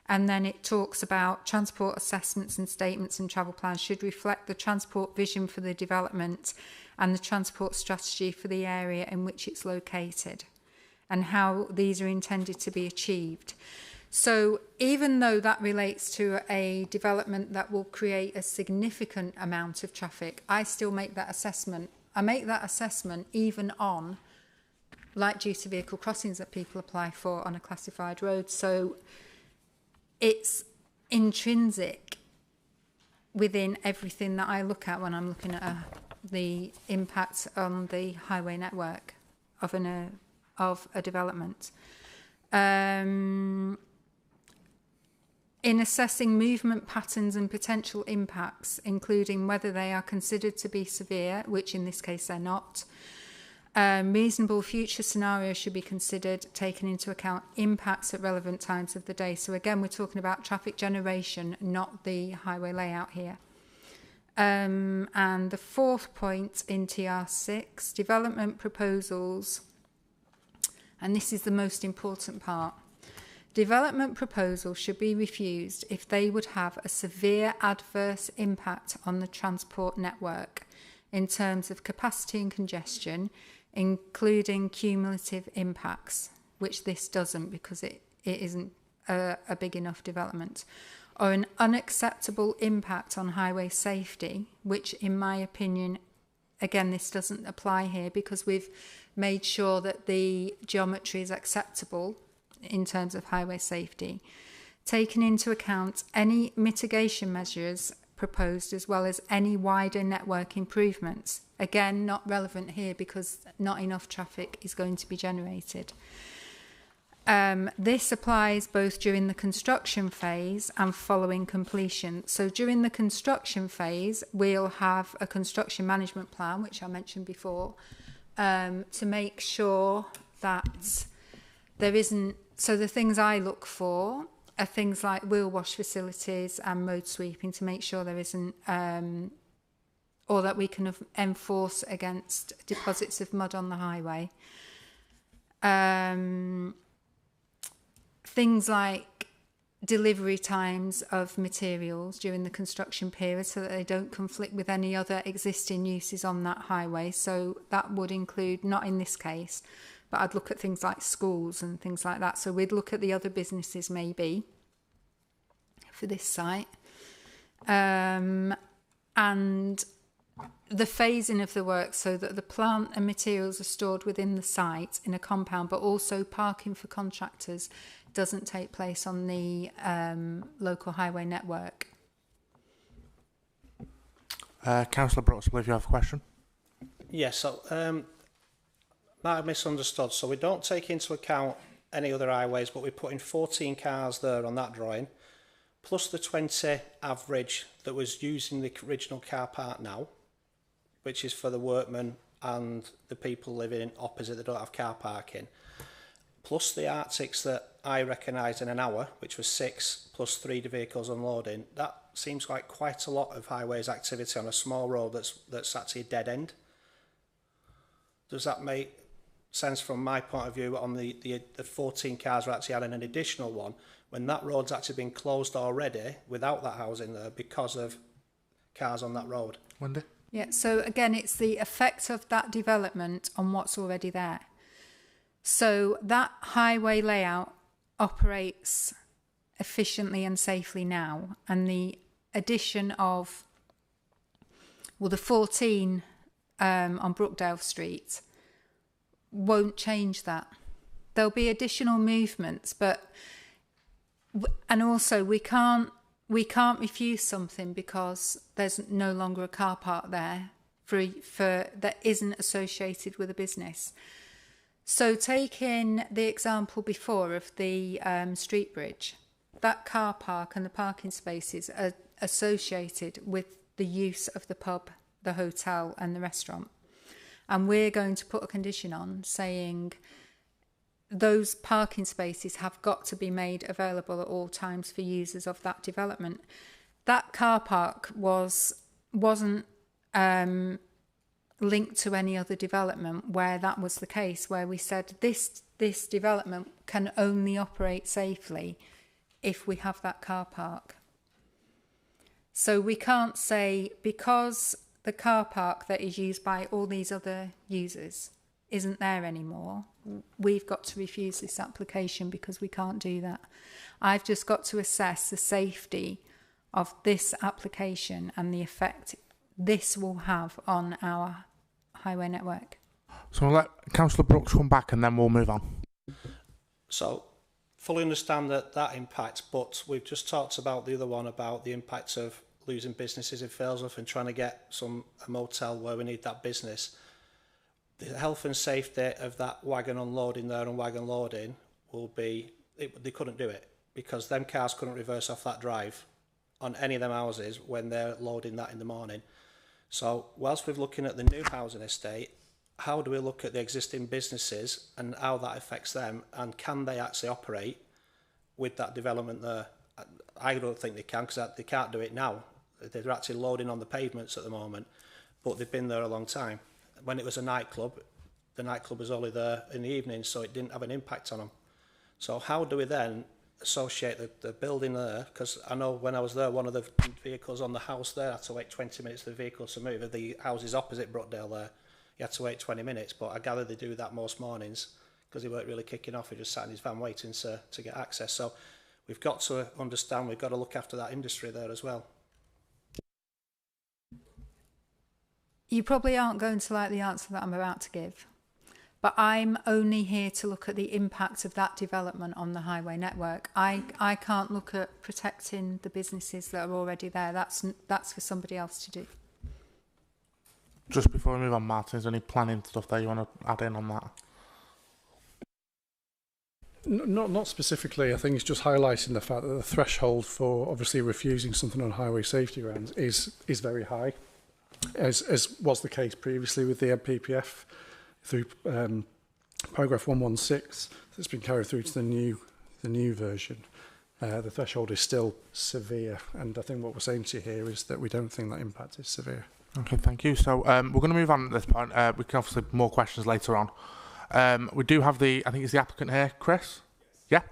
and then it talks about transport assessments and statements and travel plans should reflect the transport vision for the development and the transport strategy for the area in which it's located and how these are intended to be achieved. So even though that relates to a development that will create a significant amount of traffic, I still make that assessment. I make that assessment even on light duty vehicle crossings that people apply for on a classified road. So it's intrinsic within everything that I look at when I'm looking at the impact on the highway network of a development. in assessing movement patterns and potential impacts, including whether they are considered to be severe, which in this case they're not, reasonable future scenarios should be considered, taking into account impacts at relevant times of the day. So again, we're talking about traffic generation, not the highway layout here. And the fourth point in TR6, development proposals, and this is the most important part. Development proposals should be refused if they would have a severe adverse impact on the transport network in terms of capacity and congestion, including cumulative impacts, which this doesn't because it isn't a big enough development, or an unacceptable impact on highway safety, which in my opinion, again, this doesn't apply here because we've made sure that the geometry is acceptable in terms of highway safety, taking into account any mitigation measures proposed as well as any wider network improvements. Again, not relevant here because not enough traffic is going to be generated. This applies both during the construction phase and following completion. So during the construction phase, we'll have a construction management plan, which I mentioned before, to make sure that there isn't. So the things I look for are things like wheel wash facilities and road sweeping to make sure there isn't, or that we can enforce against deposits of mud on the highway. Things like delivery times of materials during the construction period so that they don't conflict with any other existing uses on that highway. So that would include, not in this case, but I'd look at things like schools and things like that. So we'd look at the other businesses maybe for this site. And the phasing of the work so that the plant and materials are stored within the site in a compound, but also parking for contractors doesn't take place on the local highway network. Councillor Brooks, I believe you have a question. Yes, so might have misunderstood. So we don't take into account any other highways, but we're putting 14 cars there on that drawing, plus the 20 average that was using the original car park now, which is for the workmen and the people living opposite that don't have car parking, plus the Arctics that I recognised in an hour, which was 6 plus 3 vehicles unloading. That seems like quite a lot of highways activity on a small road that's actually a dead end. Does that make sense from my point of view on the 14 cars we're actually adding an additional one when that road's actually been closed already without that housing there because of cars on that road? Wendy? Yeah, so again, it's the effect of that development on what's already there. So that highway layout operates efficiently and safely now, and the addition of, well, the 14 on Brookdale Street won't change that. There'll be additional movements, and also we can't refuse something because there's no longer a car park there for that isn't associated with a business. So taking the example before of the street bridge, that car park and the parking spaces are associated with the use of the pub, the hotel and the restaurant. And we're going to put a condition on saying those parking spaces have got to be made available at all times for users of that development. That car park wasn't linked to any other development where that was the case, where we said this development can only operate safely if we have that car park. So we can't say because the car park that is used by all these other users isn't there anymore, we've got to refuse this application because we can't do that. I've just got to assess the safety of this application and the effect this will have on our highway network. So we'll let Councillor Brooks come back and then we'll move on. So, fully understand that impact, but we've just talked about the other one, about the impact of losing businesses in Failsworth and trying to get a motel where we need that business. The health and safety of that wagon unloading there and wagon loading will be, they couldn't do it because them cars couldn't reverse off that drive on any of them houses when they're loading that in the morning. So whilst we're looking at the new housing estate, how do we look at the existing businesses and how that affects them, and can they actually operate with that development there? I don't think they can, because they can't do it now. They're actually loading on the pavements at the moment, but they've been there a long time. When it was a nightclub, the nightclub was only there in the evening, so it didn't have an impact on them. So how do we then associate the building there? Because I know when I was there, one of the vehicles on the house there had to wait 20 minutes for the vehicles to move. The houses opposite Brookdale there, you had to wait 20 minutes, but I gather they do that most mornings because he weren't really kicking off. He just sat in his van waiting to get access. So we've got to understand, we've got to look after that industry there as well. You probably aren't going to like the answer that I'm about to give, but I'm only here to look at the impact of that development on the highway network. I can't look at protecting the businesses that are already there. That's for somebody else to do. Just before we move on, Martin, is there any planning stuff there you want to add in on that? Not specifically. I think it's just highlighting the fact that the threshold for obviously refusing something on highway safety grounds is very high, as was the case previously with the MPPF through paragraph 116 that's been carried through to the new version. The threshold is still severe, and I think what we're saying to you here is that we don't think that impact is severe. Okay, thank you. So we're going to move on at this point. We can obviously more questions later on. We do have I think it's the applicant here, Chris? Yeah?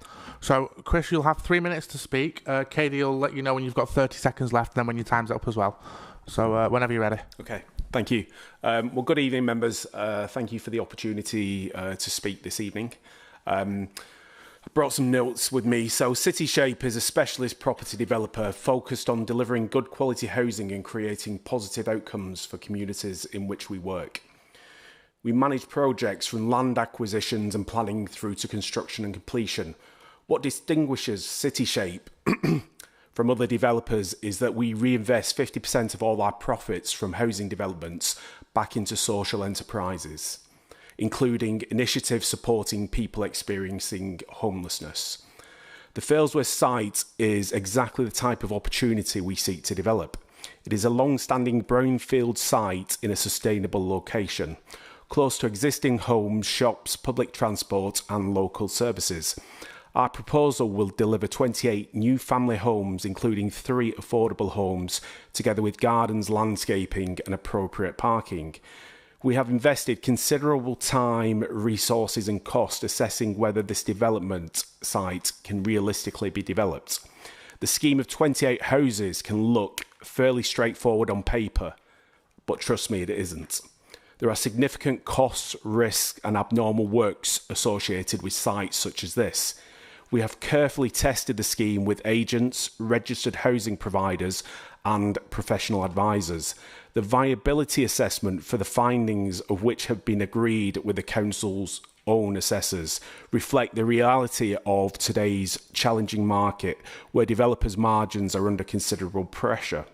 So, Chris, you'll have 3 minutes to speak. Katie will let you know when you've got 30 seconds left, and then when your time's up as well. So, whenever you're ready. Okay, thank you. Well, good evening, members. Thank you for the opportunity to speak this evening. I brought some notes with me. So City Shape is a specialist property developer focused on delivering good quality housing and creating positive outcomes for communities in which we work. We manage projects from land acquisitions and planning through to construction and completion. What distinguishes City Shape from other developers is that we reinvest 50% of all our profits from housing developments back into social enterprises, including initiatives supporting people experiencing homelessness. The Failsworth site is exactly the type of opportunity we seek to develop. It is a long-standing brownfield site in a sustainable location, close to existing homes, shops, public transport and local services. Our proposal will deliver 28 new family homes, including 3 affordable homes, together with gardens, landscaping and appropriate parking. We have invested considerable time, resources and cost assessing whether this development site can realistically be developed. The scheme of 28 houses can look fairly straightforward on paper, but trust me, it isn't. There are significant costs, risks and abnormal works associated with sites such as this. We have carefully tested the scheme with agents, registered housing providers and professional advisors. The viability assessment for the findings of which have been agreed with the council's own assessors reflect the reality of today's challenging market where developers' margins are under considerable pressure.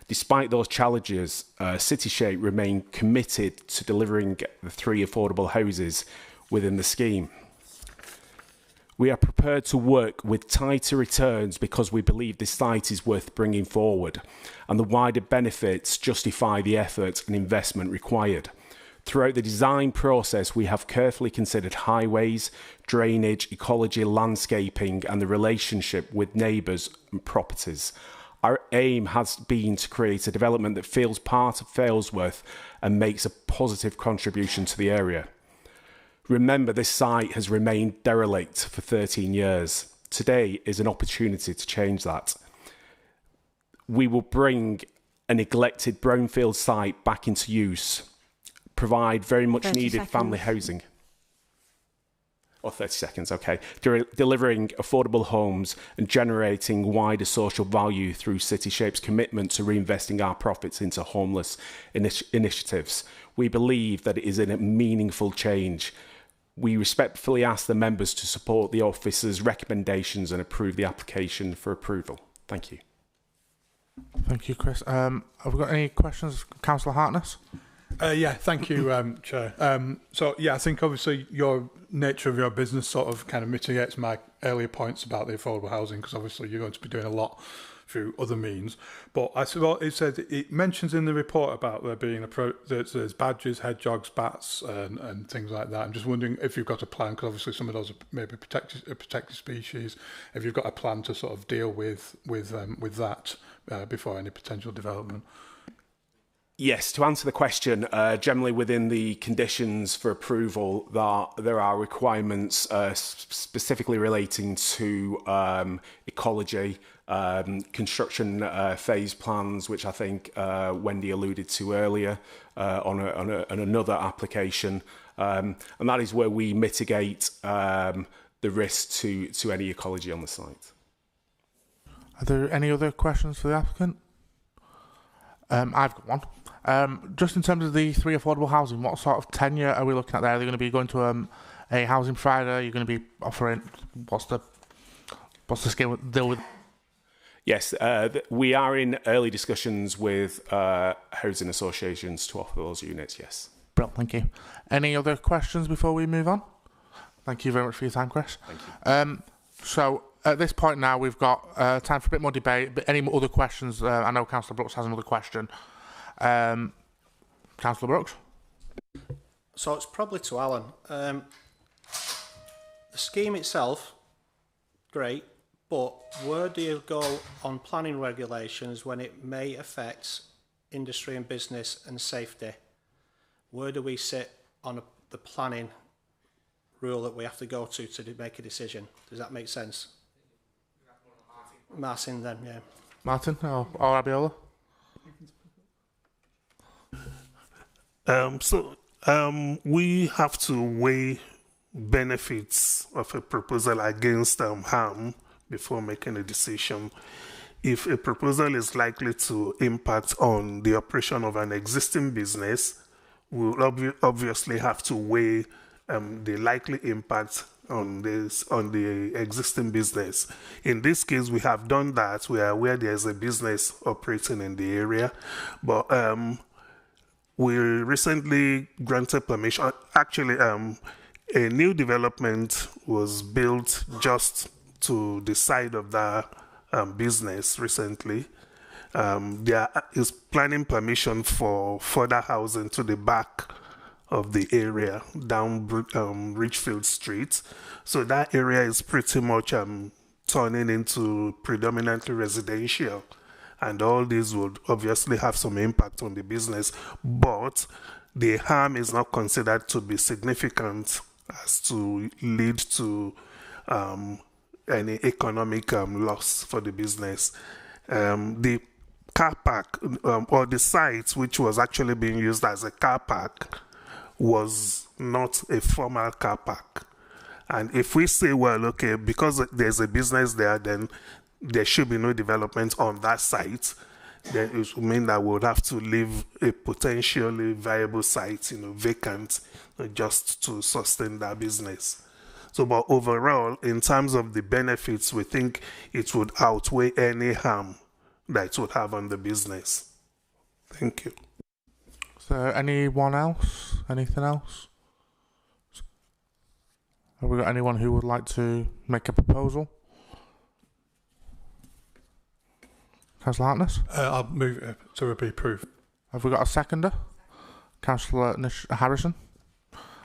Despite those challenges, City Shape remain committed to delivering the 3 affordable houses within the scheme. We are prepared to work with tighter returns because we believe this site is worth bringing forward and the wider benefits justify the effort and investment required. Throughout the design process, we have carefully considered highways, drainage, ecology, landscaping and the relationship with neighbours and properties. Our aim has been to create a development that feels part of Failsworth and makes a positive contribution to the area. Remember, this site has remained derelict for 13 years. Today is an opportunity to change that. We will bring a neglected brownfield site back into use, provide very much needed family housing. 30 seconds, okay. Delivering affordable homes and generating wider social value through City Shape's commitment to reinvesting our profits into homeless initiatives. We believe that it is a meaningful change. We respectfully ask the members to support the officer's recommendations and approve the application for approval. Thank you. Thank you, Chris. Have we got any questions, Councillor Hartness? Yeah, thank you, Chair. So, yeah, I think obviously your nature of your business sort of kind of mitigates my earlier points about the affordable housing, because obviously you're going to be doing a lot through other means. But I suppose it mentions in the report about there being there's badgers, hedgehogs, bats, and things like that. I'm just wondering if you've got a plan, because obviously some of those are maybe protected species. If you've got a plan to sort of deal with that before any potential development. Yes, to answer the question, generally within the conditions for approval, there are requirements specifically relating to ecology, construction phase plans, which I think Wendy alluded to earlier on another application, and that is where we mitigate the risk to any ecology on the site. Are there any other questions for the applicant? I've got one. Just in terms of the 3 affordable housing, what sort of tenure are we looking at there? Are they going to be going to a housing provider? Are you going to be offering, what's the scale deal with? Yes, we are in early discussions with housing associations to offer those units, yes. Brilliant, thank you. Any other questions before we move on? Thank you very much for your time, Chris. Thank you. So at this point now, we've got time for a bit more debate, but any other questions? I know Councillor Brooks has another question. Councillor Brooks? So it's probably to Alan. The scheme itself, great, but where do you go on planning regulations when it may affect industry and business and safety? Where do we sit on the planning rule that we have to go to make a decision? Does that make sense? Martin then, yeah. Martin or Abiola? We have to weigh benefits of a proposal against harm before making a decision. If a proposal is likely to impact on the operation of an existing business, we'll obviously have to weigh the likely impact on the existing business. In this case, we have done that. We are aware there's a business operating in the area, but we recently granted permission. Actually, a new development was built just to the side of that business recently. There is planning permission for further housing to the back of the area down Richfield Street. So that area is pretty much turning into predominantly residential. And all these would obviously have some impact on the business, but the harm is not considered to be significant as to lead to any economic loss for the business. The car park or the site, which was actually being used as a car park, was not a formal car park. And if we say, well, okay, because there's a business there, then there should be no development on that site, then it would mean that we would have to leave a potentially viable site, vacant, just to sustain that business. So, but overall, in terms of the benefits, we think it would outweigh any harm that it would have on the business. Thank you. Is there anyone else? Anything else? Have we got anyone who would like to make a proposal? Councillor Hartness? I'll move it to be approved. Have we got a seconder? Councillor Harrison?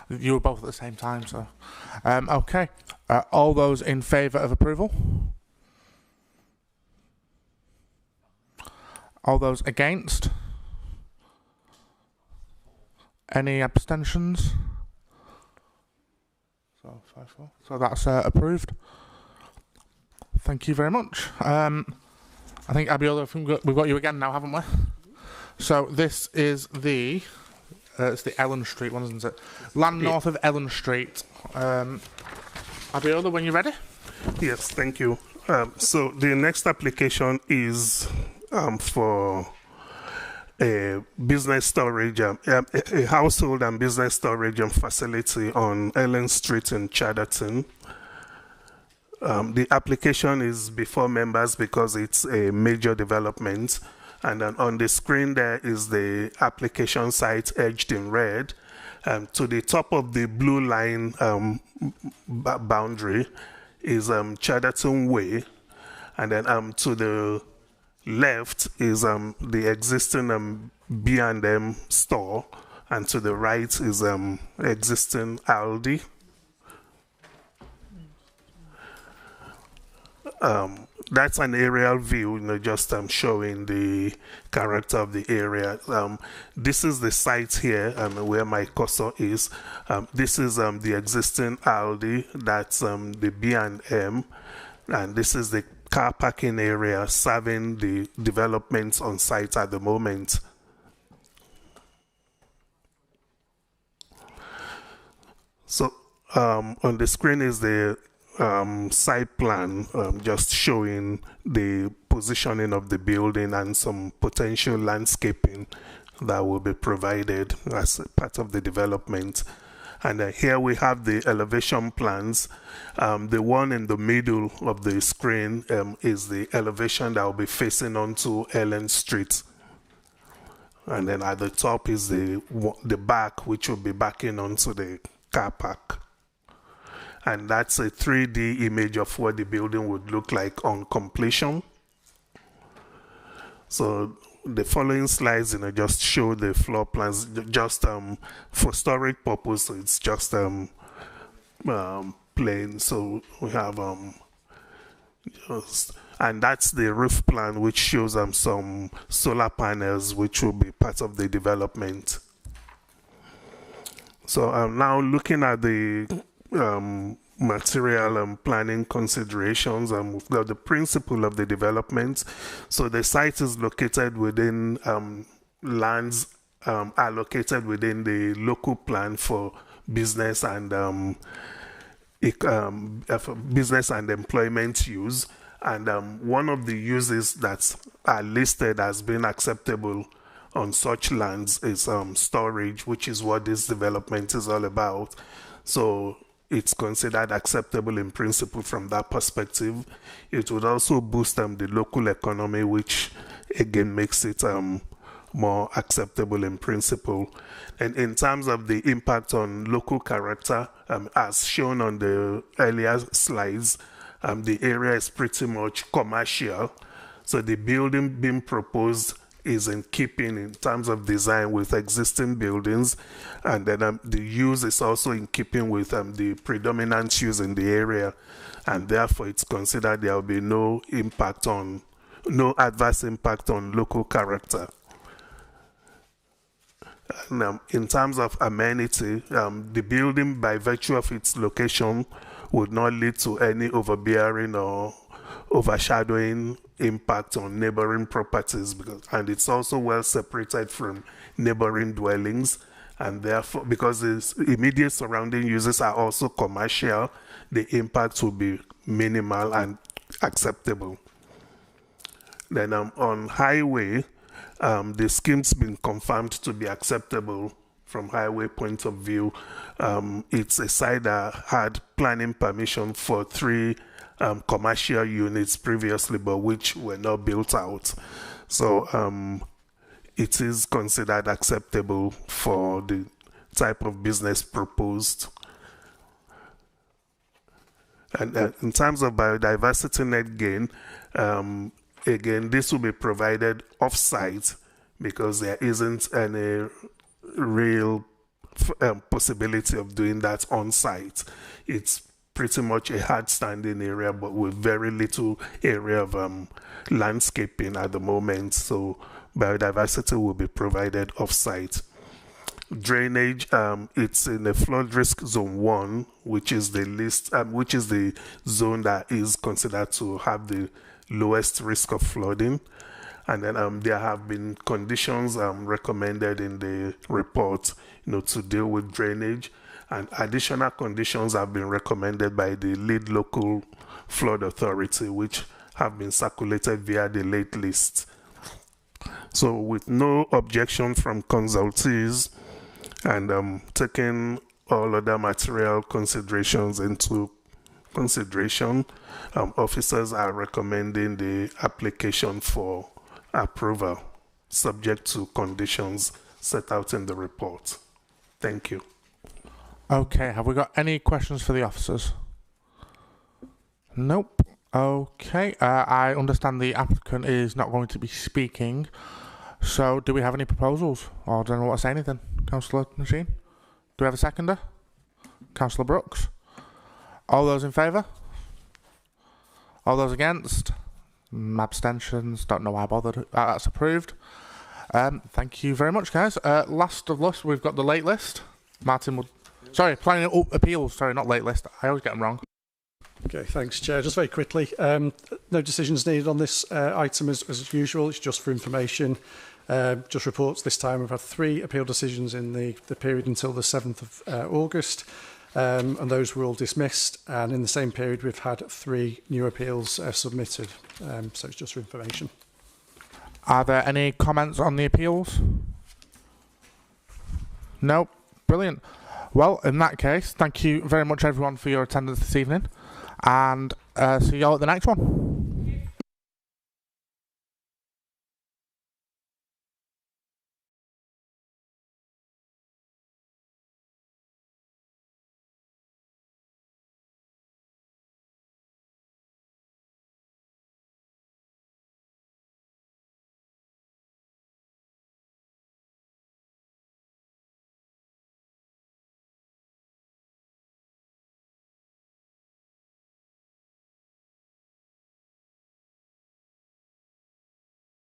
You were both at the same time, so... okay. All those in favour of approval? All those against? Any abstentions? So 5-4. So that's approved. Thank you very much. I think Abiola, we've got you again now, haven't we? So this is it's the Ellen Street one, isn't it? Land north of Ellen Street. Abiola, when you're ready. Yes, thank you. So the next application is for a business storage, a household and business storage facility on Ellen Street in Chatterton. The application is before members because it's a major development. And then on the screen there is the application site edged in red. To the top of the blue line boundary is Chatterton Way. And then to the left is the existing B&M store. And to the right is existing Aldi. That's an aerial view, just showing the character of the area. This is the site here where my cursor is. This is the existing Aldi, that's the B&M, and this is the car parking area serving the developments on site at the moment. So on the screen is the site plan, just showing the positioning of the building and some potential landscaping that will be provided as a part of the development. And here we have the elevation plans. The one in the middle of the screen is the elevation that will be facing onto Ellen Street. And then at the top is the back, which will be backing onto the car park. And that's a 3D image of what the building would look like on completion. So the following slides, just show the floor plans, just for storage purpose. So it's just plain. So we have and that's the roof plan, which shows some solar panels, which will be part of the development. So I'm now looking at the material and planning considerations. We've got the principle of the development. So the site is located within lands allocated within the local plan for business and employment use. And one of the uses that are listed as being acceptable on such lands is storage, which is what this development is all about. So it's considered acceptable in principle from that perspective. It would also boost the local economy, which again makes it more acceptable in principle. And in terms of the impact on local character, as shown on the earlier slides, the area is pretty much commercial. So the building being proposed is in keeping in terms of design with existing buildings, and then the use is also in keeping with the predominant use in the area, and therefore it's considered there will be no adverse impact on local character. And, in terms of amenity, the building, by virtue of its location, would not lead to any overbearing or overshadowing impact on neighboring properties, and it's also well separated from neighboring dwellings, and therefore, because its immediate surrounding uses are also commercial, the impact will be minimal and acceptable. Then on highway, the scheme's been confirmed to be acceptable from highway point of view. It's a site that had planning permission for 3 commercial units previously, but which were not built out. So it is considered acceptable for the type of business proposed. And in terms of biodiversity net gain, again, this will be provided off-site because there isn't any real possibility of doing that on-site. It's pretty much a hard standing area, but with very little area of landscaping at the moment. So biodiversity will be provided off-site. Drainage, it's in the flood risk zone 1, which is the zone that is considered to have the lowest risk of flooding. And then there have been conditions recommended in the report, to deal with drainage. And additional conditions have been recommended by the lead local flood authority, which have been circulated via the late list. So with no objection from consultees and taking all other material considerations into consideration, officers are recommending the application for approval. subject to conditions set out in the report. Thank you. Okay, have we got any questions for the officers? Nope. Okay, I understand the applicant is not going to be speaking. So, do we have any proposals? Or does anyone want to say anything? Councillor Machine? Do we have a seconder? Councillor Brooks? All those in favour? All those against? Abstentions? Don't know why I bothered. That's approved. Thank you very much, guys. Last of list, we've got the late list. Martin would... Sorry, planning appeals. Sorry, not late list. I always get them wrong. Okay, thanks, Chair. Just very quickly, no decisions needed on this item as usual. It's just for information. Just reports this time we've had 3 appeal decisions in the period until the 7th of August, and those were all dismissed. And in the same period, we've had 3 new appeals submitted. So it's just for information. Are there any comments on the appeals? No? Brilliant. Well, in that case, thank you very much, everyone, for your attendance this evening. And see you all at the next one.